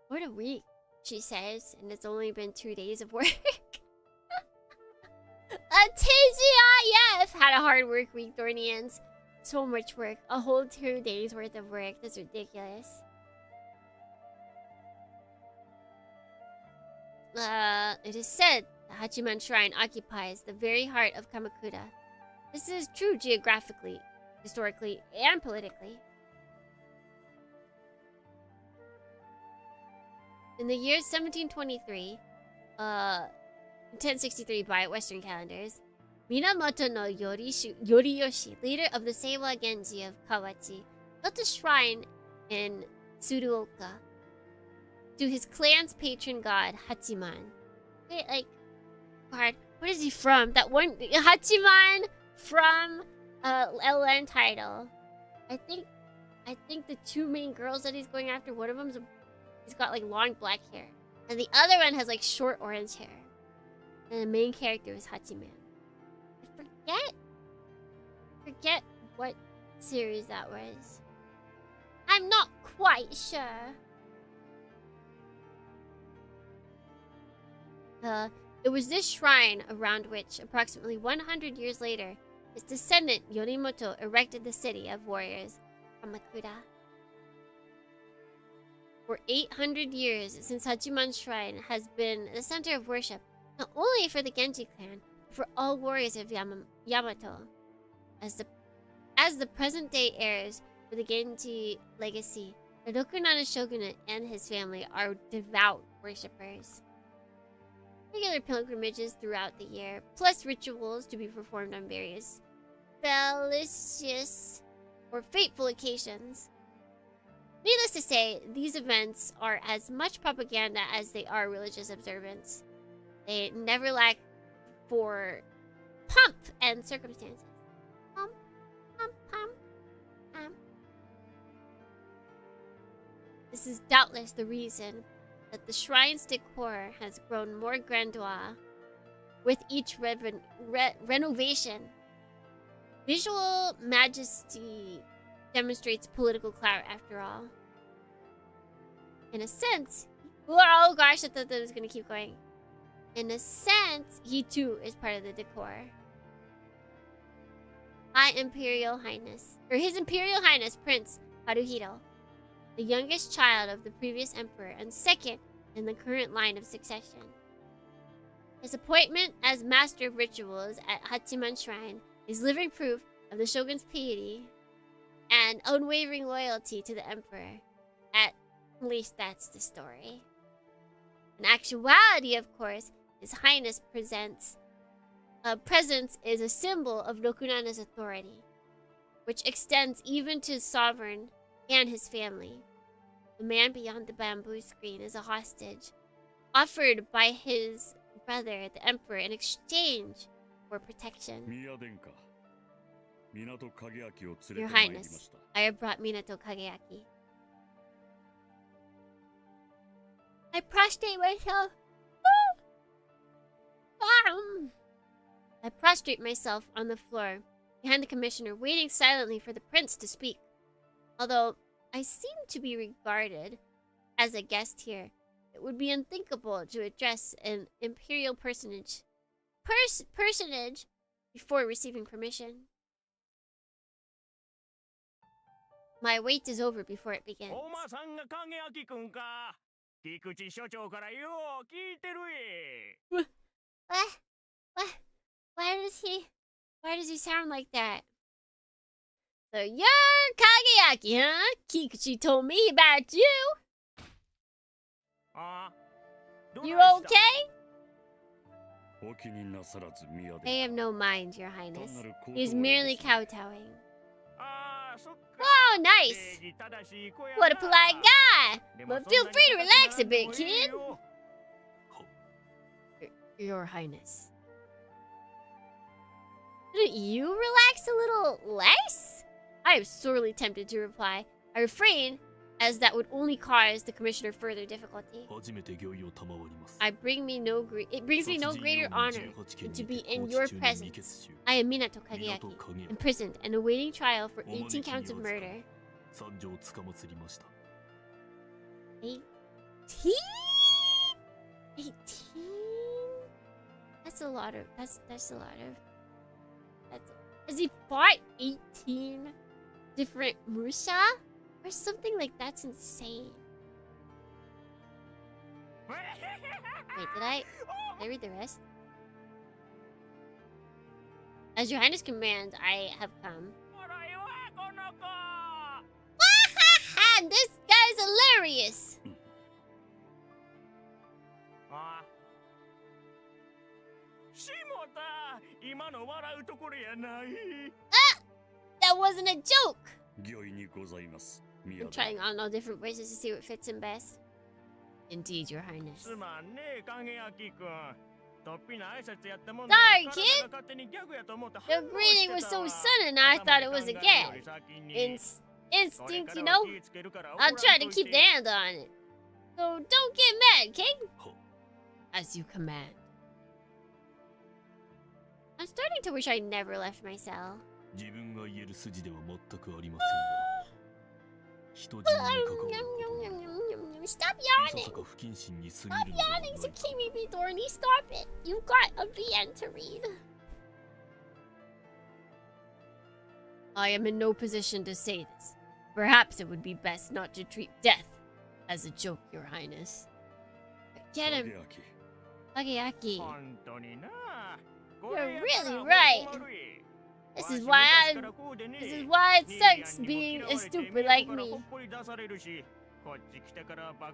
What a week. she says, and it's only been 2 days of work. A TGIF! Had a hard work week, Dornians. So much work. A whole 2 days worth of work. That's ridiculous. It is said the Hachiman Shrine occupies the very heart of Kamakura. This is true geographically, historically, and politically. In the year 1723, 1063 by Western calendars, Minamoto no Yoriyoshi, leader of the Seiwa Genji of Kawachi, built a shrine in Tsuruoka to his clan's patron god, Hachiman. Wait, like, God, what is he from? That one, Hachiman from LN title. I think the 2 main girls that he's going after, one of them's he's got like long black hair, and the other one has like short orange hair. And the main character is Hachiman. I forget what series that was. I'm not quite sure. It was this shrine around which, approximately 100 years later, his descendant Yorimoto erected the city of warriors, Kamakura. For 800 years, since Hachiman Shrine has been the center of worship, not only for the Genji clan, but for all warriors of Yamato. As the present-day heirs for the Genji legacy, the Rokunana shogunate and his family are devout worshippers. Regular pilgrimages throughout the year, plus rituals to be performed on various felicitous or fateful occasions. Needless to say, these events are as much propaganda as they are religious observance. They never lack for pomp and circumstances. Pomp, pomp, pomp, pomp. This is doubtless the reason that the shrine's decor has grown more grandeur with each renovation. Visual majesty demonstrates political clout after all. In a sense, oh gosh, I thought that was gonna keep going. In a sense, he too is part of the decor. His Imperial Highness Prince Haruhito, the youngest child of the previous emperor and second in the current line of succession. His appointment as master of rituals at Hachiman Shrine is living proof of the shogun's piety and unwavering loyalty to the emperor. At least that's the story. In actuality, of course, His Highness presence is a symbol of Rokunana's authority, which extends even to his sovereign and his family. The man beyond the bamboo screen is a hostage, offered by his brother, the Emperor, in exchange for protection. Your Highness, I have brought Minato Kageaki. I prostrate myself. I prostrate myself on the floor behind the commissioner, waiting silently for the prince to speak. Although I seem to be regarded as a guest here, it would be unthinkable to address an imperial personage before receiving permission. My wait is over before it begins. Why does he sound like that? So you're Kageaki, huh? Kikuchi told me about you. You okay? I have no mind, Your Highness. He is merely kowtowing. Oh, nice! What a polite guy! But feel free to relax a bit, kid. Your Highness. Couldn't you relax a little less? I am sorely tempted to reply. I refrain, as that would only cause the commissioner further difficulty. It brings me no greater honor than to be in your presence. I am Minato Kageaki, imprisoned and awaiting trial for 18 counts of murder. 18? 18? That's a lot of... That's a lot of... Has he fought 18 different Musha? Or something like that's insane. Wait, did I read the rest? As your highness commands, I have come. This guy's hilarious! That wasn't a joke! I'm trying on all different voices to see what fits him best. Indeed, your highness. Sorry, kid! The greeting was so sudden I thought it was a gag. Instinct, you know? I'll try to keep the handle on it. So don't get mad, king! As you command. I'm starting to wish I never left my cell. Stop yawning! Stop yawning, Tsukimi Midorni! Stop it! You've got a VN to read. I am in no position to say this. Perhaps it would be best not to treat death as a joke, your highness. Get him! Bagayaki. You're really right! This is why it sucks being a stupid like me.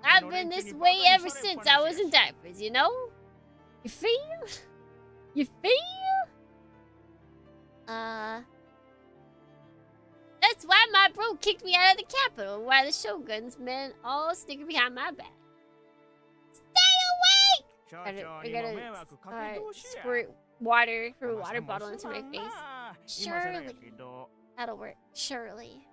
I've been this way ever since I was in diapers, you know? You feel? You feel? That's why my bro kicked me out of the capital, why the shogun's men all sticking behind my back. Stay awake! We're gonna squirt water from a water bottle into my face. Surely. That'll work. Surely.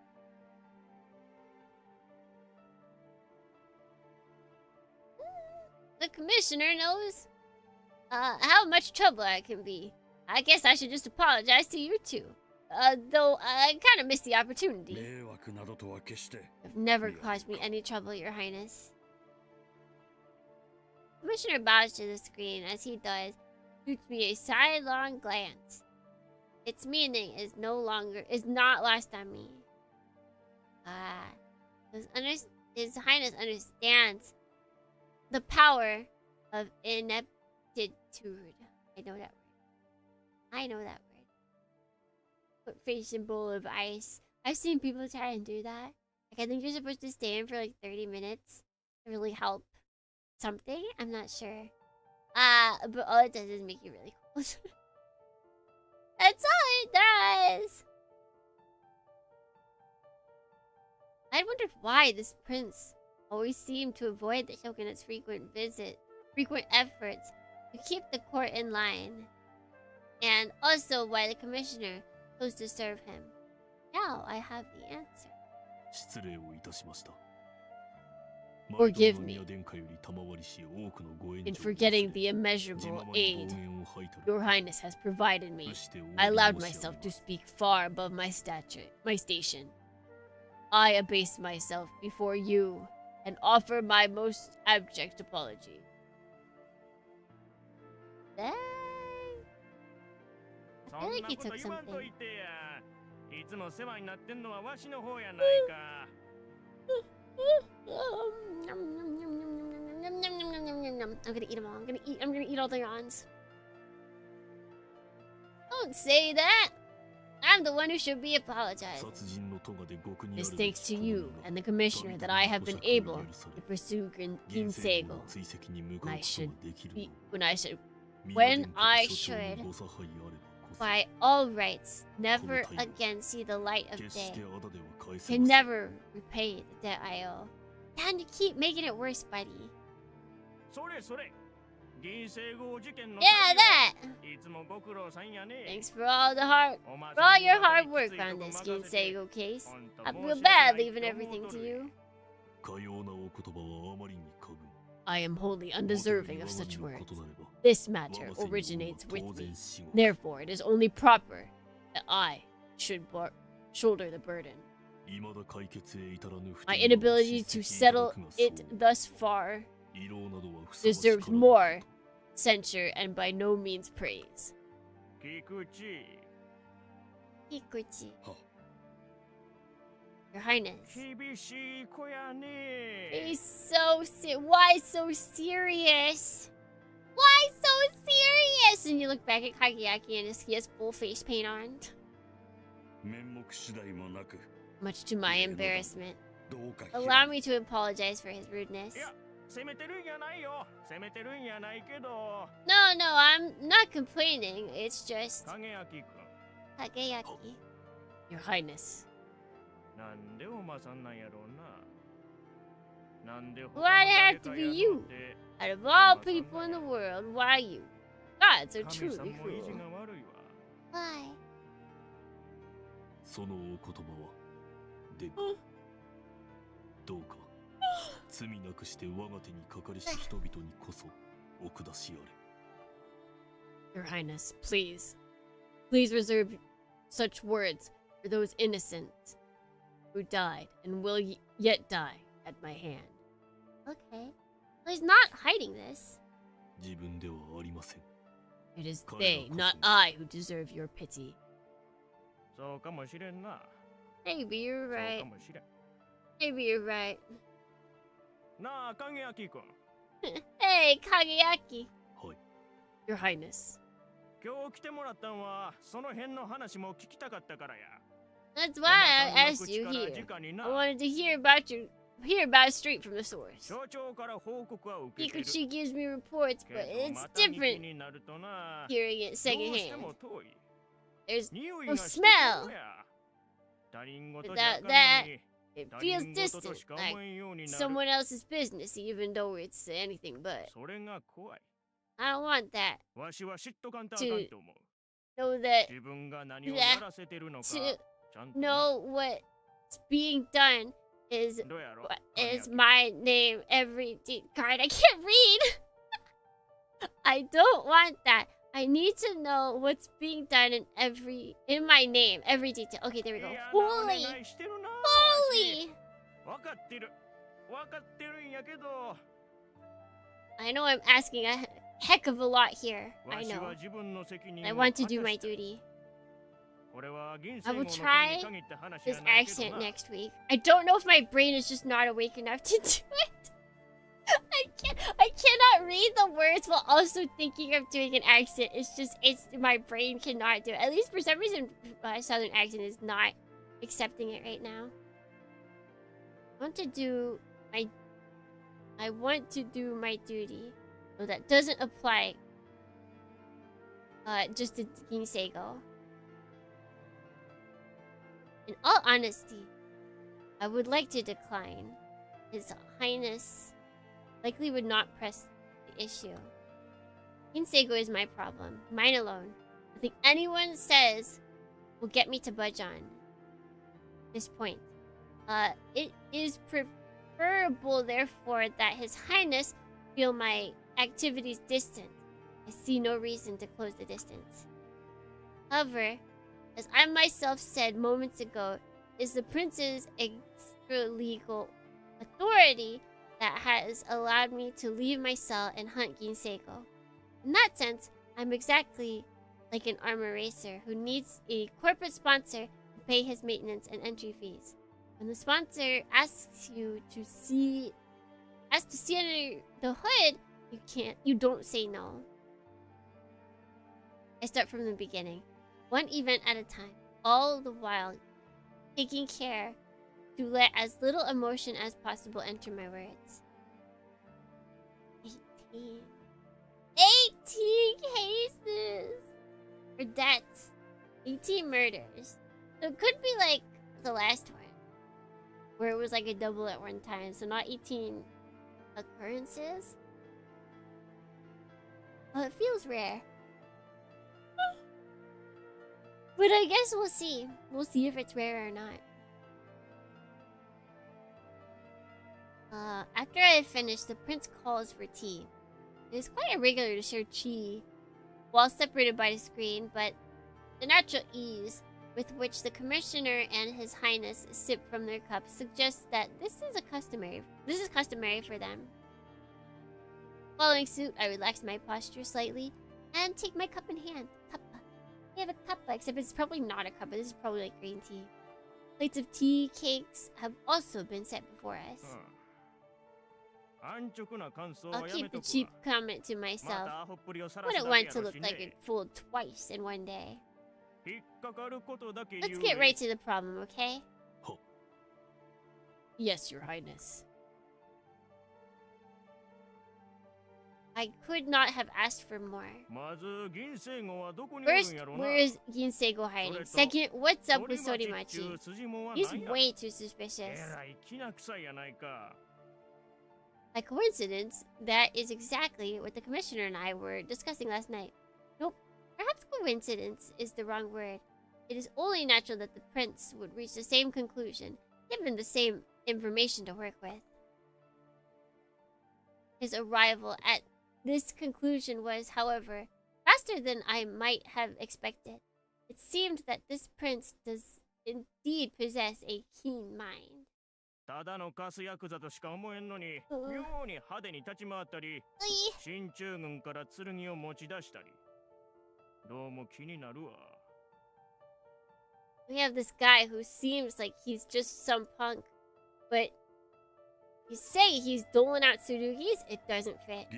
The commissioner knows how much trouble I can be. I guess I should just apologize to you too. Though I kind of missed the opportunity. You've never caused me any trouble, your highness. Commissioner bows to the screen. As he does, shoots me a sidelong glance. Its meaning is not lost on me. His highness understands the power of ineptitude. I know that word. Put face in bowl of ice. I've seen people try and do that. Like, I think you're supposed to stay in for like 30 minutes to really help something. I'm not sure. But all it does is make you really cold. That's all it does. I wondered why this prince always seemed to avoid the shogunate's frequent efforts to keep the court in line, and also why the commissioner chose to serve him. Now I have the answer. Forgive me in forgetting the immeasurable aid your highness has provided me. I allowed myself to speak far above my station. I abase myself before you and offer my most abject apology. Dang. I feel like he took something. I'm gonna eat them all. I'm gonna eat all the yawns. Don't say that. I'm the one who should be apologizing. It's thanks to you and the commissioner that I have been able to pursue Gin Seiko. When I should, by all rights, never again see the light of day. Can never repay the debt I owe. And to keep making it worse, buddy. Yeah, that! Thanks for all your hard work on this Gin Seiko case. I feel bad leaving everything to you. I am wholly undeserving of such words. This matter originates with me. Therefore, it is only proper that I should shoulder the burden. My inability to settle it thus far deserves more censure and by no means praise. Kikuchi. Kikuchi. Your Highness. He's so why so serious? Why so serious? And you look back at Kageyaki and he has full face paint on. Much to my embarrassment. Allow me to apologize for his rudeness. No, I'm not complaining. It's just... Kageyaki. Your Highness. Why'd it have to be you? Out of all people in the world, why you? Gods are truly cruel. Why? Your Highness, please. Please reserve such words for those innocent who died and will yet die at my hand. Okay. Well, he's not hiding this. It is they, not I, who deserve your pity. Maybe you're right. Maybe you're right. Hey, Kageyaki. Your Highness. That's why I asked you here. I wanted to hear about it straight from the source. Kikuchi gives me reports, but it's different hearing it secondhand. There's no smell. Without that, it feels distant, like someone else's business, even though it's anything but. I don't want that. To know that, to know what's being done is my name every card. I can't read. I don't want that. I need to know what's being done in my name, every detail. Okay, there we go. Holy! I know I'm asking a heck of a lot here. I know. I want to do my duty. I will try this accent next week. I don't know if my brain is just not awake enough to do it. I cannot read the words while also thinking of doing an accent. It's my brain cannot do it. At least for some reason, Southern accent is not accepting it right now. I want to do my duty. So that doesn't apply just to Gin Seiko. In all honesty, I would like to decline. His Highness likely would not press the issue. Gin Seiko is my problem. Mine alone. Nothing anyone says will get me to budge on this point. It is preferable, therefore, that His Highness feel my activities distant. I see no reason to close the distance. However, as I myself said moments ago, it is the Prince's extra-legal authority that has allowed me to leave my cell and hunt Gin Seiko. In that sense, I'm exactly like an armor racer who needs a corporate sponsor to pay his maintenance and entry fees. When the sponsor asks you to see under the hood, you don't say no. I start from the beginning, one event at a time, all the while taking care to let as little emotion as possible enter my words. 18 cases! Or deaths. 18 murders. So it could be like the last one, where it was like a double at one time, so not 18 occurrences. Well, it feels rare. But I guess we'll see. We'll see if it's rare or not. After I finish, the prince calls for tea. It is quite irregular to share tea while separated by the screen, but the natural ease with which the commissioner and His Highness sip from their cups suggests that this is customary for them. Following suit, I relax my posture slightly and take my cup in hand. Cuppa. We have a cuppa, except it's probably not a cuppa. This is probably like green tea. Plates of tea, cakes have also been set before us. I'll keep the cheap comment to myself. Wouldn't want to look like it fooled twice in one day. Let's get right to the problem, okay? Yes, Your Highness. I could not have asked for more. First, where is Gin Seiko hiding? Second, what's up with Sorimachi? He's way too suspicious. By coincidence, that is exactly what the commissioner and I were discussing last night. Nope, perhaps coincidence is the wrong word. It is only natural that the prince would reach the same conclusion, given the same information to work with. His arrival at this conclusion was, however, faster than I might have expected. It seemed that this prince does indeed possess a keen mind. We have this guy who seems like he's just some punk, but you say he's doling out Tsurugis, it doesn't fit.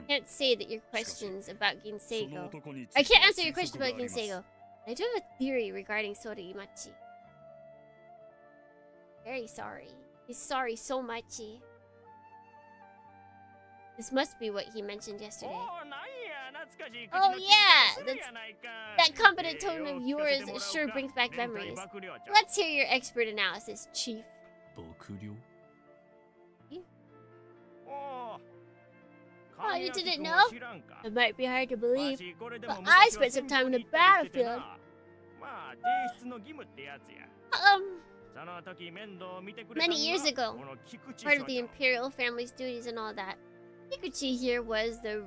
Can't say that your questions about Gin Seiko. I can't answer your question about Gin Seiko. I do have a theory regarding Sorimachi. Very sorry. He's sorry so much. This must be what he mentioned yesterday. Oh yeah! That competent tone of yours sure brings back memories. Let's hear your expert analysis, Chief. Oh, you didn't know? It might be hard to believe, but I spent some time in the battlefield. Many years ago, part of the imperial family's duties and all that, Kikuchi here was the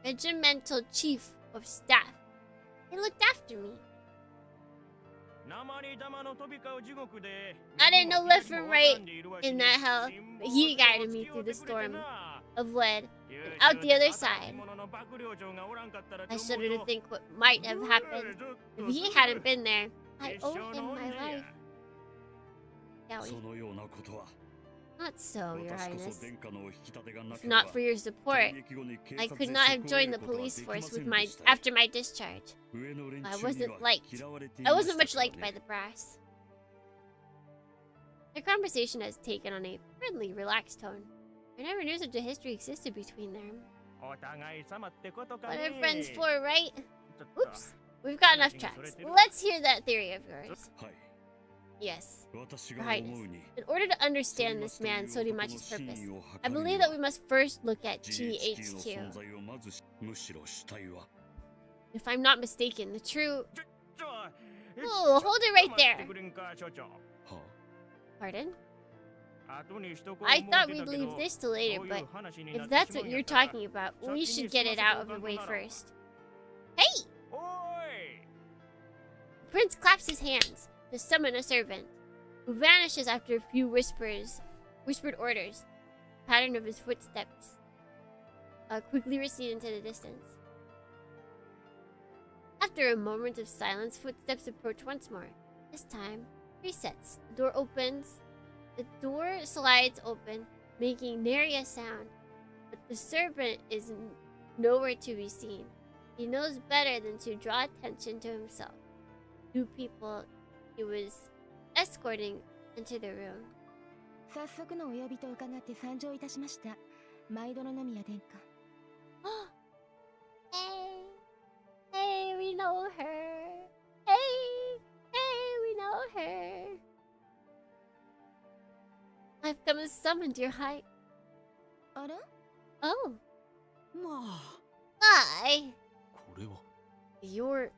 regimental chief of staff. He looked after me. I didn't know left from right in that hell, but he guided me through the storm of lead and out the other side. I shudder to think what might have happened if he hadn't been there. I owe him my life. Yowie. Not so, Your Highness. If not for your support, I could not have joined the police force after my discharge. I wasn't much liked by the brass. The conversation has taken on a friendly, relaxed tone. I never knew such a history existed between them. What are friends for, right? Oops, we've got enough tracks. Let's hear that theory of yours. Yes, Your Highness. In order to understand this man Sorimachi's purpose, I believe that we must first look at GHQ. If I'm not mistaken, the true... Oh, hold it right there! Pardon? I thought we'd leave this till later, but if that's what you're talking about, we should get it out of the way first. Hey! The prince claps his hands to summon a servant, who vanishes after a few whispered orders. The pattern of his footsteps quickly recede into the distance. After a moment of silence, footsteps approach once more. This time, resets. The door opens. The door slides open, making nary a sound. But the servant is nowhere to be seen. He knows better than to draw attention to himself. Two people he was escorting into the room. Hey, we know her. Hey, we know her. I've come as summoned, your height. Oh. Hi. Your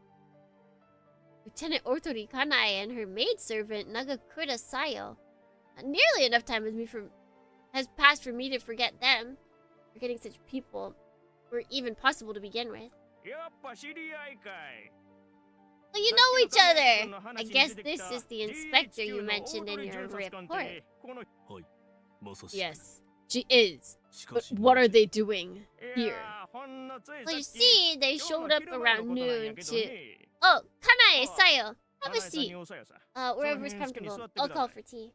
Lieutenant Otori Kanae and her maidservant Nagakura Sayo. Nearly enough time has passed for me to forget them. Forgetting such people were even possible to begin with. Well, you know each other! I guess this is the inspector you mentioned in your report. Yes, She is. But what are they doing here? Well, you see, they showed up around noon to... Oh, Kanae, Sayo, have a seat. Wherever's comfortable. I'll call for tea.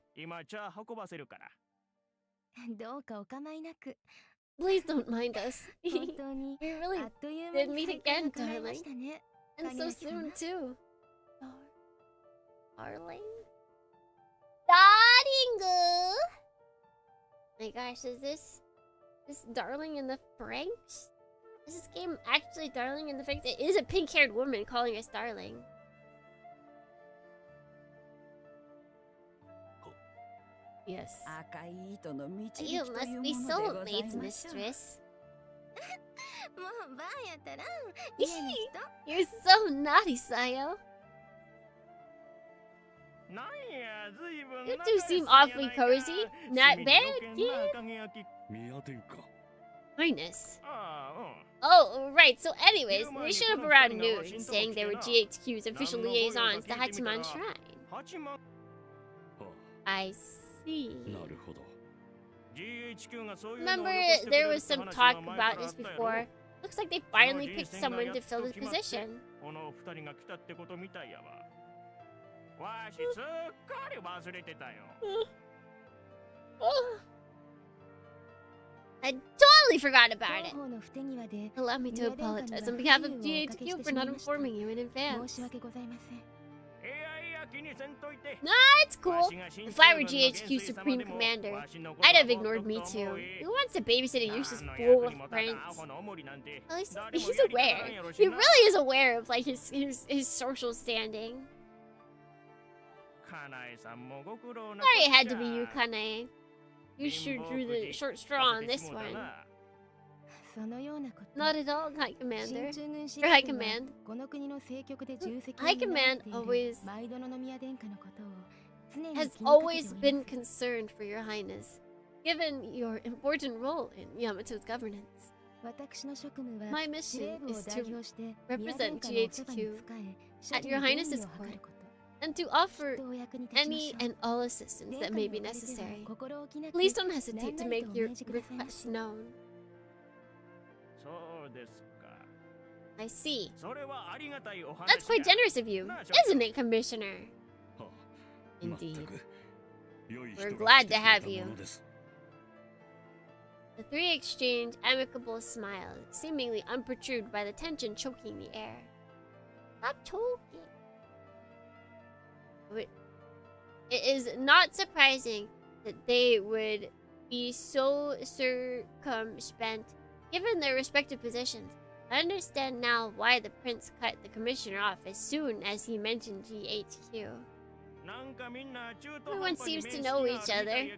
Please don't mind us. We really did meet again, darling. And so soon, too. Darling? Darling! My gosh, is this Darling in the Franxx? Is this game actually Darling in the Franxx? It is a pink-haired woman calling us darling. Yes. You must be so late, mistress. You're so naughty, Sayo. You two seem awfully cozy. Not bad, Highness. Oh, right. So anyways, they showed up around noon, saying they were GHQ's official liaisons to Hachiman Shrine. I see. Remember, there was some talk about this before. Looks like they finally picked someone to fill the position. I totally forgot about it. Allow me to apologize on behalf of GHQ for not informing you in advance. Nah, it's cool. If I were GHQ Supreme Commander, I'd have ignored me too. Who wants to babysit a useless fool with friends? At least he's aware. He really is aware of like his social standing. Sorry it had to be you, Kanae. You sure drew the short straw on this one. Not at all, High Commander. Or High Command. High Command has always been concerned for your Highness, given your important role in Yamato's governance. My mission is to represent GHQ at your Highness's court, and to offer any and all assistance that may be necessary. Please don't hesitate to make your request known. I see. That's quite generous of you, isn't it, Commissioner? Indeed. We're glad to have you. The three exchange amicable smiles, seemingly unperturbed by the tension choking the air. Stop choking. It is not surprising that they would be so circumspect given their respective positions. I understand now why the prince cut the commissioner off as soon as he mentioned GHQ. Everyone seems to know each other.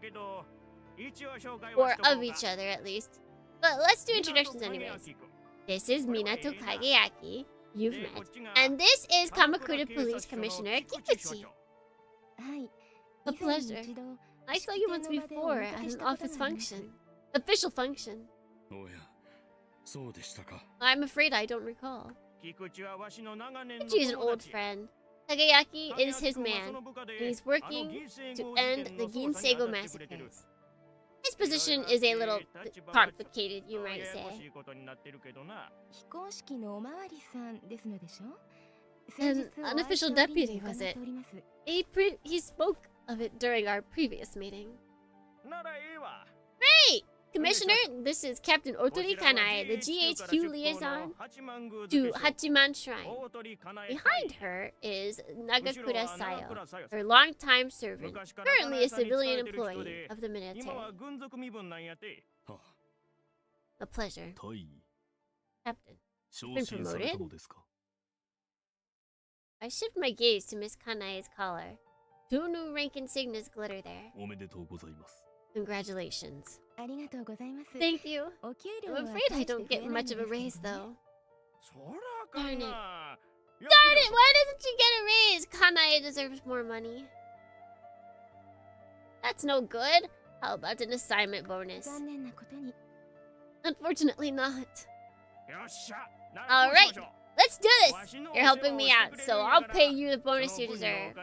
Or of each other, at least. But let's do introductions anyways. This is Minato Kageyaki. You've met. And this is Kamakura Police Commissioner Kikuchi. A pleasure. I saw you once before at an office function. Official function. I'm afraid I don't recall. Kikuchi is an old friend. Kageyaki is his man, and he's working to end the Gin Seiko massacres. His position is a little complicated, you might say. An unofficial deputy, was it? He spoke of it during our previous meeting. Great! Commissioner, this is Captain Otori Kanae, the GHQ liaison to Hachiman Shrine. Behind her is Nagakura Sayo, her longtime servant, currently a civilian employee of the military. A pleasure. Captain, been promoted? I shift my gaze to Miss Kanae's collar. Two new rank insignias glitter there. Congratulations. Thank you. I'm afraid I don't get much of a raise, though. Darn it. Darn it! Why doesn't she get a raise? Kanae deserves more money. That's no good. How about an assignment bonus? Unfortunately not. Alright, let's do this! You're helping me out, so I'll pay you the bonus you deserve.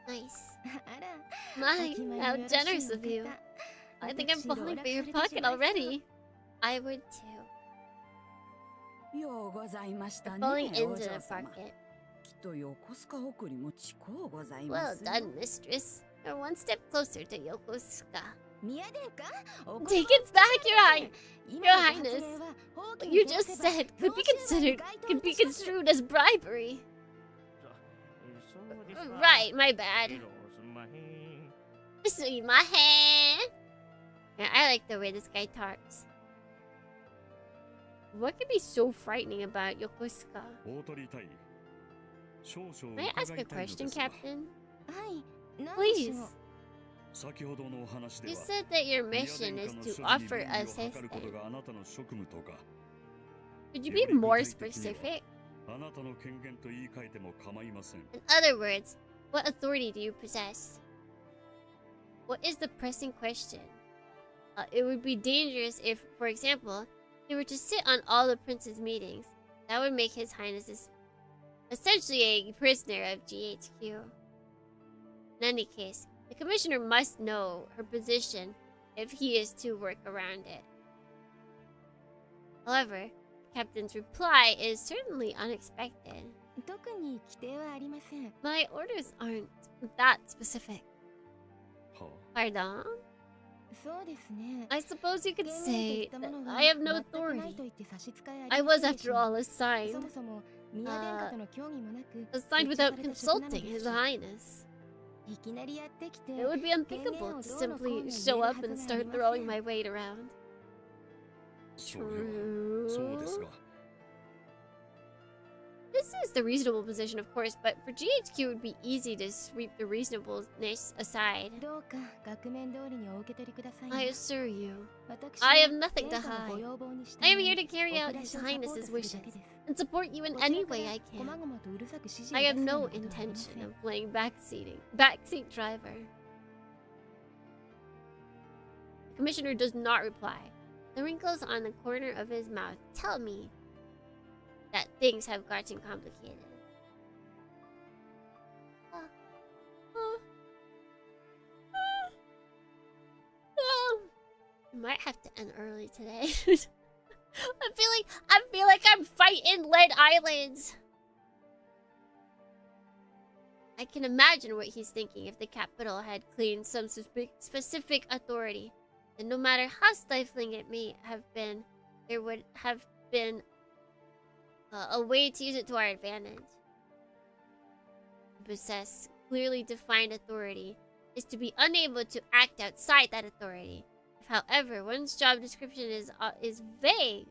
Nice. My, how generous of you. I think I'm falling for your pocket already. I would too. Falling into the pocket. Well done, mistress. You're one step closer to Yokosuka. Take it back, Your Highness. What you just said could be construed as bribery. Right, my bad. Yeah, I like the way this guy talks. What could be so frightening about Yokosuka? May I ask a question, Captain? Please. You said that your mission is to offer assistance. Could you be more specific? In other words, what authority do you possess? What is the pressing question? It would be dangerous if, for example, he were to sit on all the prince's meetings. That would make His Highness essentially a prisoner of GHQ. In any case, the commissioner must know her position if he is to work around it. However, the captain's reply is certainly unexpected. My orders aren't that specific. Pardon? I suppose you could say that I have no authority. I was, after all, assigned without consulting His Highness. It would be unthinkable to simply show up and start throwing my weight around. True. This is the reasonable position, of course, but for GHQ it would be easy to sweep the reasonableness aside. I assure you, I have nothing to hide. I am here to carry out His Highness's wishes and support you in any way I can. I have no intention of playing backseat driver. The commissioner does not reply. The wrinkles on the corner of his mouth tell me that things have gotten complicated. I might have to end early today. I feel like I'm fighting lead islands. I can imagine what he's thinking if the capital had claimed some specific authority. And no matter how stifling it may have been, there would have been a way to use it to our advantage. To possess clearly defined authority is to be unable to act outside that authority. If, however, one's job description is vague,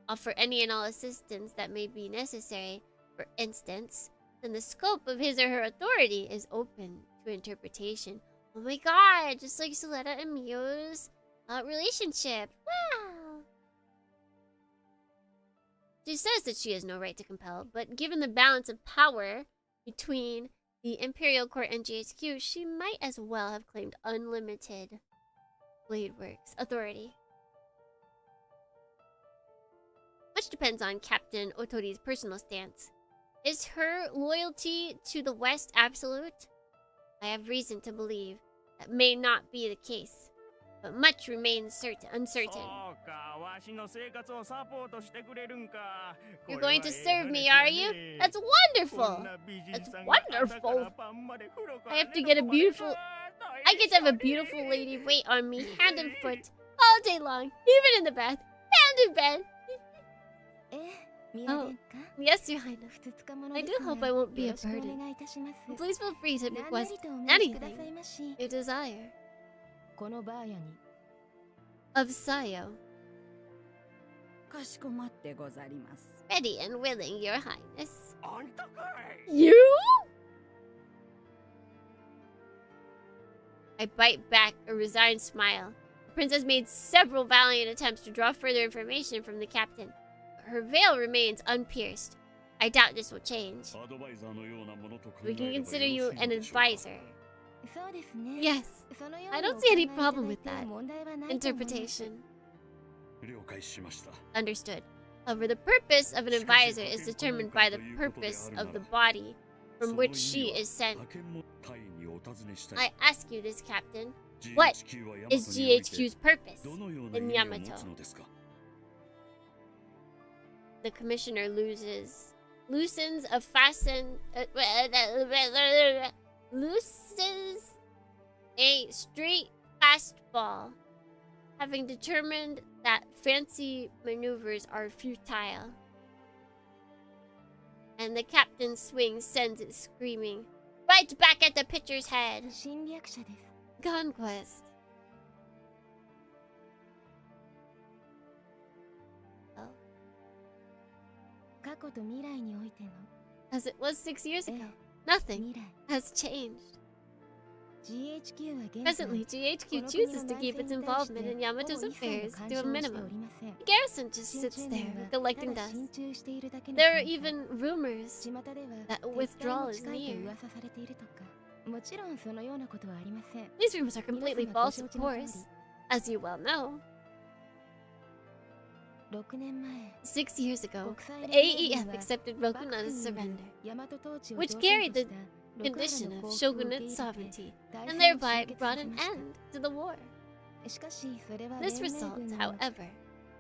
offer any and all assistance that may be necessary, for instance, then the scope of his or her authority is open to interpretation. Oh my god, just like Suletta and Mio's relationship. Wow! She says that she has no right to compel, but given the balance of power between the Imperial Court and GHQ, she might as well have claimed unlimited Bladeworks authority. Much depends on Captain Otori's personal stance. Is her loyalty to the West absolute? I have reason to believe that may not be the case, but much remains uncertain. You're going to serve me, are you? That's wonderful! That's wonderful! I get to have a beautiful lady wait on me, hand and foot, all day long, even in the bath, and in bed. Oh, yes, Your Highness. I do hope I won't be a burden. Please feel free to request anything you desire. Of Sayo. Ready and willing, Your Highness. You? I bite back a resigned smile. The princess made several valiant attempts to draw further information from the captain. Her veil remains unpierced. I doubt this will change. We can consider you an advisor. Yes, I don't see any problem with that interpretation. Understood. However, the purpose of an advisor is determined by the purpose of the body from which she is sent. I ask you this, Captain. What is GHQ's purpose in Yamato? The commissioner loosens a straight fastball, having determined that fancy maneuvers are futile. And the captain's swing sends it screaming right back at the pitcher's head. Conquest. Oh. As it was 6 years ago, nothing has changed. Presently, GHQ chooses to keep its involvement in Yamato's affairs to a minimum. The garrison just sits there, collecting dust. There are even rumors that a withdrawal is near. These rumors are completely false, of course, as you well know. 6 years ago, the AEF accepted Rokuna's surrender, which carried the condition of shogunate sovereignty, and thereby brought an end to the war. This result, however,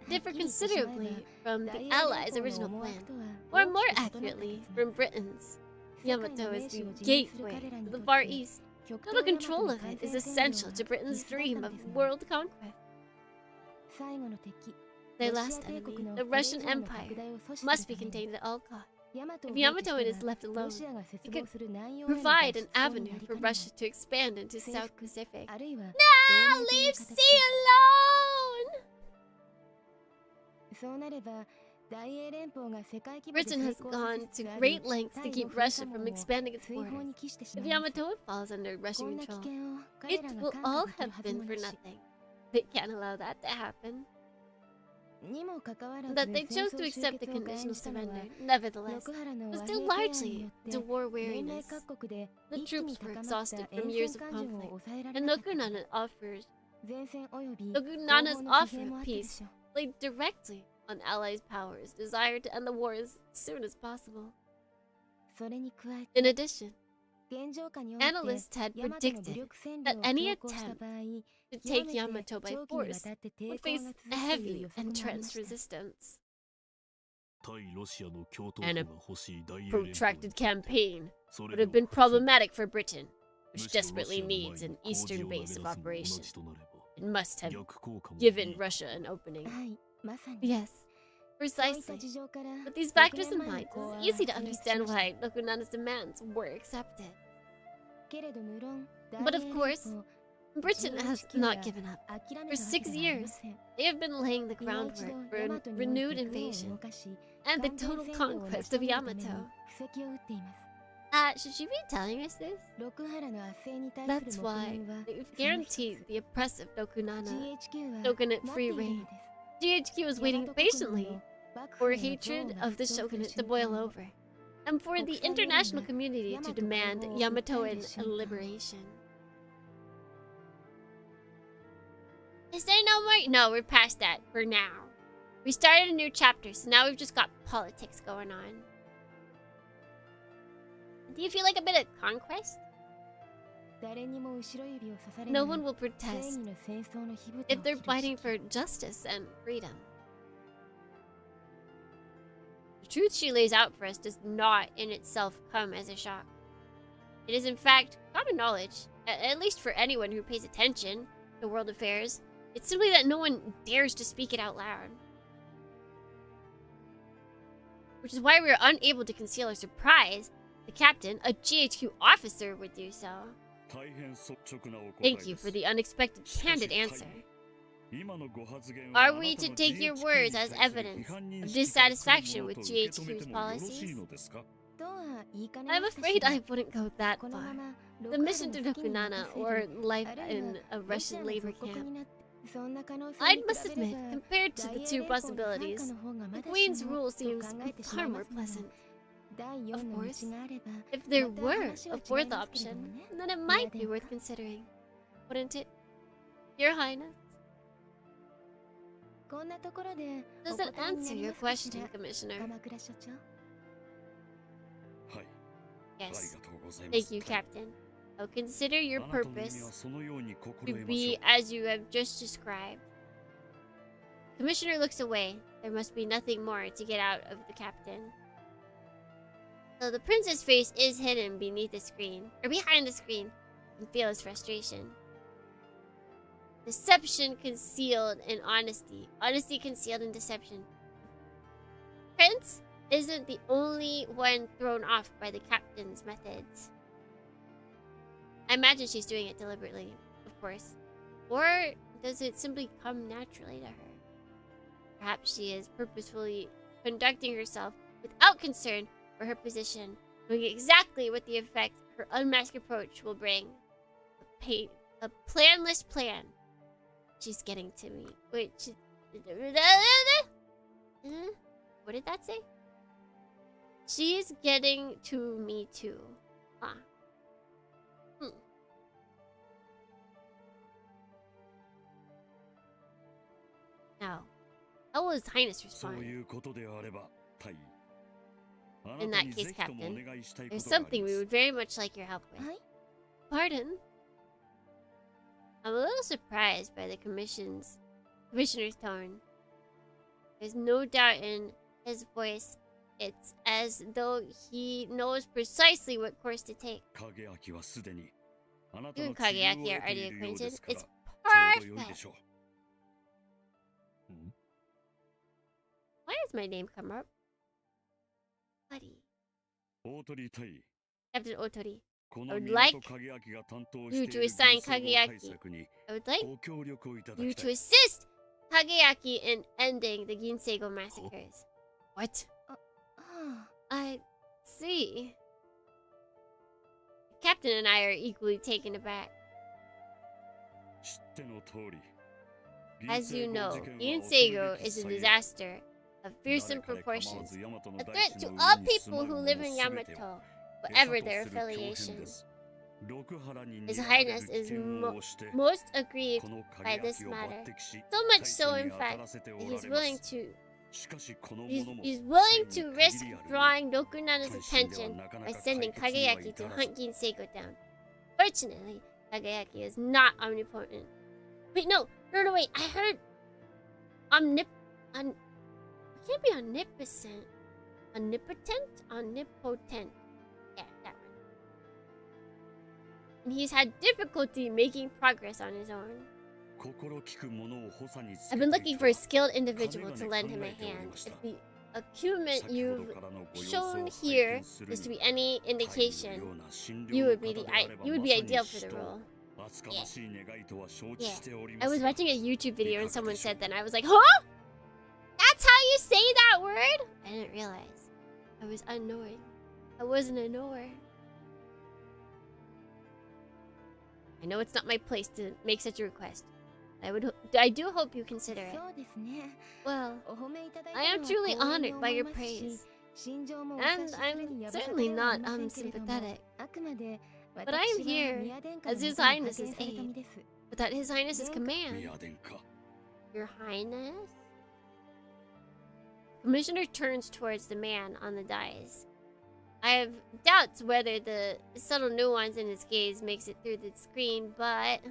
differed considerably from the Allies' original plan, or more accurately, from Britain's. Yamato is the gateway to the Far East. Total control of it is essential to Britain's dream of world conquest. Their last enemy, the Russian Empire, must be contained at all costs. If Yamato is left alone, it could provide an avenue for Russia to expand into South Pacific. No! Leave C alone! Britain has gone to great lengths to keep Russia from expanding its borders. If Yamato falls under Russian control, it will all have been for nothing. They can't allow that to happen. That they chose to accept the conditional surrender, nevertheless, was due largely to war weariness. The troops were exhausted from years of conflict, and Nobunaga's offer of peace played directly on Allies' powers' desire to end the war as soon as possible. In addition, analysts had predicted that any attempt to take Yamato by force would face a heavy entrenched resistance. And a protracted campaign would have been problematic for Britain, which desperately needs an eastern base of operation. It must have given Russia an opening. Yes, precisely. With these factors in mind, it's easy to understand why Nobunaga's demands were accepted. But of course, Britain has not given up. For 6 years, they have been laying the groundwork for a renewed invasion and the total conquest of Yamato. Should she be telling us this? That's why they've guaranteed the oppressive shogunate free reign. GHQ is waiting patiently for hatred of the shogunate to boil over, and for the international community to demand Yamatoan liberation. Is there no more? No, we're past that for now. We started a new chapter, so now we've just got politics going on. Do you feel like a bit of conquest? No one will protest if they're fighting for justice and freedom. The truth she lays out for us does not in itself come as a shock. It is in fact common knowledge, at least for anyone who pays attention to world affairs. It's simply that no one dares to speak it out loud. Which is why we are unable to conceal our surprise. The captain, a GHQ officer, would do so. Thank you for the unexpected candid answer. Are we to take your words as evidence of dissatisfaction with GHQ's policies? I'm afraid I wouldn't go that far. The mission to Rokunana, or life in a Russian labor camp, I must admit, compared to the two possibilities, the Queen's rule seems far more pleasant. Of course, if there were a fourth option, then it might be worth considering, wouldn't it, Your Highness? Does that answer your question, Commissioner? Yes. Thank you, Captain. I'll consider your purpose to be as you have just described. Commissioner looks away. There must be nothing more to get out of the captain. So the prince's face is hidden beneath the screen, or behind the screen, and feel his frustration. Deception concealed in honesty. Honesty concealed in deception. Prince isn't the only one thrown off by the captain's methods. I imagine she's doing it deliberately, of course. Or does it simply come naturally to her? Perhaps she is purposefully conducting herself without concern for her position, knowing exactly what the effect her unmasked approach will bring. A planless plan. She's getting to me. Wait, what did that say? She's getting to me too. Huh. No. How will His Highness respond? In that case, Captain, there's something we would very much like your help with. Pardon? I'm a little surprised by the commissioner's tone. There's no doubt in his voice. It's as though he knows precisely what course to take. You and Kageaki are already acquainted. It's perfect. Why does my name come up? Buddy. Captain Otori. I would like you to assign Kageaki. I would like you to assist Kageaki in ending the Gin Seiko massacres. What? I see. The captain and I are equally taken aback. As you know, Gin Seiko is a disaster of fearsome proportions, a threat to all people who live in Yamato, whatever their affiliations. His Highness is most aggrieved by this matter, so much so, in fact, that he's willing to risk drawing Rokunana's attention by sending Kageaki to hunt Gin Seiko down. Fortunately, Kageaki is not omnipotent. Wait, no, wait, I heard it can't be omnipotent. Omnipotent. Yeah, that one. And he's had difficulty making progress on his own. I've been looking for a skilled individual to lend him a hand. If the acumen you've shown here is to be any indication, you would be ideal for the role. Yeah. I was watching a YouTube video and someone said that and I was like, huh? That's how you say that word? I didn't realize. I was unknowing. I wasn't a knower. I know it's not my place to make such a request. I do hope you consider it. Well, I am truly honored by your praise. And I'm certainly not unsympathetic. But I am here as His Highness's aide, without His Highness's command. Your Highness? Commissioner turns towards the man on the dais. I have doubts whether the subtle nuance in his gaze makes it through the screen, but...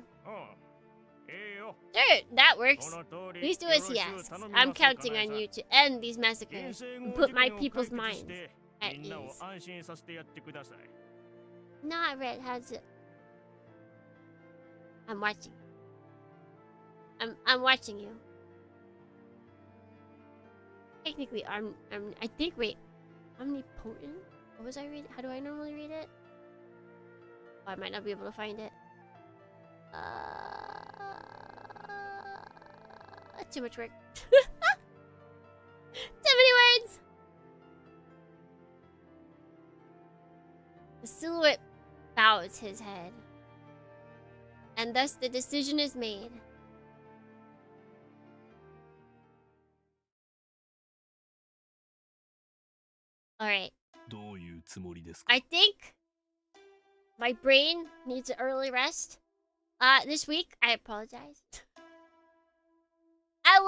Sure, that works. Please do as he asks. I'm counting on you to end these massacres and put my people's minds at ease. Not Red, how's it? I'm watching. I'm watching you. Technically, I think, wait, omnipotent? What was I reading? How do I normally read it? Oh, I might not be able to find it. Too much work. Too many words! The silhouette bows his head. And thus the decision is made. Alright. I think my brain needs an early rest. This week, I apologize. I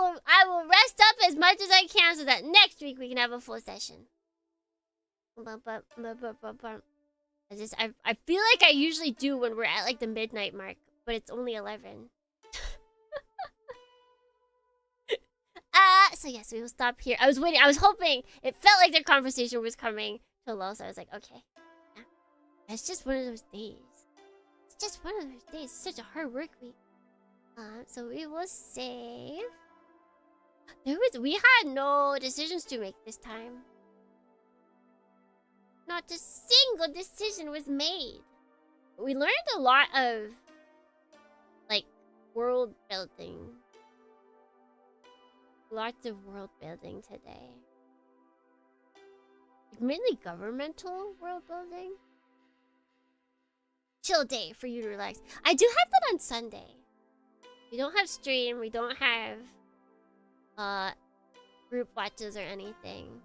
will rest up as much as I can so that next week we can have a full session. I feel like I usually do when we're at like the midnight mark, but it's only 11. So yes, we will stop here. I was waiting. I was hoping. It felt like the conversation was coming to a lull, so I was like, okay. Yeah. It's just one of those days. It's just one of those days. It's such a hard work week. So we will save. We had no decisions to make this time. Not a single decision was made. We learned a lot of, like, world building. Lots of world building today. Mainly governmental world building. Chill day for you to relax. I do have that on Sunday. We don't have stream. We don't have group watches or anything.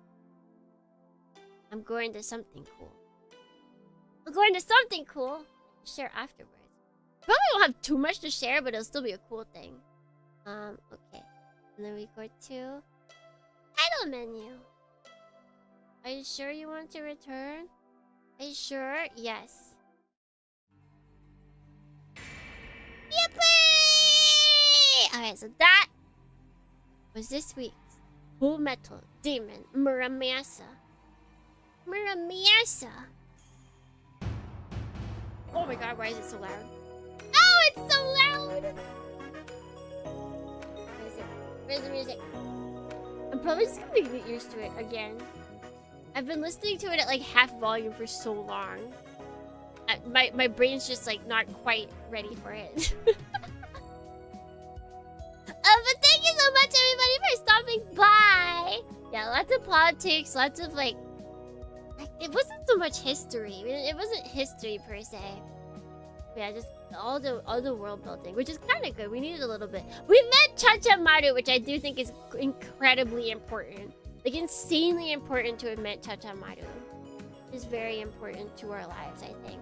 I'm going to something cool. Share afterwards. Probably won't have too much to share, but it'll still be a cool thing. Okay. And then we go to title menu. Are you sure you want to return? Are you sure? Yes. Yippee! Alright, so that was this week's Full Metal Daemon Muramasa. Oh my god, why is it so loud? Oh, it's so loud! Where's the music? I'm probably just gonna get used to it again. I've been listening to it at like half volume for so long. My brain's just like not quite ready for it. But thank you so much everybody for stopping by. Yeah, lots of politics, lots of like it wasn't so much history. It wasn't history per se. Yeah, just all the world building, which is kind of good. We needed a little bit. We met Chachamaru, which I do think is incredibly important. Like, insanely important to have met Chachamaru. It's very important to our lives, I think.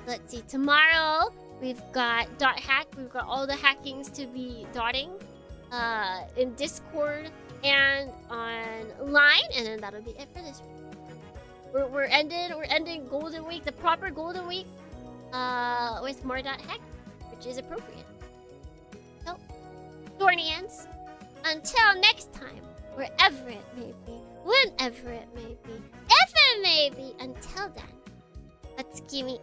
Let's see. Tomorrow, we've got dot hack. We've got all the hackings to be dotting. In Discord and online. And then that'll be it for this week. We're ending Golden Week, the proper Golden Week, with more dot hack, which is appropriate. So, Dornians, until next time, wherever it may be, whenever it may be, if it may be, until then, Atsukimi.